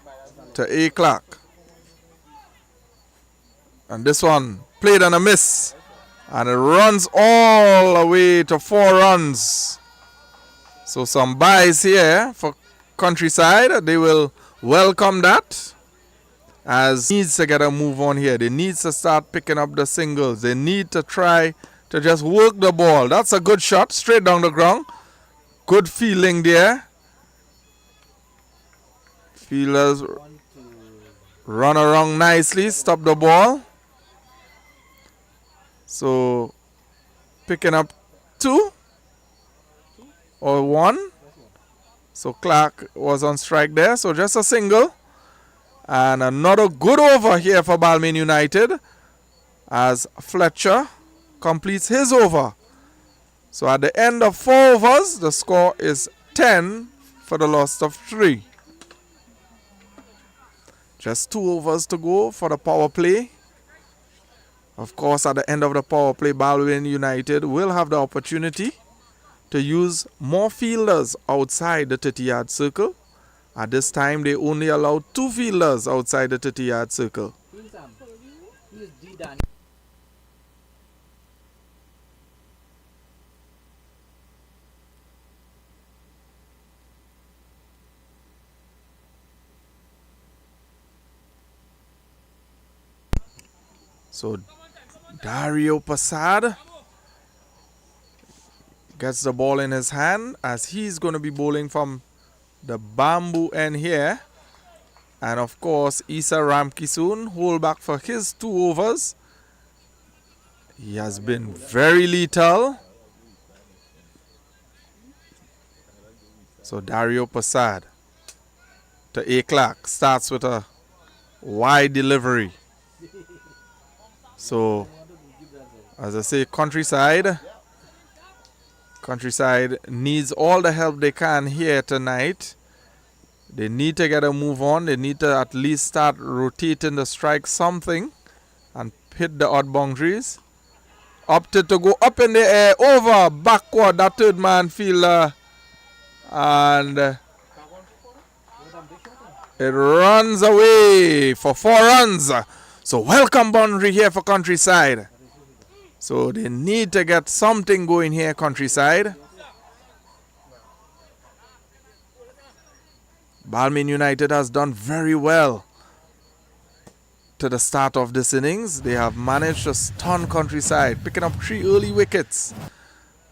to A. Clark. And this one played on a miss. And it runs all the way to 4 runs. So some buys here for Countryside. They will welcome that. As needs to get a move on here. They need to start picking up the singles. They need to try to just work the ball. That's a good shot. Straight down the ground. Good feeling there. Fielders run around nicely. Stop the ball. So picking up 2 or 1. So Clark was on strike there. So just a single. And another good over here for Balmain United as Fletcher completes his over. So at the end of 4 overs, the score is 10 for the loss of 3. Just 2 overs to go for the power play. Of course, at the end of the power play, Balmain United will have the opportunity to use more fielders outside the 30-yard circle. At this time, they only allow 2 fielders outside the 30-yard circle. So Dario Passad gets the ball in his hand as he's going to be bowling from the bamboo end here. And of course, Issa Ramkisoon hold back for his 2 overs. He has been very lethal. So Dario Passad to A. Clark starts with a wide delivery. So, as I say, Countryside needs all the help they can here tonight. They need to get a move on. They need to at least start rotating the strike something and hit the odd boundaries. Opted to go up in the air, over, backward, that third man fielder. And it runs away for 4 runs. So welcome boundary here for Countryside. So they need to get something going here, Countryside. Balmain United has done very well to the start of this innings. They have managed to stun Countryside, picking up 3 early wickets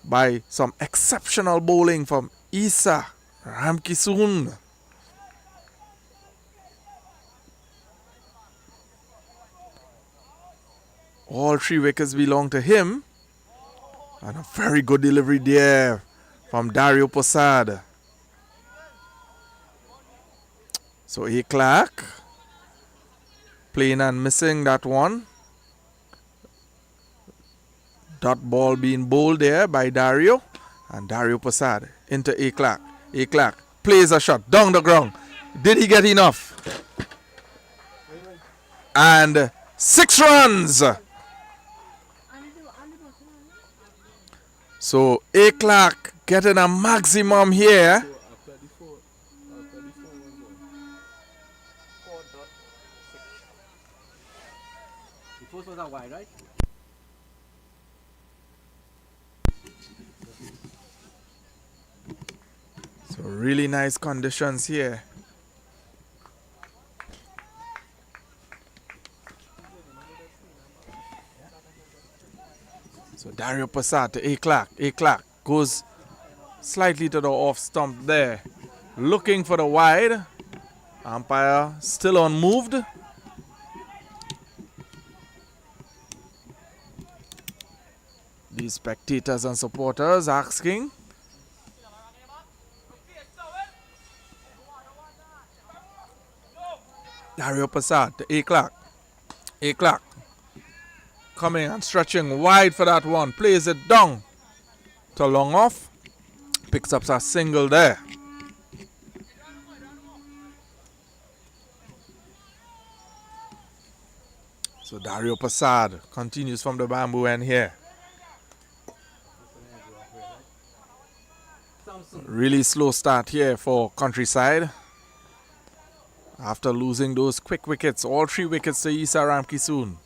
by some exceptional bowling from Issa Ramkisoon. All 3 wickets belong to him. And a very good delivery there from Dario Posad. So A. Clark playing and missing that one. Dot ball being bowled there by Dario. And Dario Posad into A. Clark. A. Clark plays a shot down the ground. Did he get enough? And 6 runs. So A. Clark getting a maximum here. The first was a wide, right? So really nice conditions here. So Dario Posad to A. Clark. A. Clark goes slightly to the off stump there. Looking for the wide. Umpire still unmoved. These spectators and supporters asking. Dario Posad to A. Clark. A. Clark coming and stretching wide for that one. Plays it down to long off. Picks up a single there. So Dario Posad continues from the bamboo end here. Really slow start here for Countryside. After losing those quick wickets, all 3 wickets to Issa Ramki soon.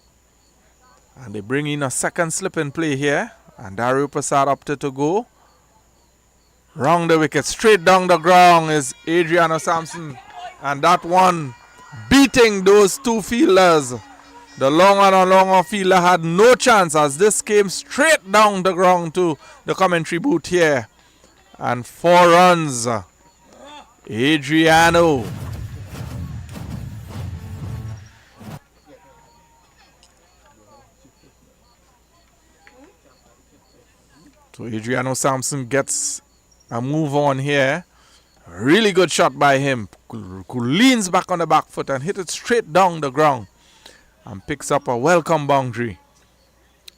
And they bring in a second slip in play here. And Dario Posad opted to go. Round the wicket, straight down the ground is Adriano Sampson. And that one beating those 2 fielders. The long on and long off fielder had no chance as this came straight down the ground to the commentary booth here. And 4 runs. Adriano. So Adriano Sampson gets a move on here. Really good shot by him. Leans back on the back foot and hit it straight down the ground. And picks up a welcome boundary.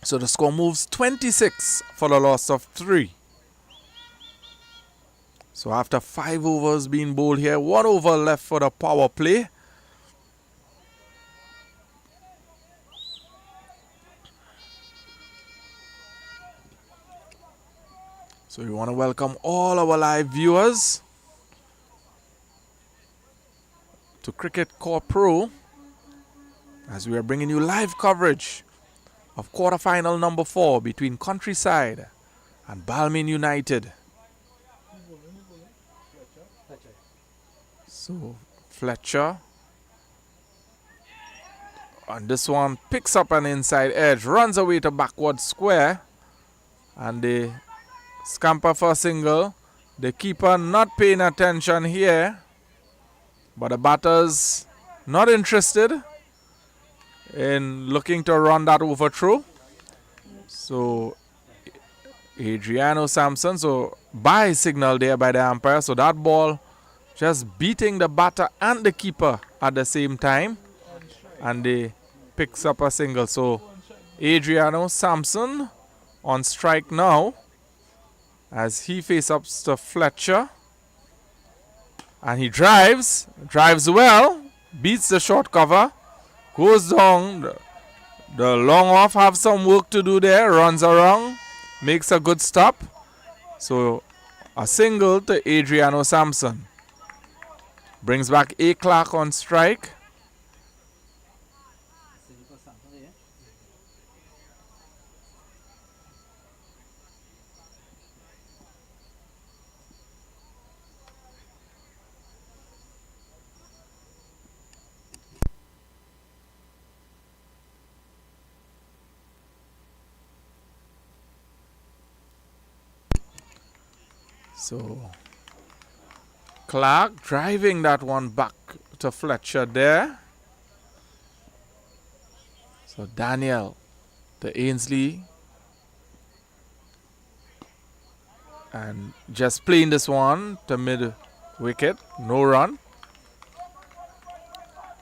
So the score moves 26 for the loss of 3. So after 5 overs being bowled here, 1 over left for the power play. So we want to welcome all our live viewers to Cricket Core Pro as we are bringing you live coverage of quarterfinal number 4 between Countryside and Balmain United. So Fletcher on this one picks up an inside edge, runs away to backward square, and they scamper for a single. The keeper not paying attention here, but the batters not interested in looking to run that overthrow. So Adriano Sampson, so bye signal there by the umpire. So that ball just beating the batter and the keeper at the same time, and they picks up a single. So Adriano Sampson on strike now as he faces up to Fletcher, and he drives well, beats the short cover, goes down. The long off have some work to do there, runs around, makes a good stop. So a single to Adriano Sampson. Brings back A. Clark on strike. So Clark driving that one back to Fletcher there. So Daniel to Ainsley. And just playing this one to mid wicket. No run.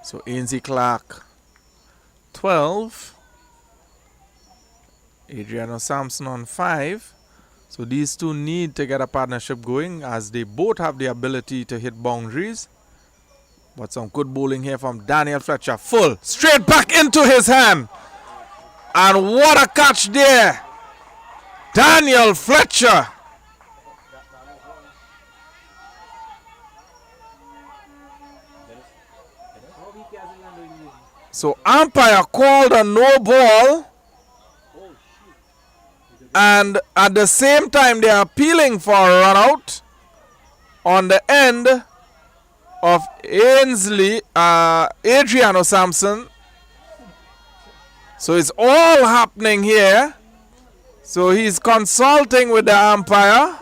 So Ainsley Clark 12. Adriano Sampson on 5. So these two need to get a partnership going as they both have the ability to hit boundaries. But some good bowling here from Daniel Fletcher. Full. Straight back into his hand. And what a catch there. Daniel Fletcher. So umpire called a no ball. And at the same time they are appealing for a run out on the end of Adriano Sampson. So it's all happening here. So he's consulting with the umpire.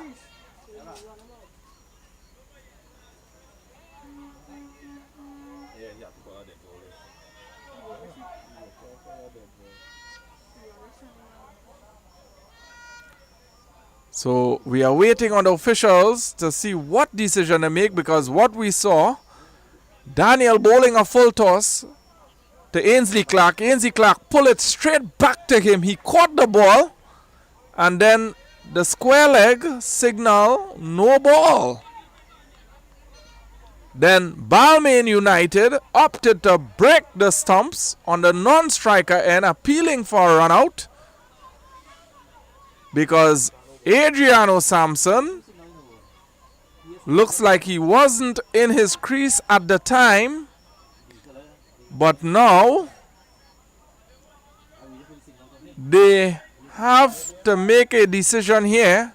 So we are waiting on the officials to see what decision they make, because what we saw, Daniel bowling a full toss to Ainsley Clark. Ainsley Clark pull it straight back to him. He caught the ball and then the square leg signal no ball. Then Balmain United opted to break the stumps on the non-striker end, appealing for a run out because Adriano Sampson looks like he wasn't in his crease at the time, but now they have to make a decision here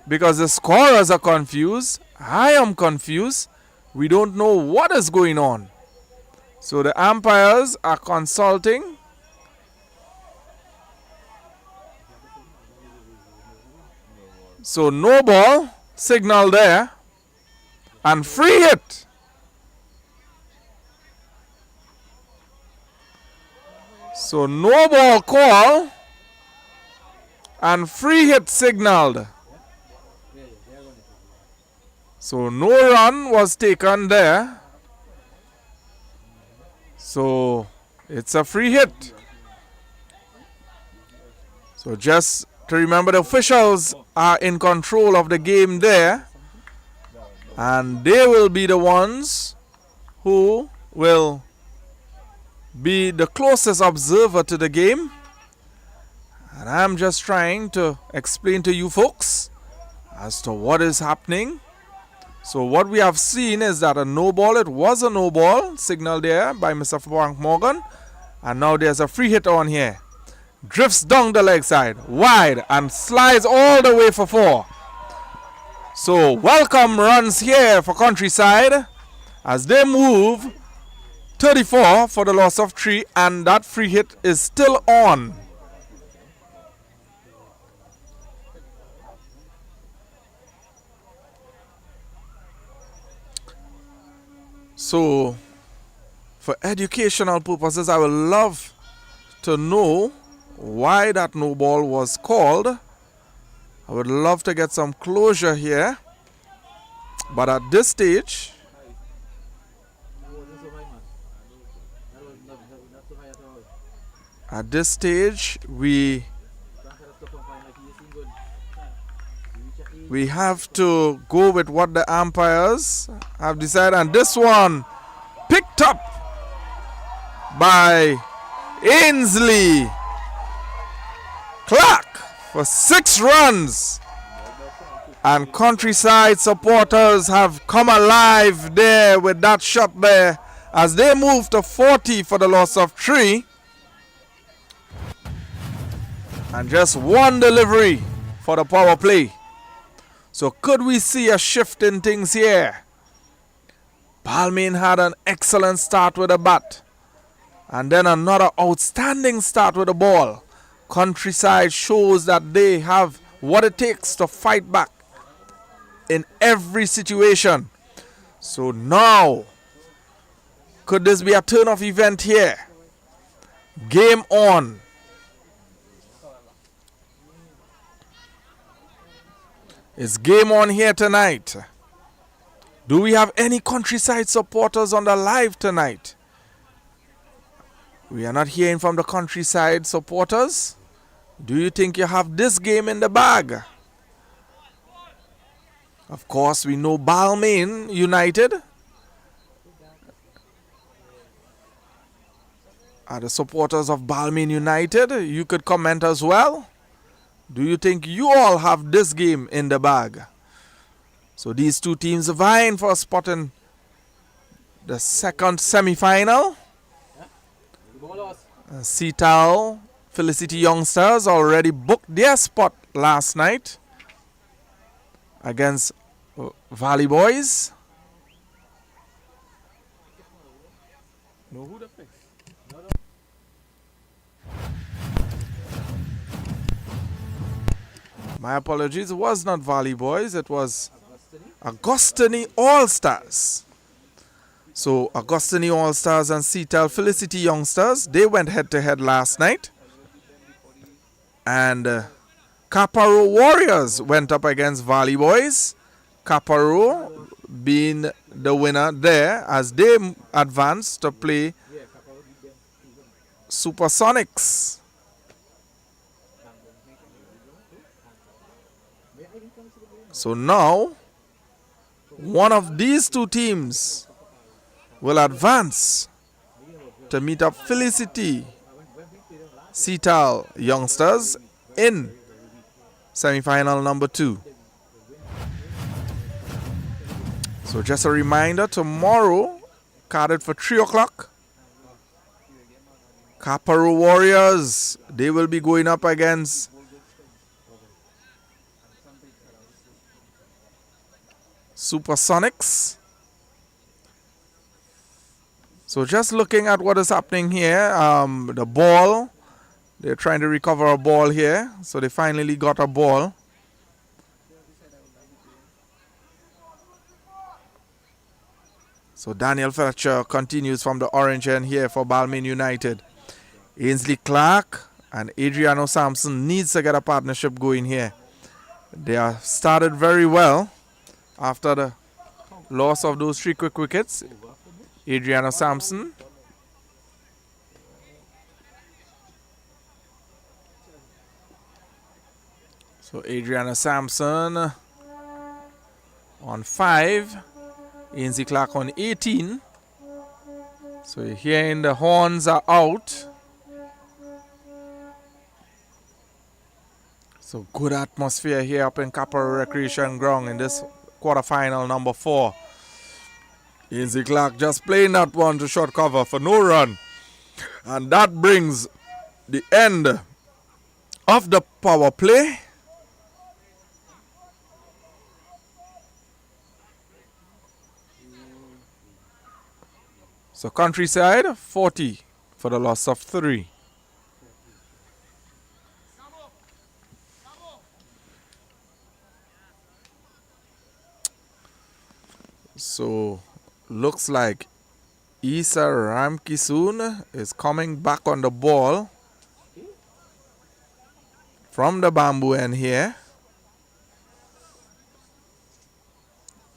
because the scorers are confused. I am confused. We don't know what is going on. So the umpires are consulting. So no ball signal there and free hit. So no ball call and free hit signaled. So no run was taken there. So it's a free hit. So just to remember, the officials are in control of the game there, and they will be the ones who will be the closest observer to the game. And I'm just trying to explain to you folks as to what is happening. So what we have seen is that a no ball, it was a no ball signal there by Mr. Frank Morgan, and now there's a free hit on here. Drifts down the leg side, wide, and slides all the way for 4. So welcome runs here for Countryside as they move 34 for the loss of 3, and that free hit is still on. So for educational purposes, I would love to know why that no ball was called. I would love to get some closure here, but at this stage we have to go with what the umpires have decided, and this one picked up by Ainsley Clark for 6 runs, and Countryside supporters have come alive there with that shot there as they move to 40 for the loss of 3, and just 1 delivery for the power play. So could we see a shift in things here? Balmain had an excellent start with a bat, and then another outstanding start with a ball. Countryside shows that they have what it takes to fight back in every situation. So now, could this be a turn of event here? Game on. It's game on here tonight. Do we have any countryside supporters on the live tonight? We are not hearing from the countryside supporters. Do you think you have this game in the bag? Of course, we know Balmain United are the supporters of Balmain United. You could comment as well. Do you think you all have this game in the bag? So these two teams are vying for a spot in the second semi-final. Seatal Felicity Youngsters already booked their spot last night against Valley Boys. Know who they play? My apologies, it was not Valley Boys, it was Augustini All-Stars. So Augustini All-Stars and Seatal Felicity Youngsters, they went head-to-head last night. And Quaarter Warriors went up against Valley Boys. Quaarter being the winner there as they advanced to play Supersonics. So now, one of these two teams will advance to meet up Felicity Seatal Youngsters in semi-final number 2. So just a reminder, tomorrow, carded for 3 o'clock, Quaarter Warriors, they will be going up against Supersonics. So just looking at what is happening here, the ball, they're trying to recover a ball here. So they finally got a ball. So Daniel Fletcher continues from the orange end here for Balmain United. Ainsley Clark and Adriano Sampson needs to get a partnership going here. They are started very well after the loss of those 3 quick wickets. Adriano Sampson. So Adriana Sampson on 5. Ainsley Clark on 18. So you're hearing the horns are out. So good atmosphere here up in Quaarter Recreation Ground in this quarterfinal number 4. Ainsley Clark just playing that one to short cover for no run. And that brings the end of the power play. So Countryside 40 for the loss of 3. So looks like Isa Ramkisoon is coming back on the ball from the bamboo end here.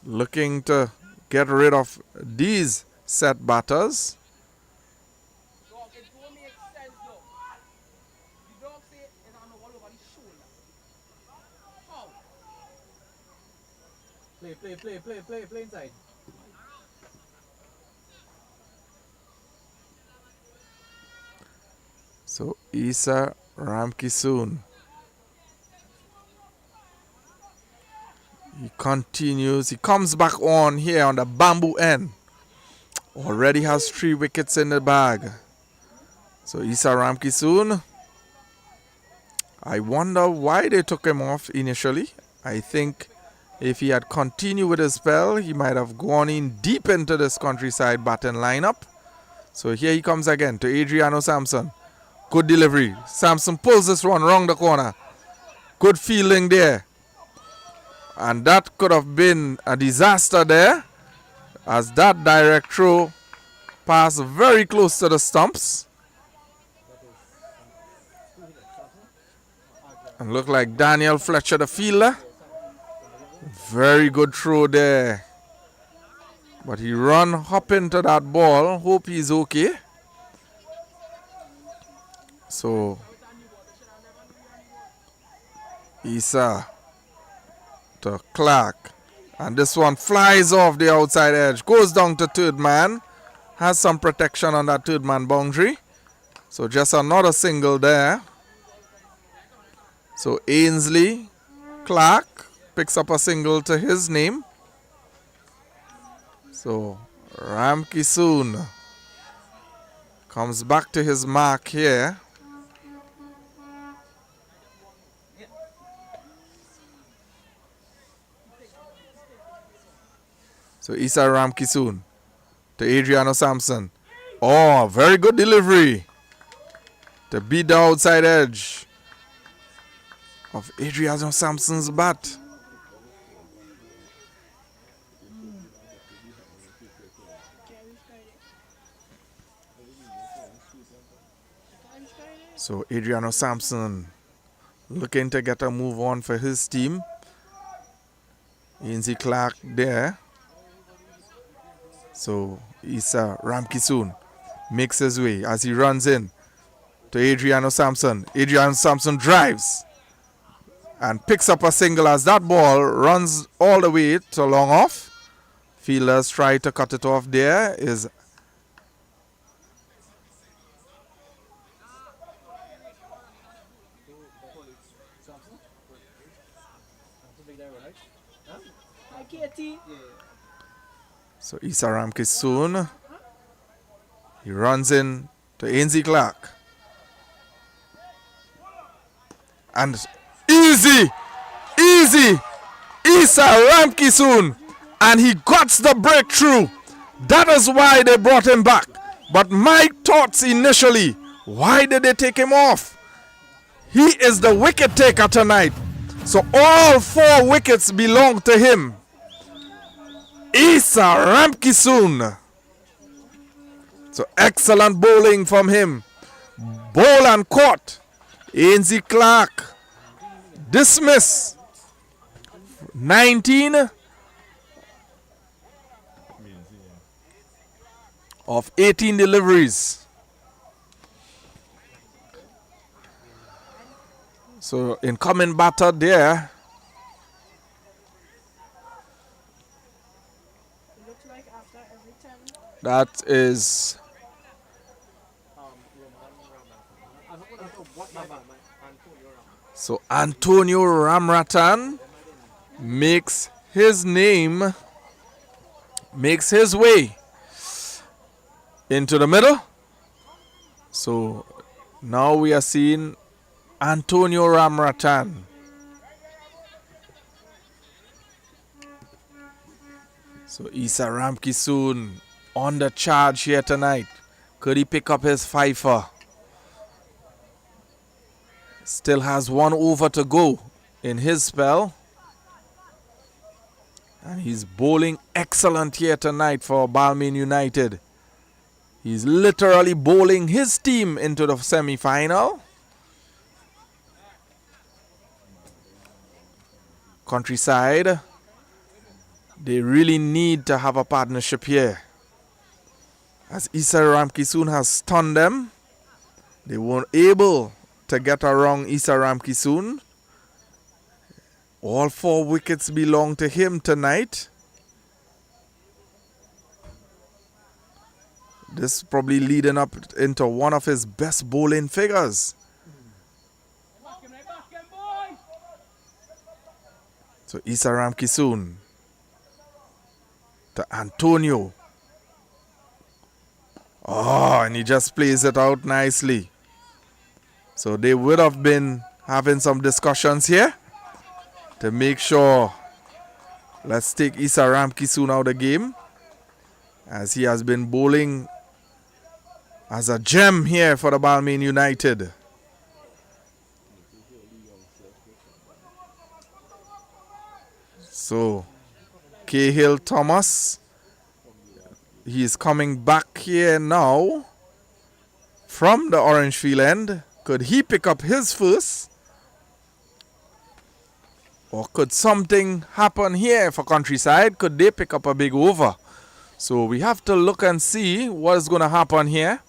Looking to get rid of these set batters. Play inside. So Isa Ramkisoon. He continues. He comes back on here on the bamboo end. Already has 3 wickets in the bag. So Isa Ramkisoon. I wonder why they took him off initially. I think if he had continued with his spell, he might have gone in deep into this Countryside batting lineup. So here he comes again to Adriano Sampson. Good delivery. Sampson pulls this one round the corner. Good fielding there. And that could have been a disaster there, as that direct throw passed very close to the stumps. And look like Daniel Fletcher, the fielder, Very good throw there. But he hop into that ball. Hope he's okay. So, Issa to Clark. And this one flies off the outside edge. Goes down to third man. Has some protection on that third man boundary. So just another single there. So Ainsley Clark picks up a single to his name. So Ramki soon comes back to his mark here. So Issa Ramkisoon to Adriano Sampson. Oh, very good delivery to beat the outside edge of Adriano Sampson's bat. So Adriano Sampson looking to get a move on for his team. Ainsley Clark there. So Issa Ramkisoon makes his way as he runs in to Adriano Sampson. Adriano Sampson drives and picks up a single as that ball runs all the way to long off. Fielders try to cut it off there. Is so Issa Ramkisoon. He runs in to Ainsley Clark. And easy, Issa Ramkisoon. And he got the breakthrough. That is why they brought him back. But my thoughts initially, why did they take him off? He is the wicket taker tonight. So all 4 wickets belong to him. Issa Ramkisoon. So excellent bowling from him. Bowl and caught. Ainsley Clark. Dismiss. 19 of 18 deliveries. So incoming batter there. That is so Antonio Ramratan makes his way into the middle. So now we are seeing Antonio Ramratan. So Issa Ramkisoon on the charge here tonight. Could he pick up his fifer? Still has 1 over to go in his spell. And he's bowling excellent here tonight for Balmain United. He's literally bowling his team into the semi-final. Countryside, they really need to have a partnership here. As Issa Ramkisoon has stunned them, they weren't able to get around Issa Ramkisoon. All 4 wickets belong to him tonight. This is probably leading up into one of his best bowling figures. So Issa Ramkisoon to Antonio. Oh, and he just plays it out nicely. So they would have been having some discussions here to make sure. Let's take Issa Ramkisoon out of the game, as he has been bowling as a gem here for the Balmain United. So Cahill Thomas, he is coming back here now from the orange field end. Could he pick up his first? Or could something happen here for Countryside? Could they pick up a big over? So we have to look and see what is going to happen here.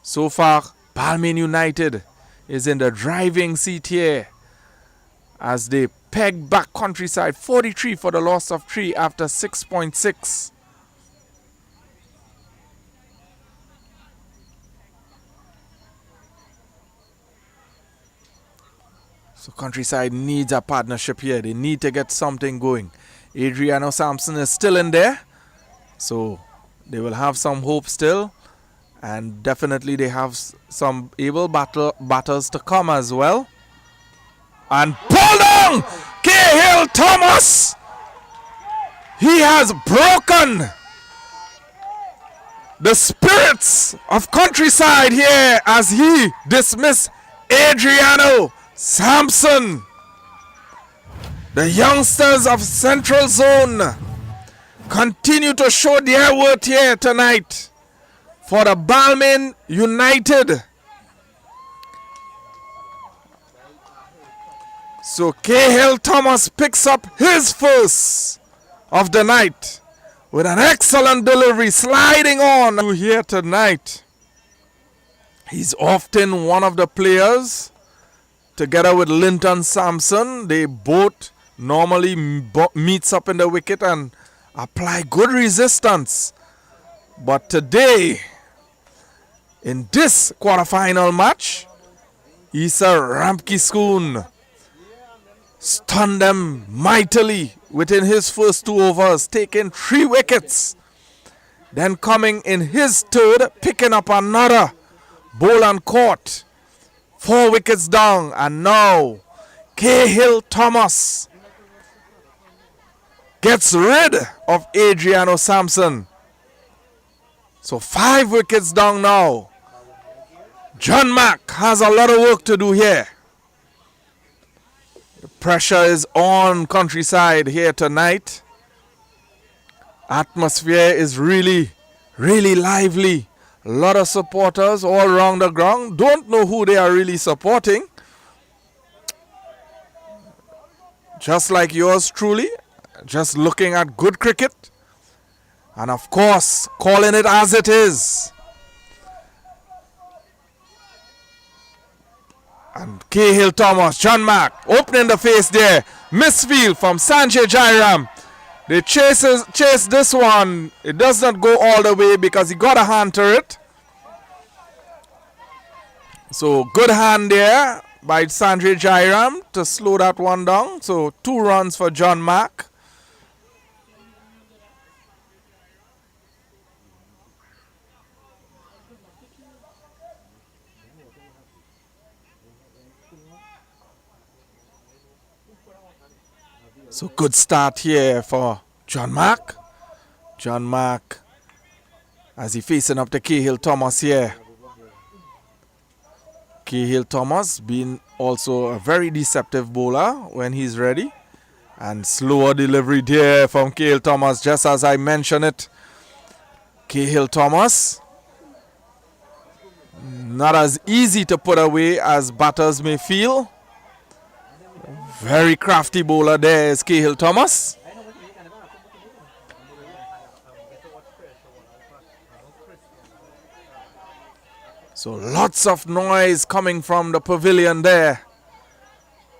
So far, Balmain United is in the driving seat here as they peg back Countryside 43 for the loss of 3 after 6.6. So Countryside needs a partnership here. They need to get something going. Adriano Sampson is still in there. So they will have some hope still. And definitely they have some able batters to come as well. And pull down Cahill Thomas. He has broken the spirits of Countryside here as he dismissed Adriano Sampson. The youngsters of Central Zone continue to show their worth here tonight for the Balmain United. So Cahill Thomas picks up his first of the night with an excellent delivery, sliding on here tonight. He's often one of the players together with Linton Sampson. They both normally meets up in the wicket and apply good resistance. But today, in this quarterfinal match, Issa Ramkissoon stunned them mightily within his first 2 overs, taking 3 wickets. Then coming in his third, picking up another ball and caught. 4 wickets down, and now Cahill Thomas gets rid of Adriano Sampson. So 5 wickets down now. John Mack has a lot of work to do here. The pressure is on Countryside here tonight. Atmosphere is really, really lively. A lot of supporters all around the ground. Don't know who they are really supporting. Just like yours truly. Just looking at good cricket. And of course, calling it as it is. And Cahill Thomas, John Mack, opening the face there. Misfield from Sanjay Jairam. They chase this one. It does not go all the way because he got a hand to it. So good hand there by Sanjay Jairam to slow that one down. So 2 runs for John Mack. So good start here for John Mack. John Mack as he facing up to Cahill Thomas here. Cahill Thomas being also a very deceptive bowler when he's ready. And slower delivery there from Cahill Thomas, just as I mentioned it. Cahill Thomas, not as easy to put away as batters may feel. Very crafty bowler there is Cahill Thomas. So lots of noise coming from the pavilion there.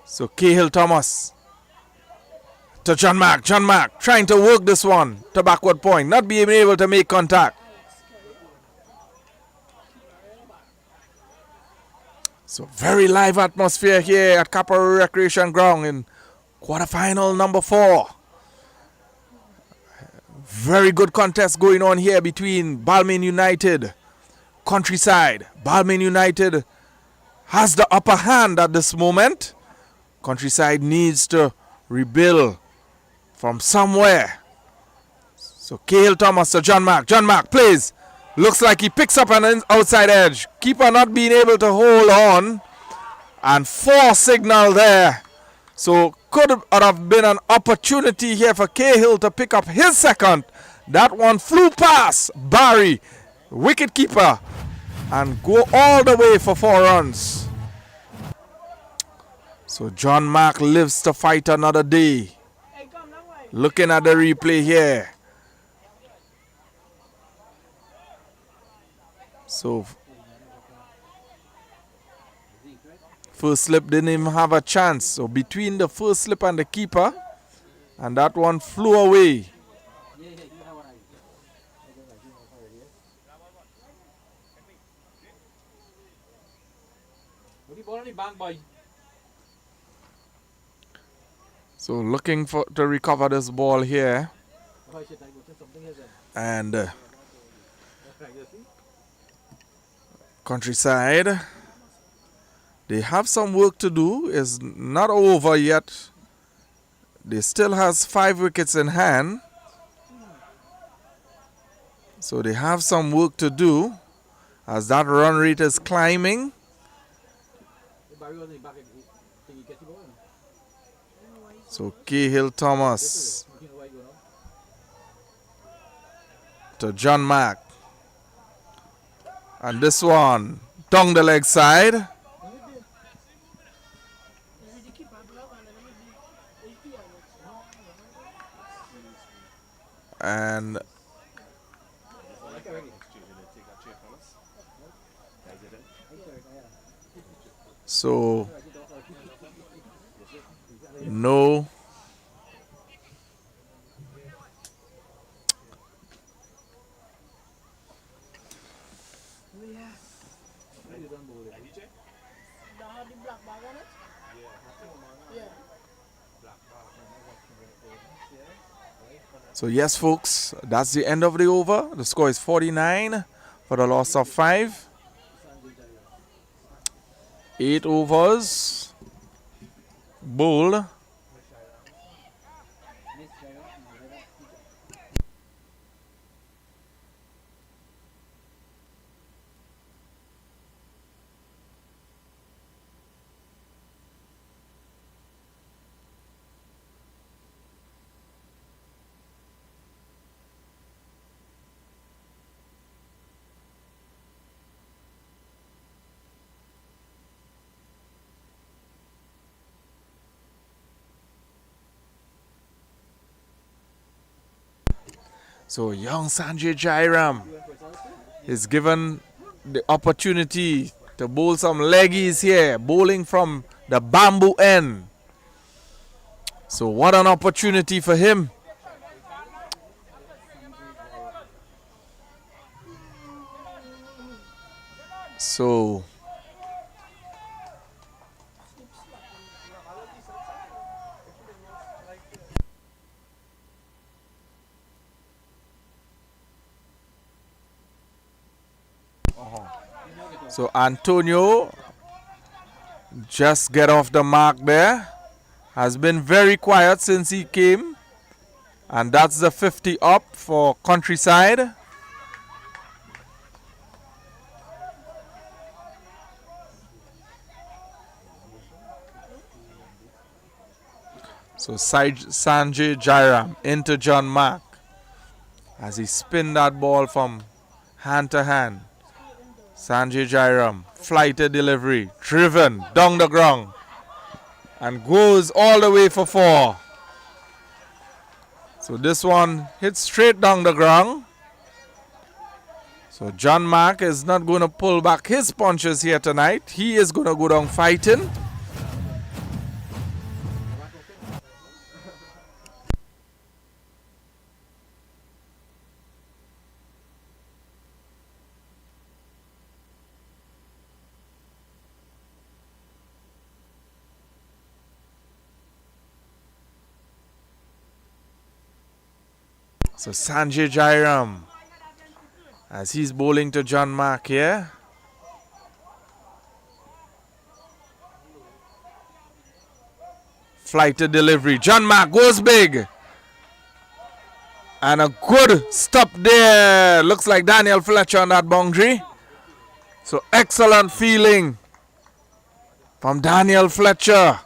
So Cahill Thomas to John Mack. John Mack trying to work this one to backward point, not being able to make contact. So very live atmosphere here at Quaarter Recreation Ground in quarterfinal number 4. Very good contest going on here between Balmain United, Countryside. Balmain United has the upper hand at this moment. Countryside needs to rebuild from somewhere. So Cahill Thomas to John Mack. John Mack plays. Looks like he picks up an outside edge. Keeper not being able to hold on. And 4 signal there. So could have been an opportunity here for Cahill to pick up his second. That one flew past Barry, wicket keeper, and go all the way for 4 runs. So John Mark lives to fight another day. Looking at the replay here. So first slip didn't even have a chance. So between the first slip and the keeper, and that one flew away. What the ball on the bank, boy? So looking for to recover this ball here. Oh, shit, I go to something else then. And Right, you see? Countryside, they have some work to do. It's not over yet. They still has 5 wickets in hand. So they have some work to do as that run rate is climbing. The Barry was in the back, can you get the ball? So Cahill Thomas You know why you go now? to John Mack. And this one down the leg side. And so no. So yes, folks, that's the end of the over. The score is 49 for the loss of 5. 8 overs. Bowled. So young Sanjay Jairam is given the opportunity to bowl some leggies here, bowling from the bamboo end. So what an opportunity for him. So Antonio just get off the mark there. Has been very quiet since he came. And that's the 50 up for Countryside. So Sanjay Jairam into John Mark as he spin that ball from hand to hand. Sanjay Jairam, flighted delivery, driven down the ground and goes all the way for 4. So this one hits straight down the ground. So John Mark is not going to pull back his punches here tonight. He is going to go down fighting. So Sanjay Jairam, as he's bowling to John Mark here. Flighted delivery. John Mark goes big. And a good stop there. Looks like Daniel Fletcher on that boundary. So excellent feeling from Daniel Fletcher.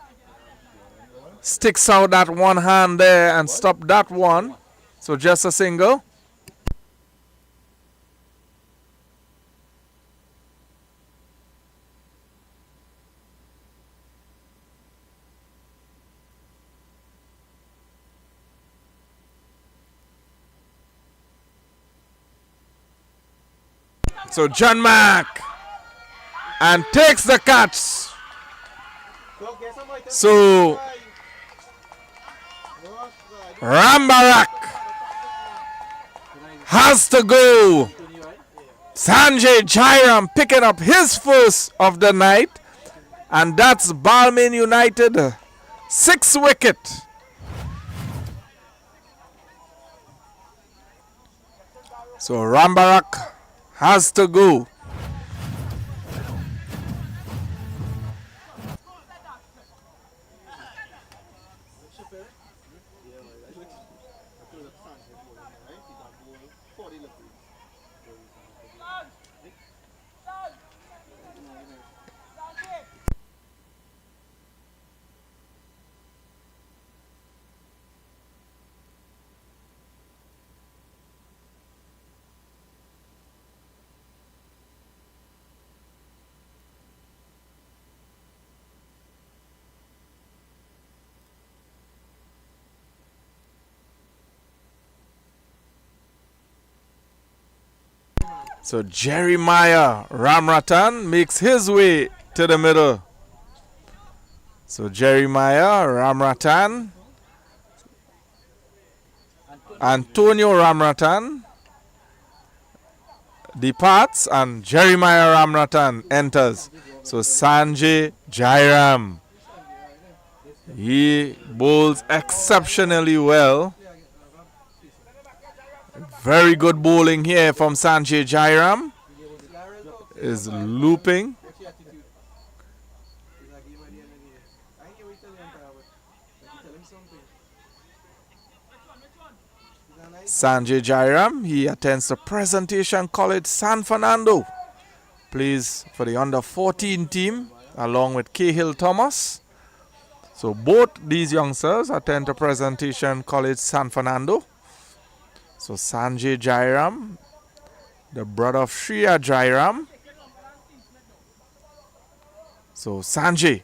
Sticks out that one hand there and stop that one. So just a single. So John Mack and takes the catch. So Rambarak has to go. Sanjay Jairam picking up his first of the night, and that's Balmain United 6th wicket. So Rambarak has to go. So Jeremiah Ramratan makes his way to the middle. So Jeremiah Ramratan, Antonio Ramratan departs and Jeremiah Ramratan enters. So Sanjay Jairam, he bowls exceptionally well. Very good bowling here from Sanjay Jairam. Is looping. Sanjay Jairam, he attends the Presentation College San Fernando. Plays for the under 14 team along with Cahill Thomas. So both these youngsters attend the Presentation College San Fernando. So Sanjay Jairam, the brother of Shreya Jairam. So Sanjay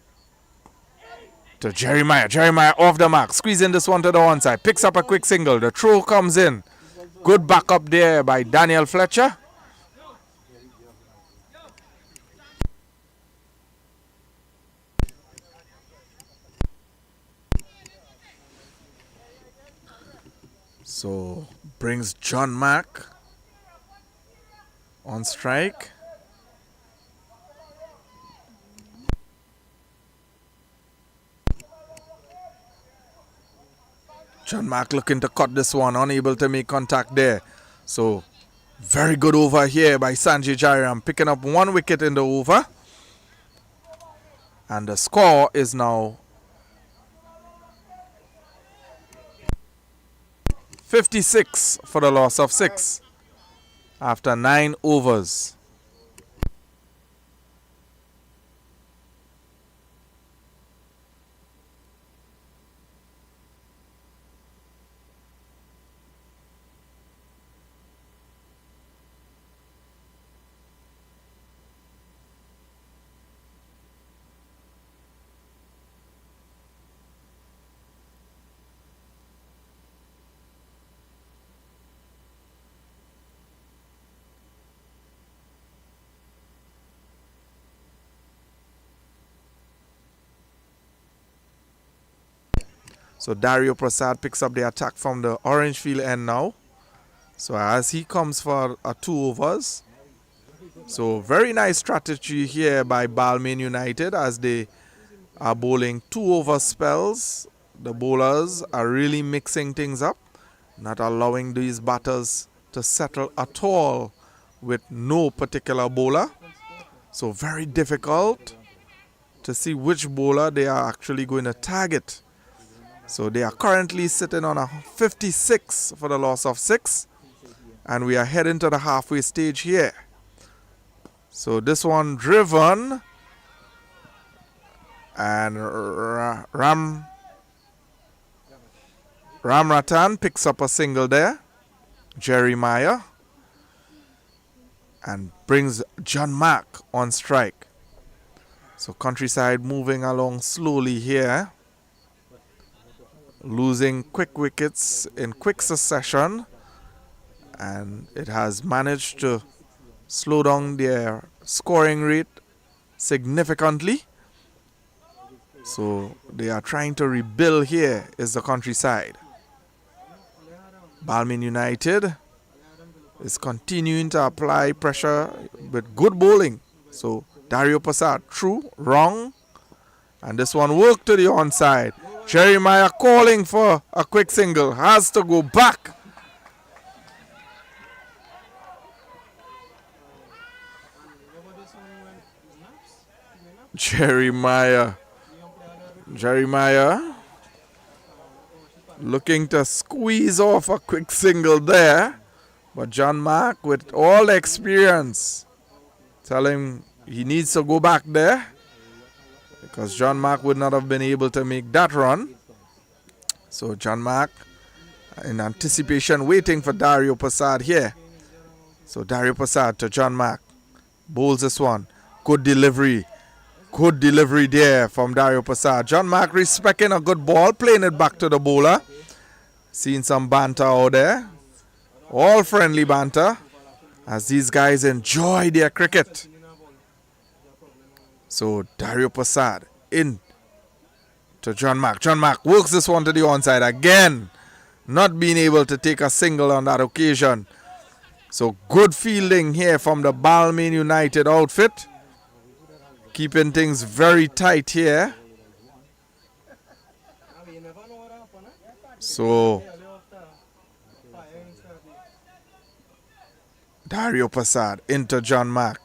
to Jeremiah. Jeremiah off the mark. Squeezing this one to the one side. Picks up a quick single. The throw comes in. Good backup there by Daniel Fletcher. So brings John Mack on strike. John Mack looking to cut this one, unable to make contact there. So very good over here by Sanjay Jairam, picking up 1 wicket in the over. And the score is now 56 for the loss of 6 after 9 overs. So Dario Prasad picks up the attack from the orange field end now. So as he comes for 2 overs. So very nice strategy here by Balmain United as they are bowling 2 over spells. The bowlers are really mixing things up, not allowing these batters to settle at all with no particular bowler. So very difficult to see which bowler they are actually going to target. So they are currently sitting on a 56 for the loss of 6. And we are heading to the halfway stage here. So this one driven. And Ramratan picks up a single there. Jeremiah. And brings John Mack on strike. So Countryside moving along slowly here. Losing quick wickets in quick succession, and it has managed to slow down their scoring rate significantly. So they are trying to rebuild here is the Countryside. Balmain United is continuing to apply pressure with good bowling. So Dario Passat through, wrong. And this one worked to the onside. Jeremiah calling for a quick single. Has to go back. Jeremiah looking to squeeze off a quick single there. But John Mark, with all the experience, tell him he needs to go back there, because John Mark would not have been able to make that run. So John Mark, in anticipation, waiting for Dario Passat here. So Dario Passat to John Mark. Bowls this one. Good delivery. Good delivery there from Dario Passat. John Mark respecting a good ball, playing it back to the bowler. Seeing some banter out there. All friendly banter as these guys enjoy their cricket. So Dario Passat in to John Mark. John Mark works this one to the onside again. Not being able to take a single on that occasion. So good fielding here from the Balmain United outfit. Keeping things very tight here. So Dario Passat into John Mark.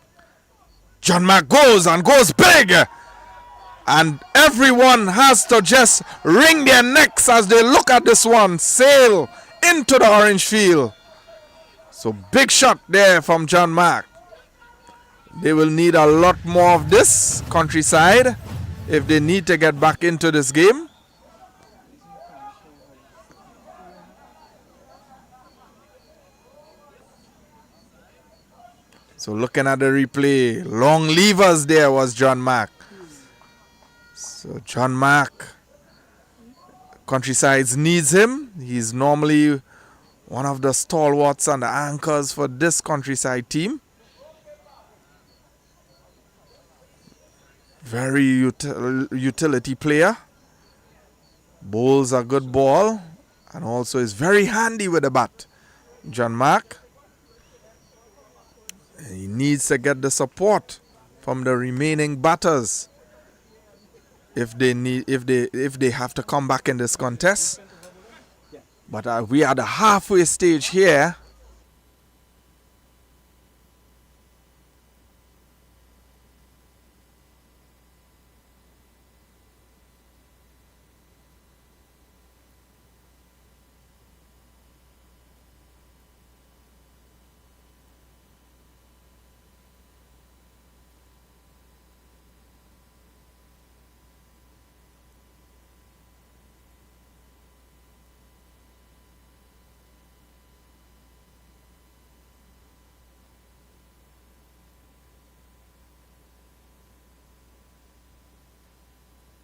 John Mark goes and goes big. And everyone has to just wring their necks as they look at this one sail into the orange field. So big shot there from John Mark. They will need a lot more of this, Countryside, if they need to get back into this game. So looking at the replay, long levers there was John Mark. So John Mark, Countryside needs him. He's normally one of the stalwarts and the anchors for this Countryside team. Very utility player. Bowls a good ball and also is very handy with the bat. John Mark. He needs to get the support from the remaining batters if they have to come back in this contest. But we are at the halfway stage here.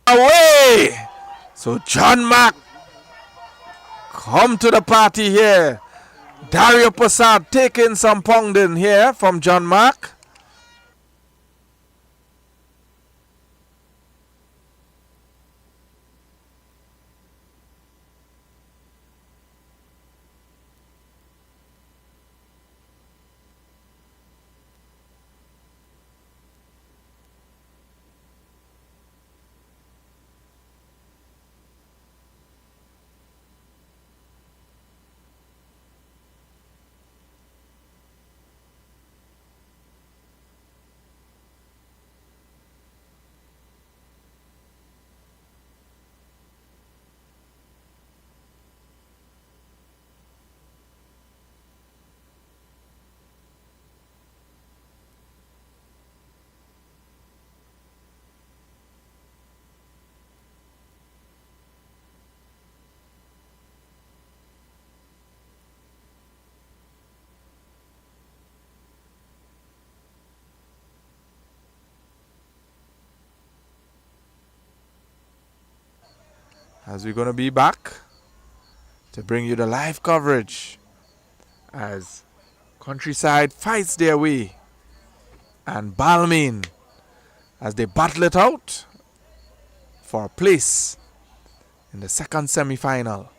Away! So John Mark come to the party here. Dario Passat taking some pounding here from John Mark. As we're going to be back to bring you the live coverage as Countryside fights their way and Balmain as they battle it out for a place in the second semi-final.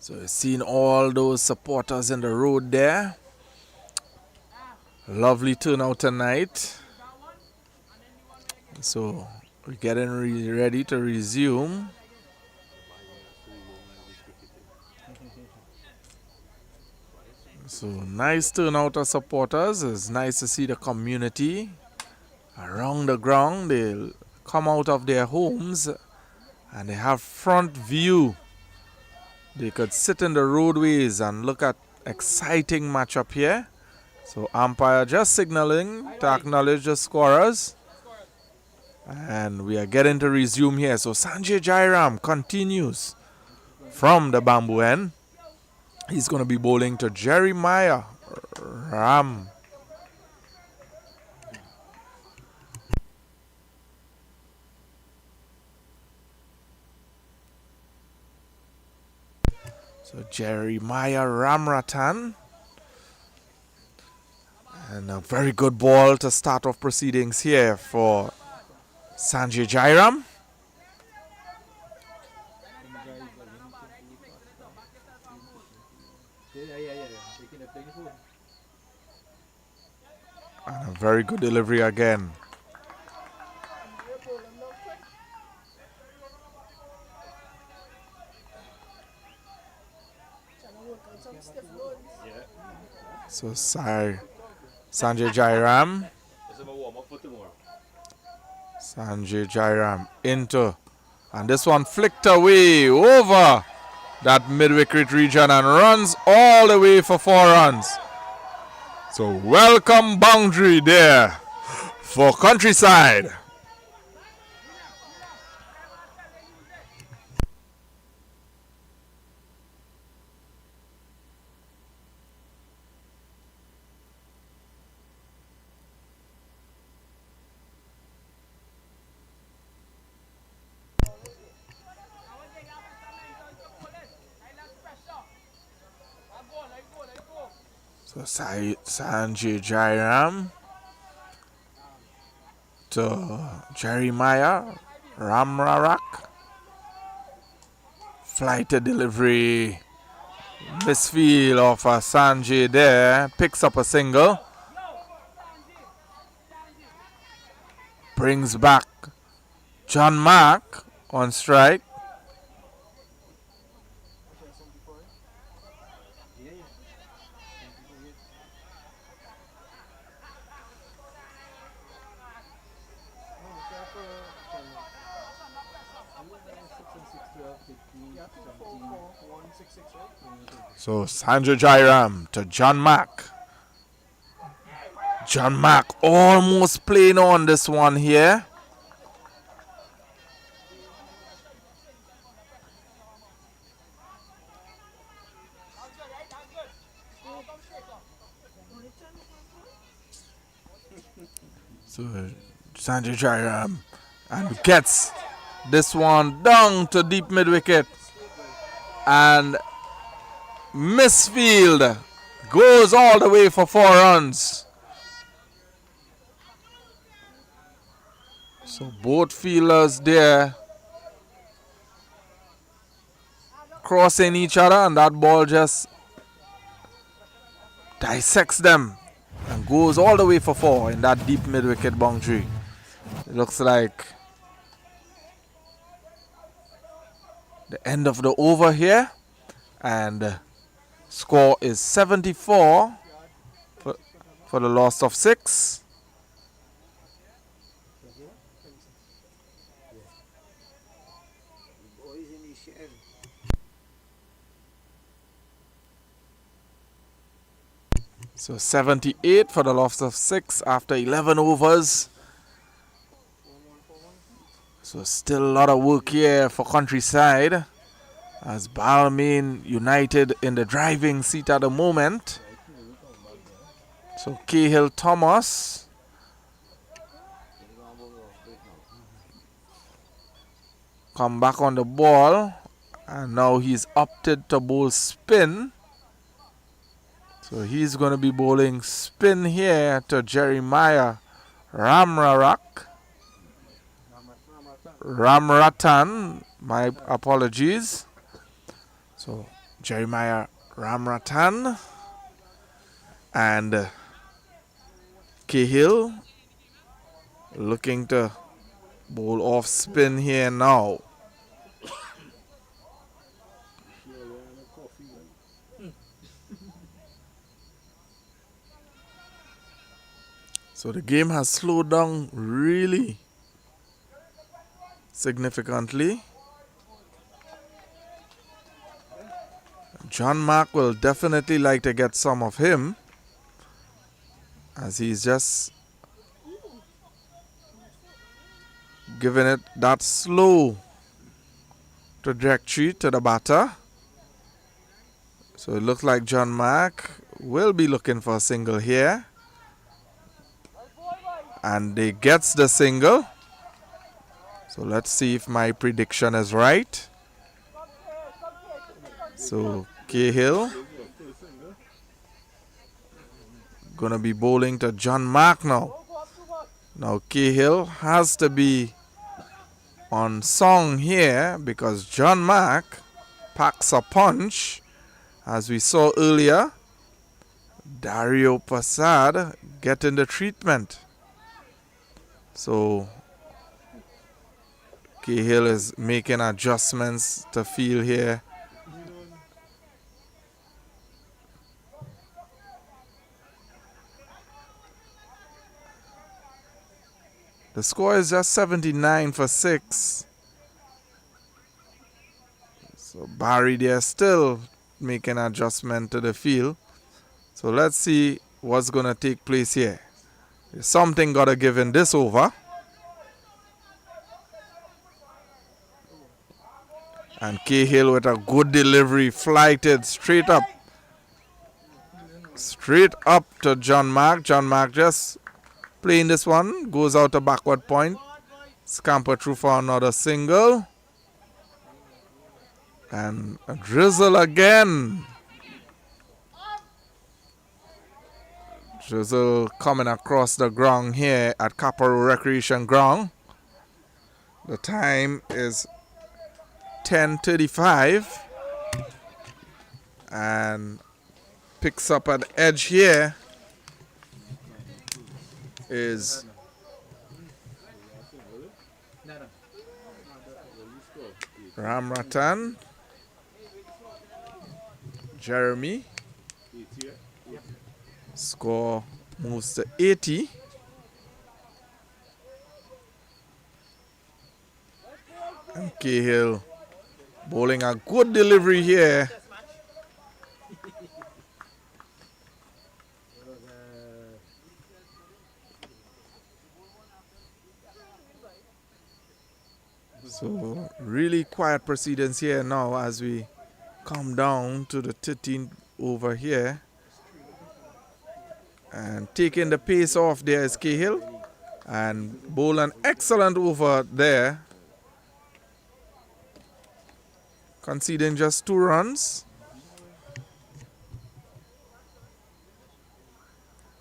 So you've seen all those supporters in the road there. Lovely turnout tonight. So we're getting ready to resume. So nice turnout of supporters. It's nice to see the community around the ground. They'll come out of their homes and they have front view. They could sit in the roadways and look at exciting matchup here. So umpire just signaling to acknowledge the scorers. And we are getting to resume here. So Sanjay Jairam continues from the bamboo end. He's going to be bowling to Jeremiah Ram. So Jeremiah Ramratan. And a very good ball to start off proceedings here for Sanjay Jairam. And a very good delivery again. So Sanjay Jairam. Sanjay Jairam into. And this one flicked away over that mid-wicket region and runs all the way for 4 runs. So welcome boundary there for Countryside. So Sanjay Jairam to Jeremiah Ramrarak. Flighted delivery. Misfield of Sanjay there. Picks up a single. Brings back John Mark on strike. So Sanjay Jairam to John Mack. John Mack almost playing on this one here. So Sanjay Jairam and gets this one down to deep mid wicket. And Misfield goes all the way for 4 runs. So both fielders there crossing each other, and that ball just dissects them and goes all the way for 4 in that deep mid-wicket boundary. It looks like the end of the over here, and score is 74 for the loss of 6. So 78 for the loss of 6 after 11 overs. So still a lot of work here for Countryside, as Balmain United in the driving seat at the moment. So Cahill Thomas come back on the ball, and now he's opted to bowl spin. So he's going to be bowling spin here to Jeremiah Ramratan, my apologies. So Jeremiah Ramratan and Cahill looking to bowl off spin here now. So the game has slowed down really significantly. John Mark will definitely like to get some of him, as he's just giving it that slow trajectory to the batter. So it looks like John Mark will be looking for a single here. And he gets the single. So let's see if my prediction is right. So Cahill gonna be bowling to John Mark now. Now Cahill has to be on song here, because John Mark packs a punch, as we saw earlier. Dario Prasad getting the treatment. So Cahill is making adjustments to feel here. The score is just 79 for 6. So Barry there still making adjustment to the field. So let's see what's going to take place here. There's something got to give in this over. And Cahill with a good delivery, flighted straight up. Straight up to John Mark. John Mark just playing this one. Goes out a backward point. Scamper through for another single. And a drizzle again. Drizzle coming across the ground here at Quaarter Recreation Ground. The time is 10:35. And picks up at the edge here is Ramratan. Jeremy. Score moves to 80. And Cahill bowling a good delivery here. So really quiet proceedings here now as we come down to the 13th over here. And taking the pace off there is Cahill. And bowl an excellent over there. Conceding just 2 runs.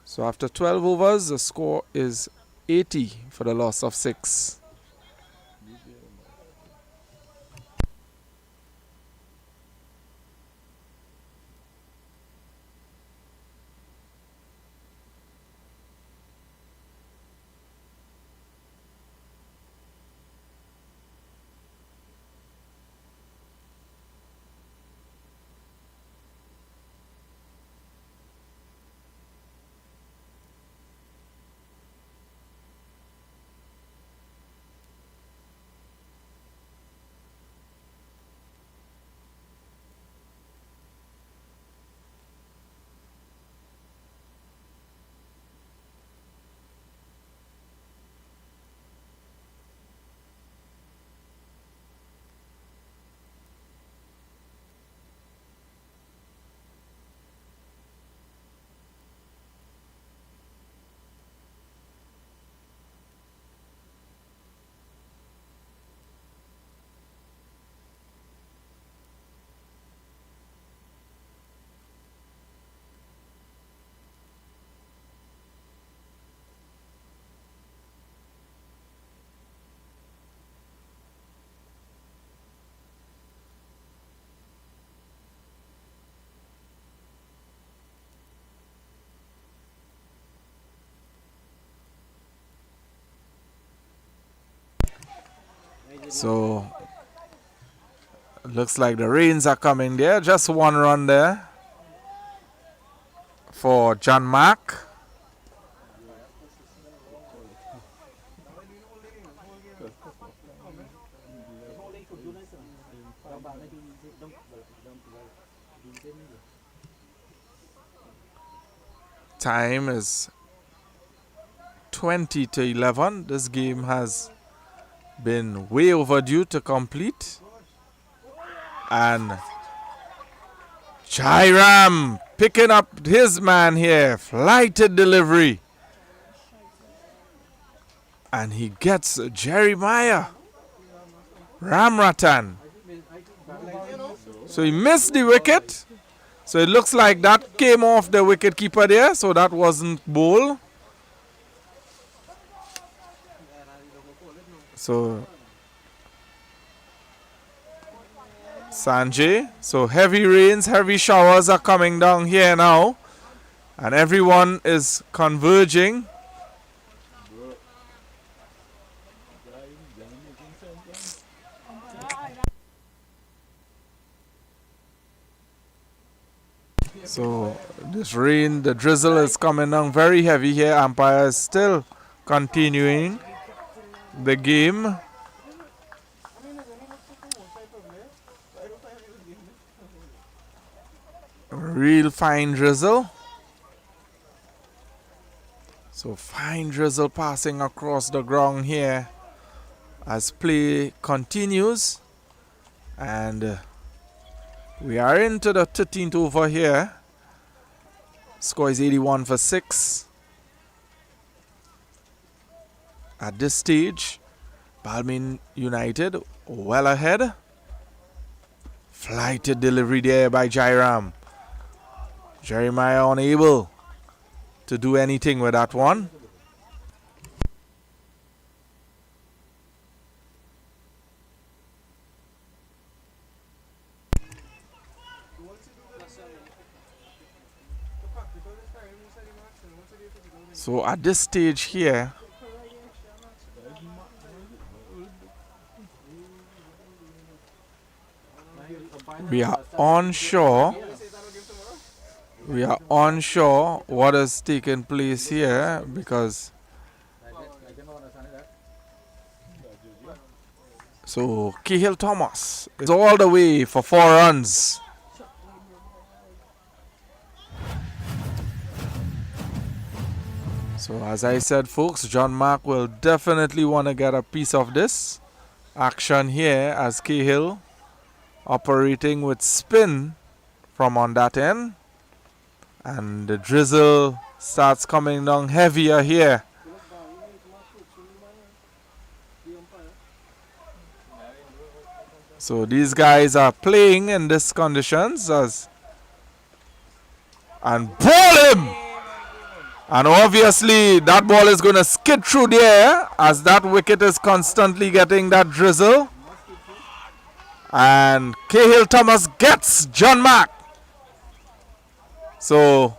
So after 12 overs, the score is 80 for the loss of 6. So looks like the rains are coming there. Just one run there for John Mark. Time is 20 to 11. This game has been way overdue to complete. And Jairam picking up his man here. Flighted delivery. And he gets Jeremiah Ramratan. So he missed the wicket. So it looks like that came off the wicket keeper there. So that wasn't bowl. So Sanjay. So heavy rains, heavy showers are coming down here now. And everyone is converging. So this rain, the drizzle is coming down very heavy here. Umpire is still continuing the game. Real fine drizzle. So fine drizzle passing across the ground here as play continues. And we are into the 13th over here. Score is 81 for 6. At this stage, Balmain United well ahead. Flighted delivery there by Jairam. Jeremiah unable to do anything with that one. So at this stage here, we are unsure. We are unsure what has taken place here because so Cahill Thomas is all the way for 4 runs. So as I said, folks, John Mark will definitely want to get a piece of this action here as Cahill operating with spin from on that end. And the drizzle starts coming down heavier here. So these guys are playing in these conditions and ball him. And obviously that ball is going to skid through there as that wicket is constantly getting that drizzle. And Cahill Thomas gets John Mark. So,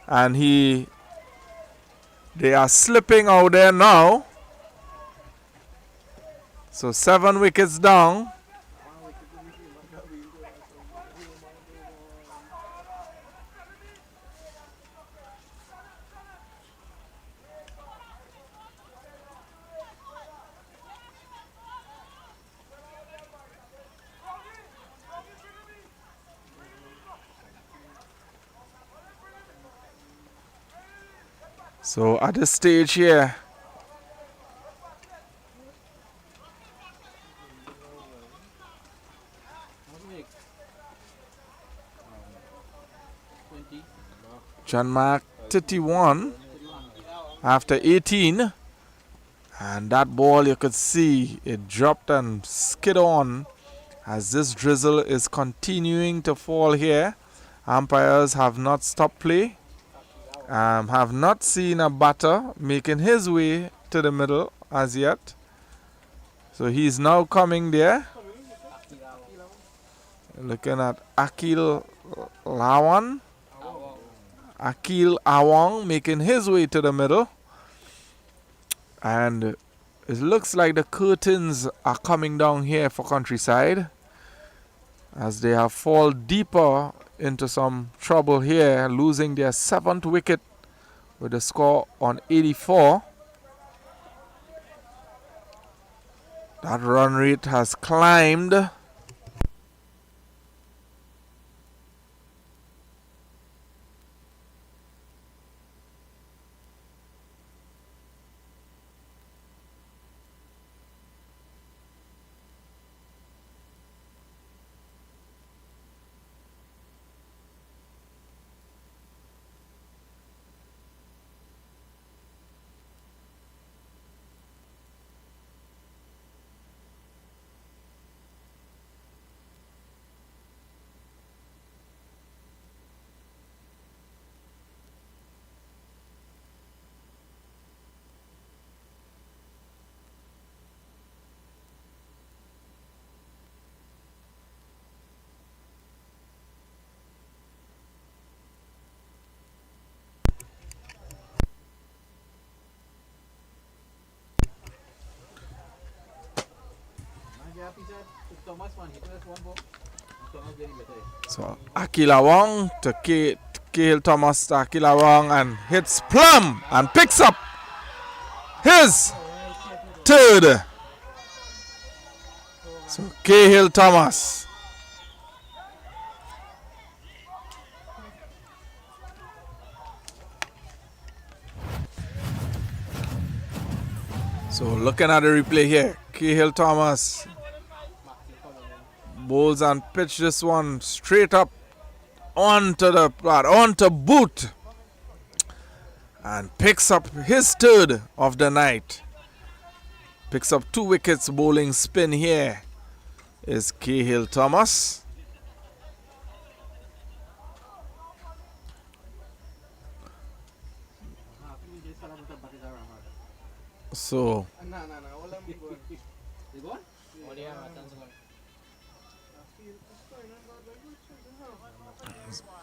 and they are slipping out there now. So 7 wickets down. So at this stage here, John Mark 31 after 18, and that ball you could see it dropped and skid on as this drizzle is continuing to fall here. Umpires have not stopped play. Have not seen a batter making his way to the middle as yet. So he's now coming there. Looking at Akil Awang making his way to the middle. And It looks like the curtains are coming down here for Countryside, as they have fallen deeper into some trouble here, losing their 7th wicket with a score on 84. That run rate has climbed. Thomas one hit with one ball. Thomas very better. So Akila Wong to Cahill Thomas to Akila Wong, and hits plumb and picks up his 3rd. So Cahill Thomas. So looking at the replay here, Cahill Thomas bowls and pitch this one straight up onto the plat, onto boot, and picks up his 3rd of the night. Picks up 2 wickets. Bowling spin here is Cahill Thomas.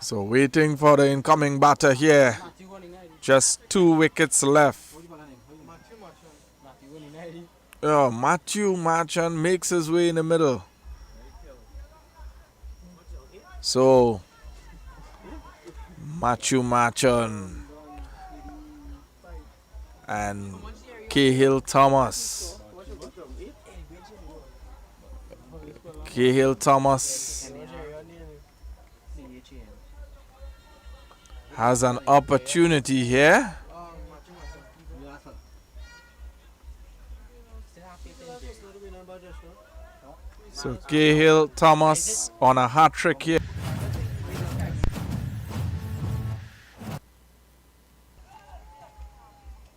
So waiting for the incoming batter here. Just 2 wickets left. Oh, Matthew Marchand makes his way in the middle. So Matthew Marchand and Cahill Thomas. Cahill Thomas has an opportunity here. So Cahill Thomas on a hat trick here.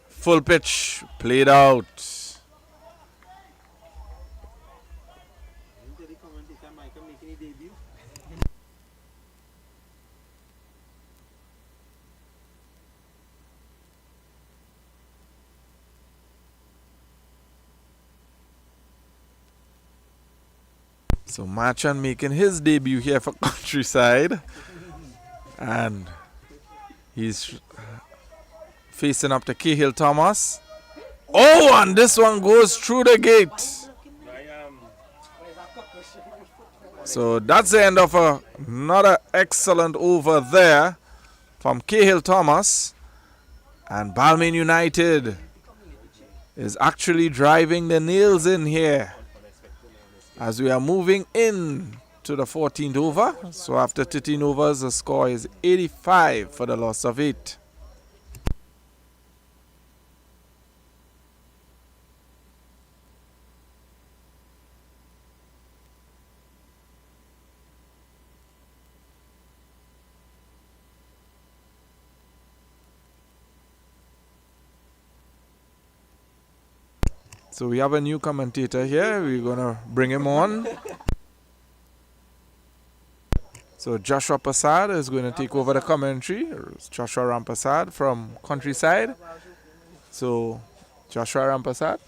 Full pitch played out. So Marchand making his debut here for Countryside, and he's facing up to Cahill Thomas. Oh, and this one goes through the gate. So that's the end of another excellent over there from Cahill Thomas. And Balmain United is actually driving the nails in here as we are moving in to the 14th over. So after 13 overs, the score is 85 for the loss of 8. So we have a new commentator here. We're going to bring him on. So Joshua Prasad is going to take over the commentary. Joshua Rampasad from Countryside. So Joshua Rampasad.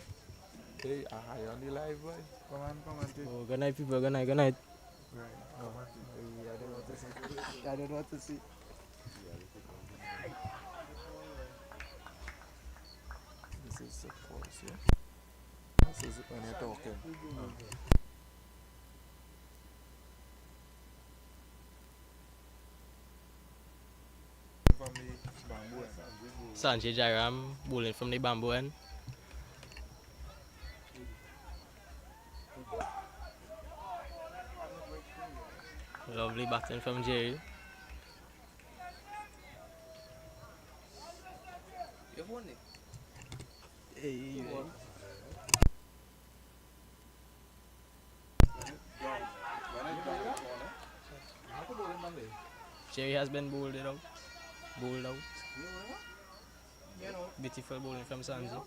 Hey, are you on the live, boy? Come on, commentate. Oh, good night, people. Good night. Good night. I don't know what to see. This is the force, yeah. This is when you're talking. Sanjay Jairam bowling from the bamboo end. Lovely batting from Jerry. Jerry has been bowled out. Bowled out. Beautiful bowling from Sanjay.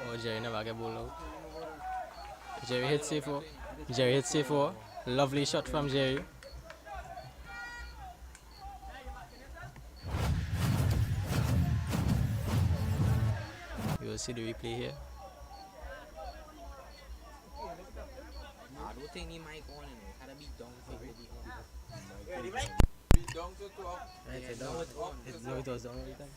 Oh, Jerry never get bowled out. Jerry hits C4. Jerry hits C4. Lovely shot from Jerry. You will see the replay here. I don't think he might on it. Had a beat down for it. Right, so down. No, it was down all the time.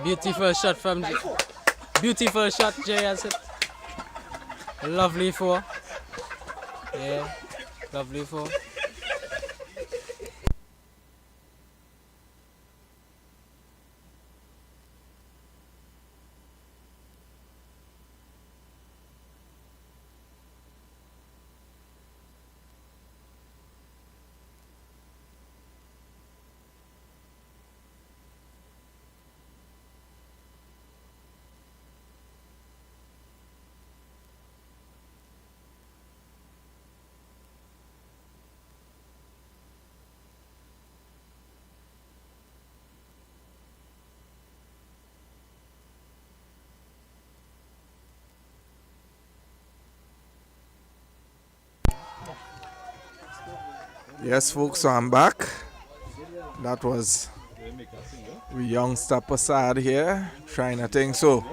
Beautiful shot from beautiful shot, Jay has it. Lovely four. Yeah, lovely four. Yes, folks, so I'm back. That was we youngster Passad here trying to think so.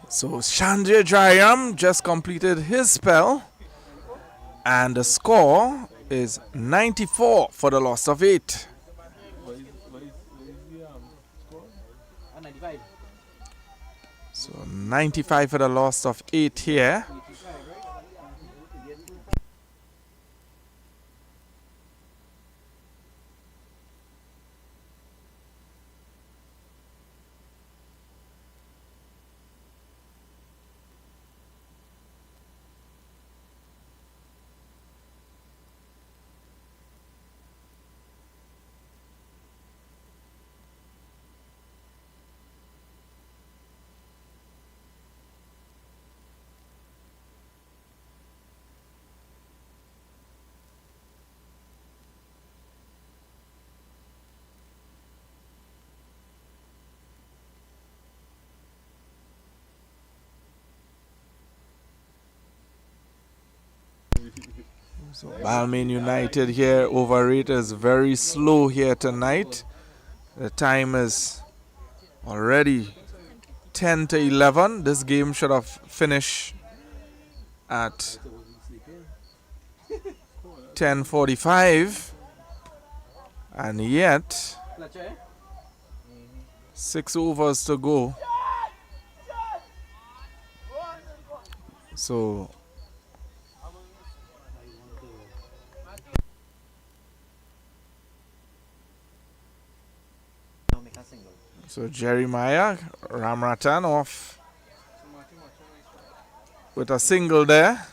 So Sanjay Jairam just completed his spell, and the score is 94 for the loss of 8. 95. So 95 for the loss of 8 here. So Balmain United here, overrate is very slow here tonight. The time is already 10 to 11. This game should have finished at 10:45, and yet 6 overs to go. So So Jeremiah Ramratan off with a single there.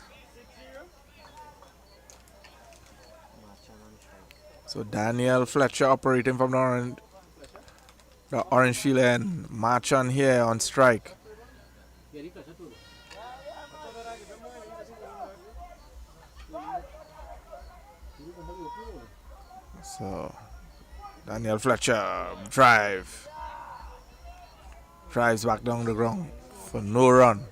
So Daniel Fletcher operating from the orange field and Marchand here on strike. So Daniel Fletcher drives back down the ground for no run.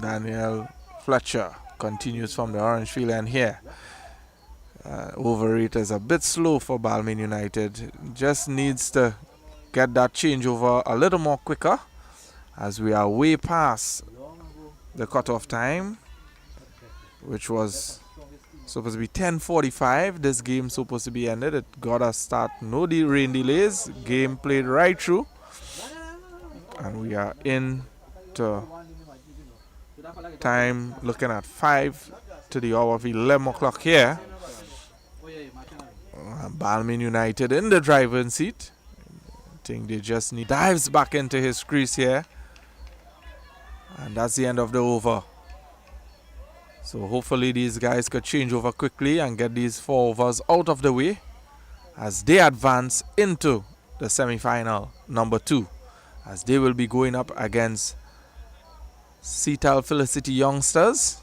Daniel Fletcher continues from the orange field and here. Overrate is a bit slow for Balmain United. Just needs to get that changeover a little more quicker as we are way past the cutoff time, which was supposed to be 10:45. This game supposed to be ended. It got a start. No rain delays. Game played right through. And we are into time looking at 5 to the hour of 11 o'clock here. Balmain United in the driving seat. I think they just need dives back into his crease here. And that's the end of the over. So hopefully these guys could change over quickly and get these 4 overs out of the way as they advance into the semi-final number 2, as they will be going up against Seatal Felicity Youngsters.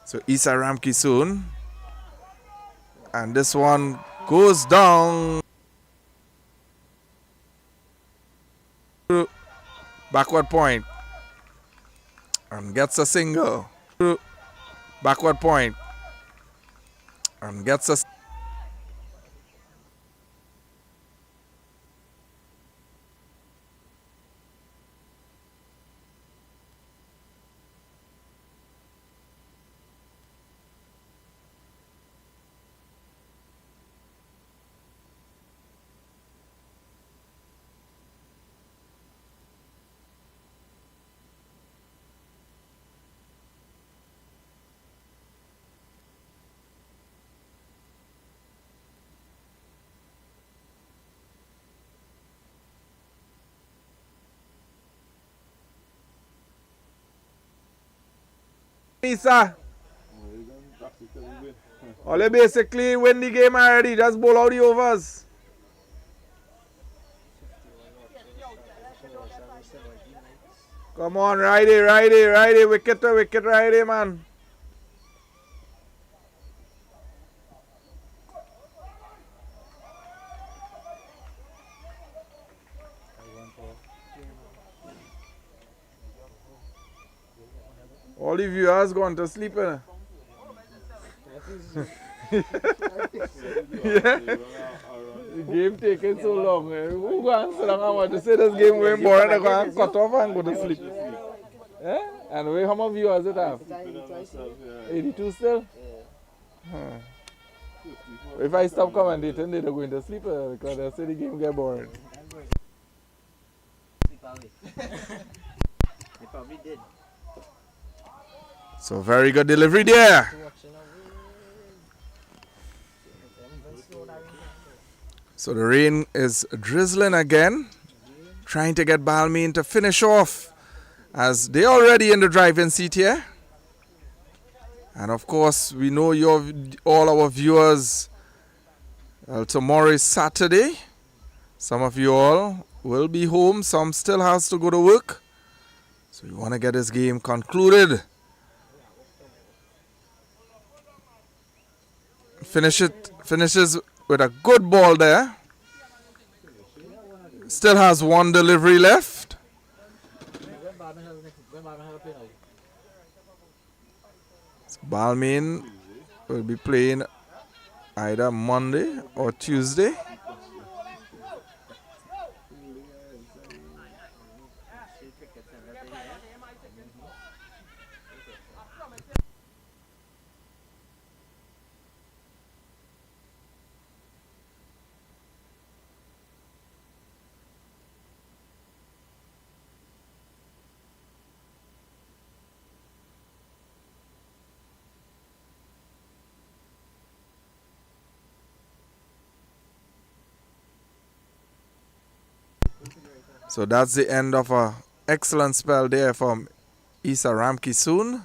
So Issa Ramki soon. And this one goes down. Backward point. And gets a single. Backward point. And gets a... Issa. Only basically win the game already. Just bowl out the overs. Come on, righty, wicket to wicket, righty, man. All the viewers gone to sleep, eh? Yeah. The game taking so long. Eh? Who go and sit down and want to say this game going boring? They go and cut off and go to sleep. Eh? And how many viewers it have? 82 still? Huh. If I stop commentating, they're going to sleep because they say the game get boring. They probably did. So very good delivery there. So the rain is drizzling again, trying to get Balmain to finish off as they're already in the driving seat here. And of course, we know all our viewers, tomorrow is Saturday. Some of you all will be home, some still has to go to work. So we want to get this game concluded. Finishes with a good ball there. Still has one delivery left. Balmain will be playing either Monday or Tuesday. So that's the end of an excellent spell there from Isa Ramki Soon.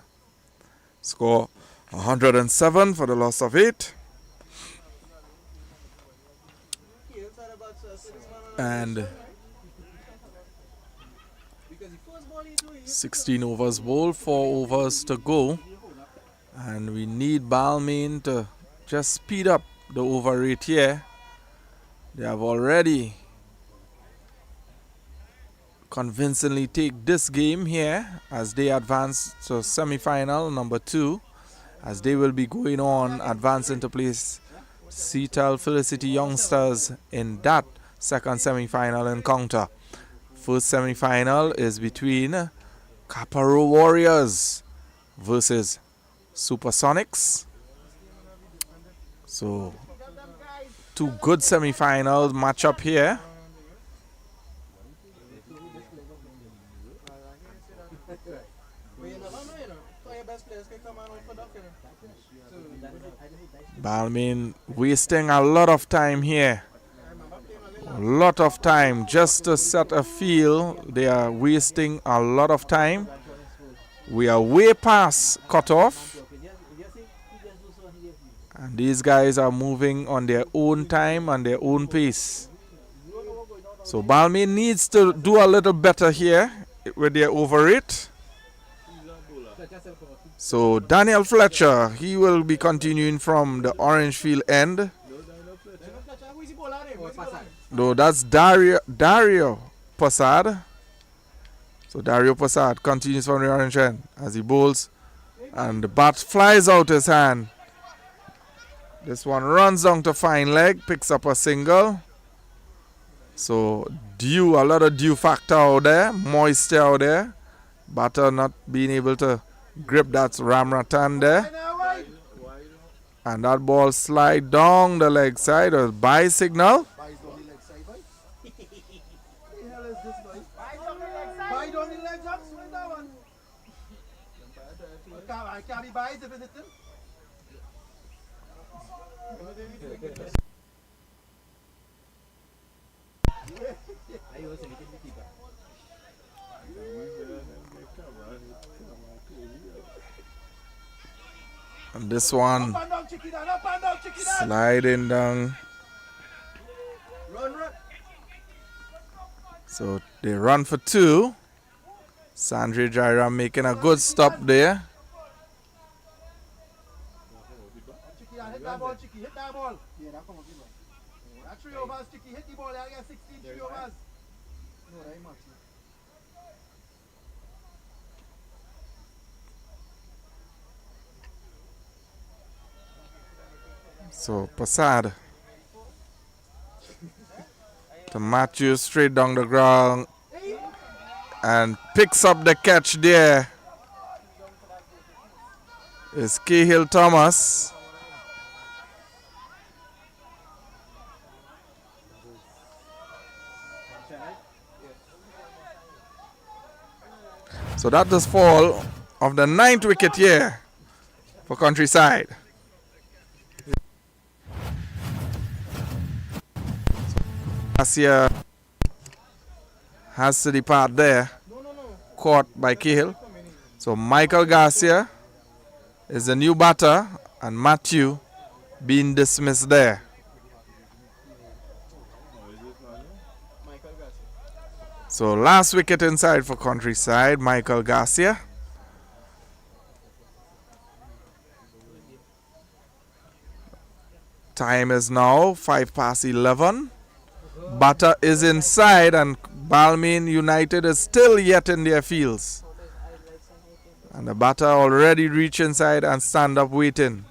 Score 107 for the loss of 8. And 16 overs bowled, 4 overs to go. And we need Balmain to just speed up the over rate here. They have already convincingly take this game here as they advance to semi-final number 2, as they will be going on advancing to place Seattle Felicity Youngsters in that second semi-final encounter. First semi-final is between Quaarter Warriors versus Supersonics. So 2 good semi-finals match up here. Balmain wasting a lot of time here. A lot of time just to set a field. They are wasting a lot of time. We are way past cutoff. And these guys are moving on their own time and their own pace. So Balmain needs to do a little better here with their over rate. So Daniel Fletcher, he will be continuing from the orange field end. No, that's Dario Passad. So Dario Passad continues from the orange end as he bowls. And the bat flies out his hand. This one runs down to fine leg, picks up a single. So a lot of dew factor out there, moisture out there. Batter not being able to grip that Ramratan there. And that ball slide down the leg side, a bye signal. And this one sliding down. It's So they run for 2. Sandri Jairam making a good stop there. Chicky, hit that ball, Chicky, hit that ball. Yeah, that come up the ball. That's 3 overs, Chicky, hit the ball. I get 16, 3 overs. No, that ain't much. So Passad to Matthew straight down the ground and picks up the catch there. Is Cahill Thomas. So that is fall of the 9th wicket here for Countryside. Garcia has to depart there, caught by Cahill. So Michael Garcia is the new batter and Matthew being dismissed there. So last wicket inside for Countryside, Michael Garcia. Time is now 11:05. Batter is inside and Balmain United is still yet in their fields. And the batter already reached inside and stand up waiting.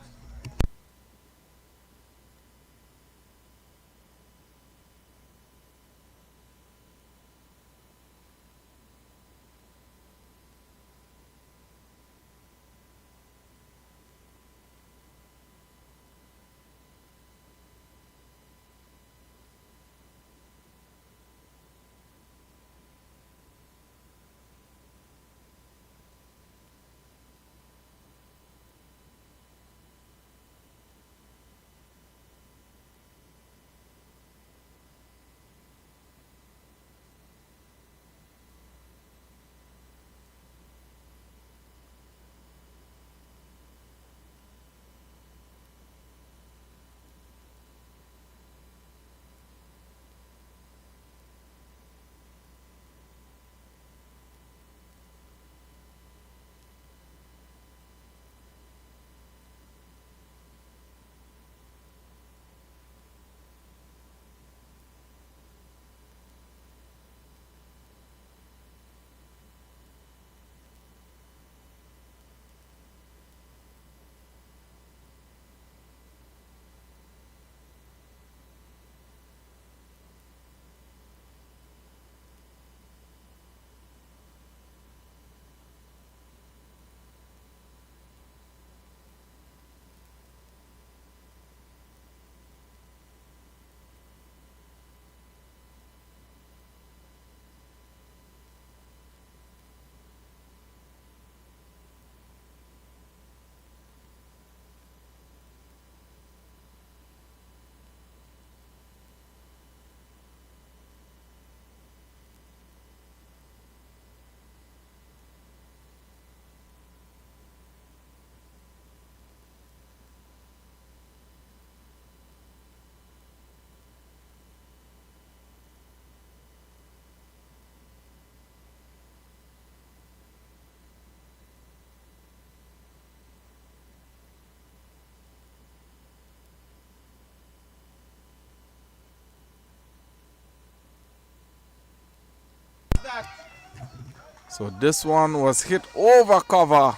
So this one was hit over cover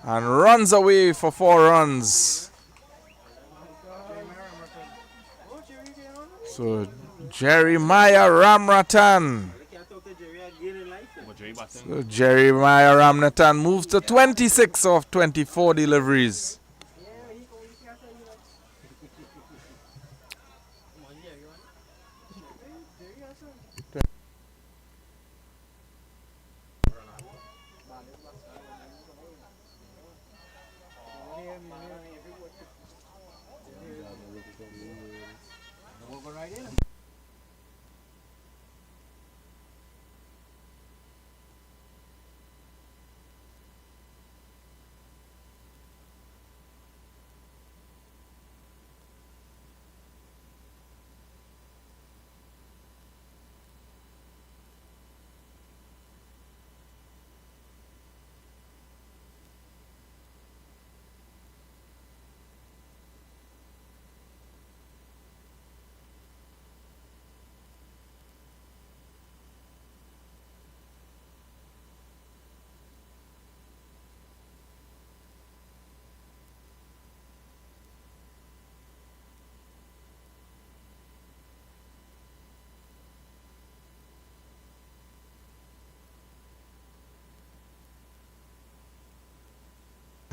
and runs away for 4 runs. So Jeremiah Ramratan. So Jeremiah Ramratan moves to 26 of 24 deliveries.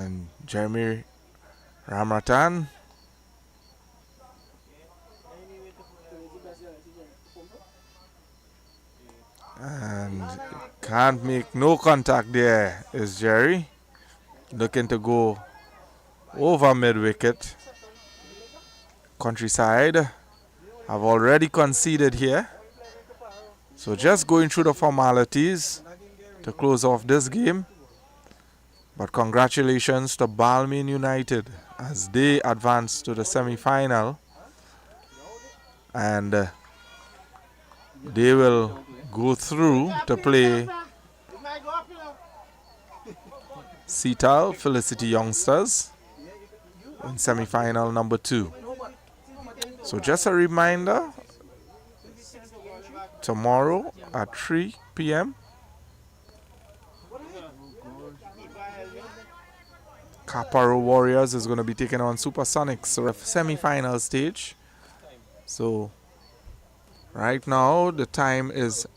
And Jeremy Ramratan. And can't make no contact there is Jerry. Looking to go over mid-wicket. Countryside have already conceded here. So just going through the formalities to close off this game. But congratulations to Balmain United as they advance to the semi-final. And they will go through to play Seatal Felicity Youngsters in semi-final number 2. So just a reminder, tomorrow at 3 p.m. Quaarter Warriors is going to be taking on Supersonics, so semi-final stage. So right now the time is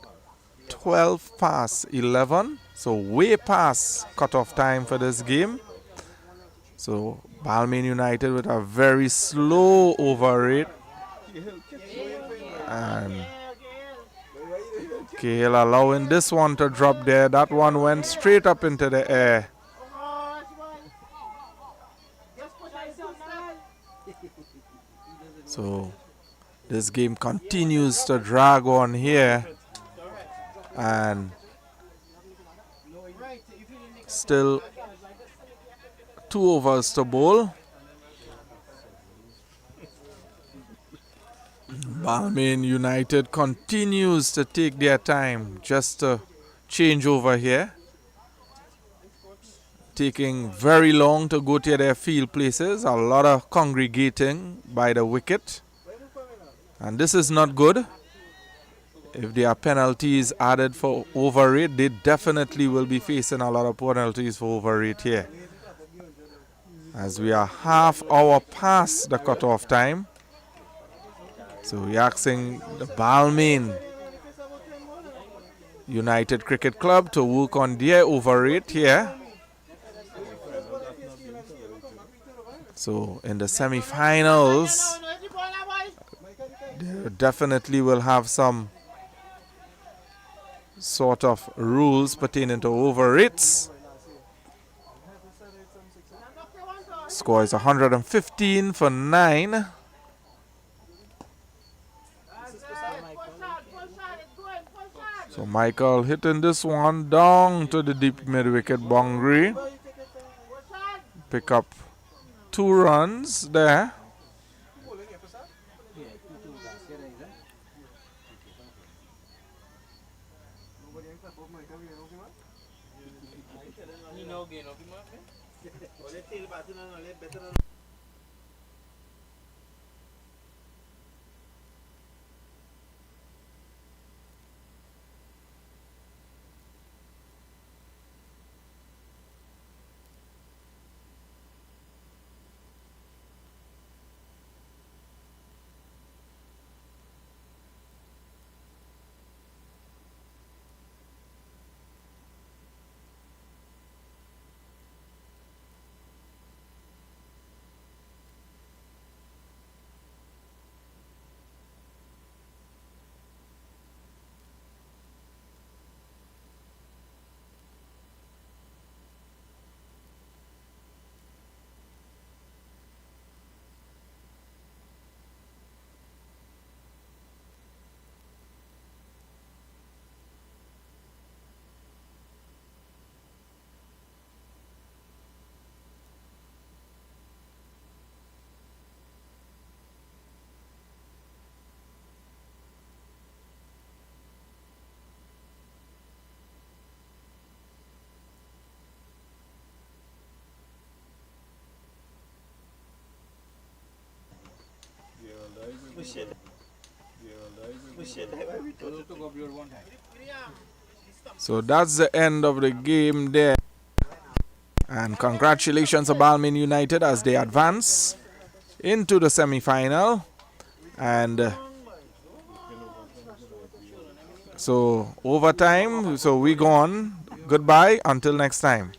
12 past 11, so way past cutoff time for this game. So Balmain United with a very slow over rate, and KL allowing this one to drop there. That one went straight up into the air. So this game continues to drag on here, and still 2 overs to bowl. Balmain United continues to take their time just to change over here, taking very long to go to their field places. A lot of congregating by the wicket, and this is not good. If there are penalties added for overrate, they definitely will be facing a lot of penalties for overrate here, as we are half hour past the cutoff time. So we're asking the Balmain United Cricket Club to work on their overrate here. So in the semi-finals, they definitely will have some sort of rules pertaining to overrates. Score is 115 for 9. So Michael hitting this one down to the deep mid-wicket boundary. Pick up 2 runs there. So that's the end of the game there. And congratulations to Balmain United as they advance into the semi-final. And so overtime, so we go on. Goodbye until next time.